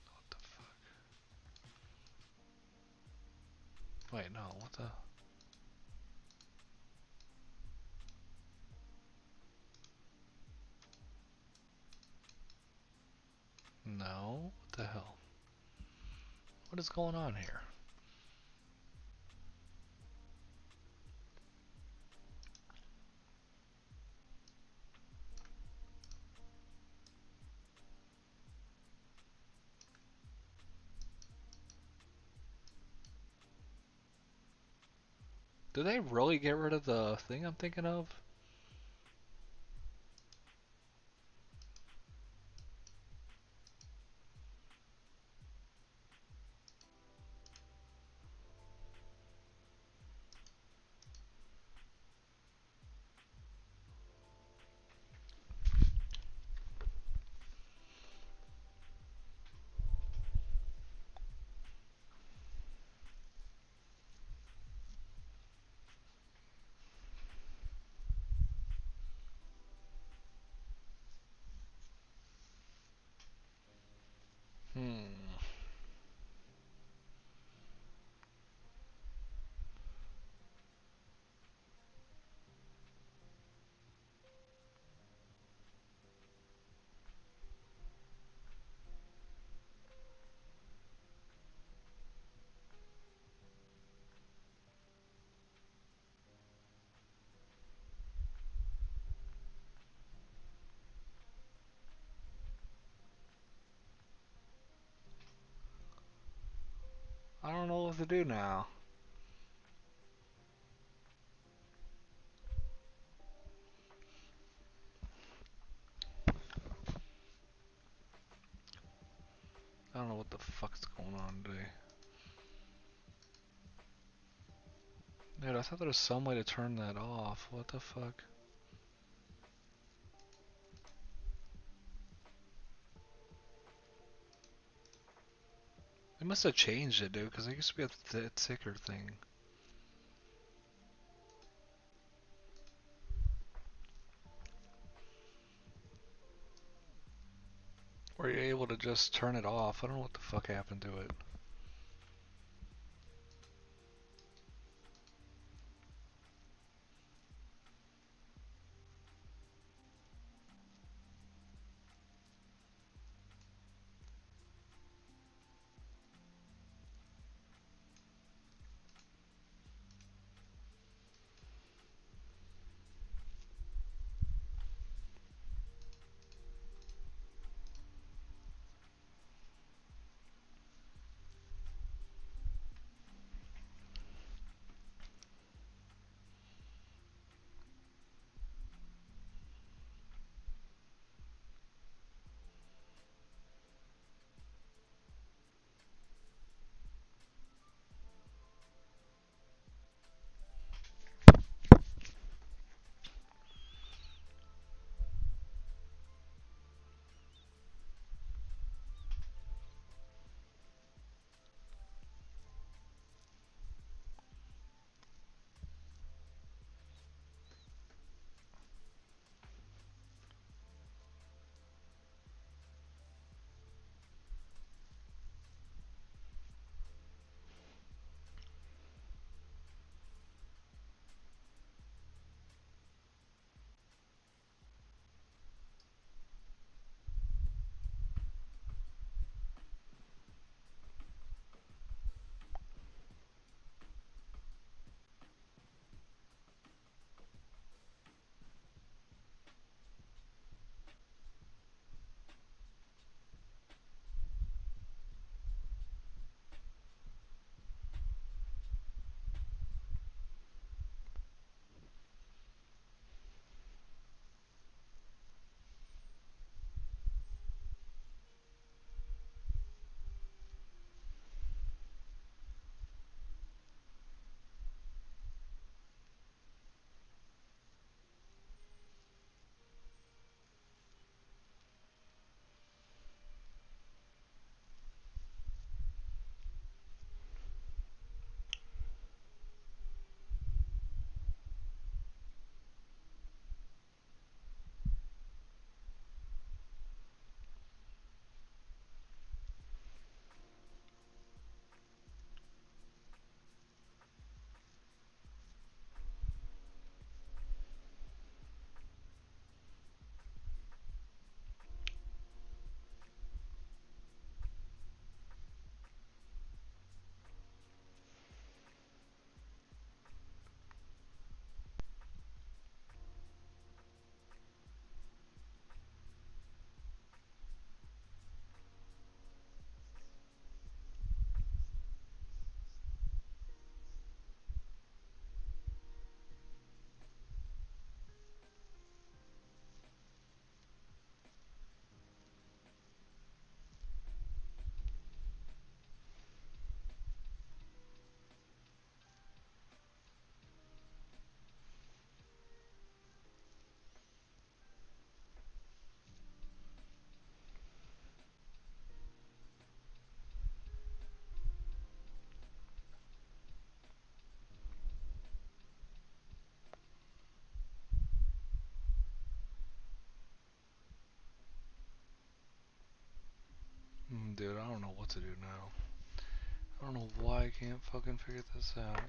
What the fuck? Wait, no. What the? No. What the hell? What is going on here? Did they really get rid of the thing I'm thinking of? Hmm. I don't know what to do now. I don't know what the fuck's going on today. Dude, I thought there was some way to turn that off. What the fuck? They must have changed it, dude, because it used to be a thicker thing. Were you able to just turn it off? I don't know what the fuck happened to it. dude, I don't know what to do now. I don't know why I can't fucking figure this out.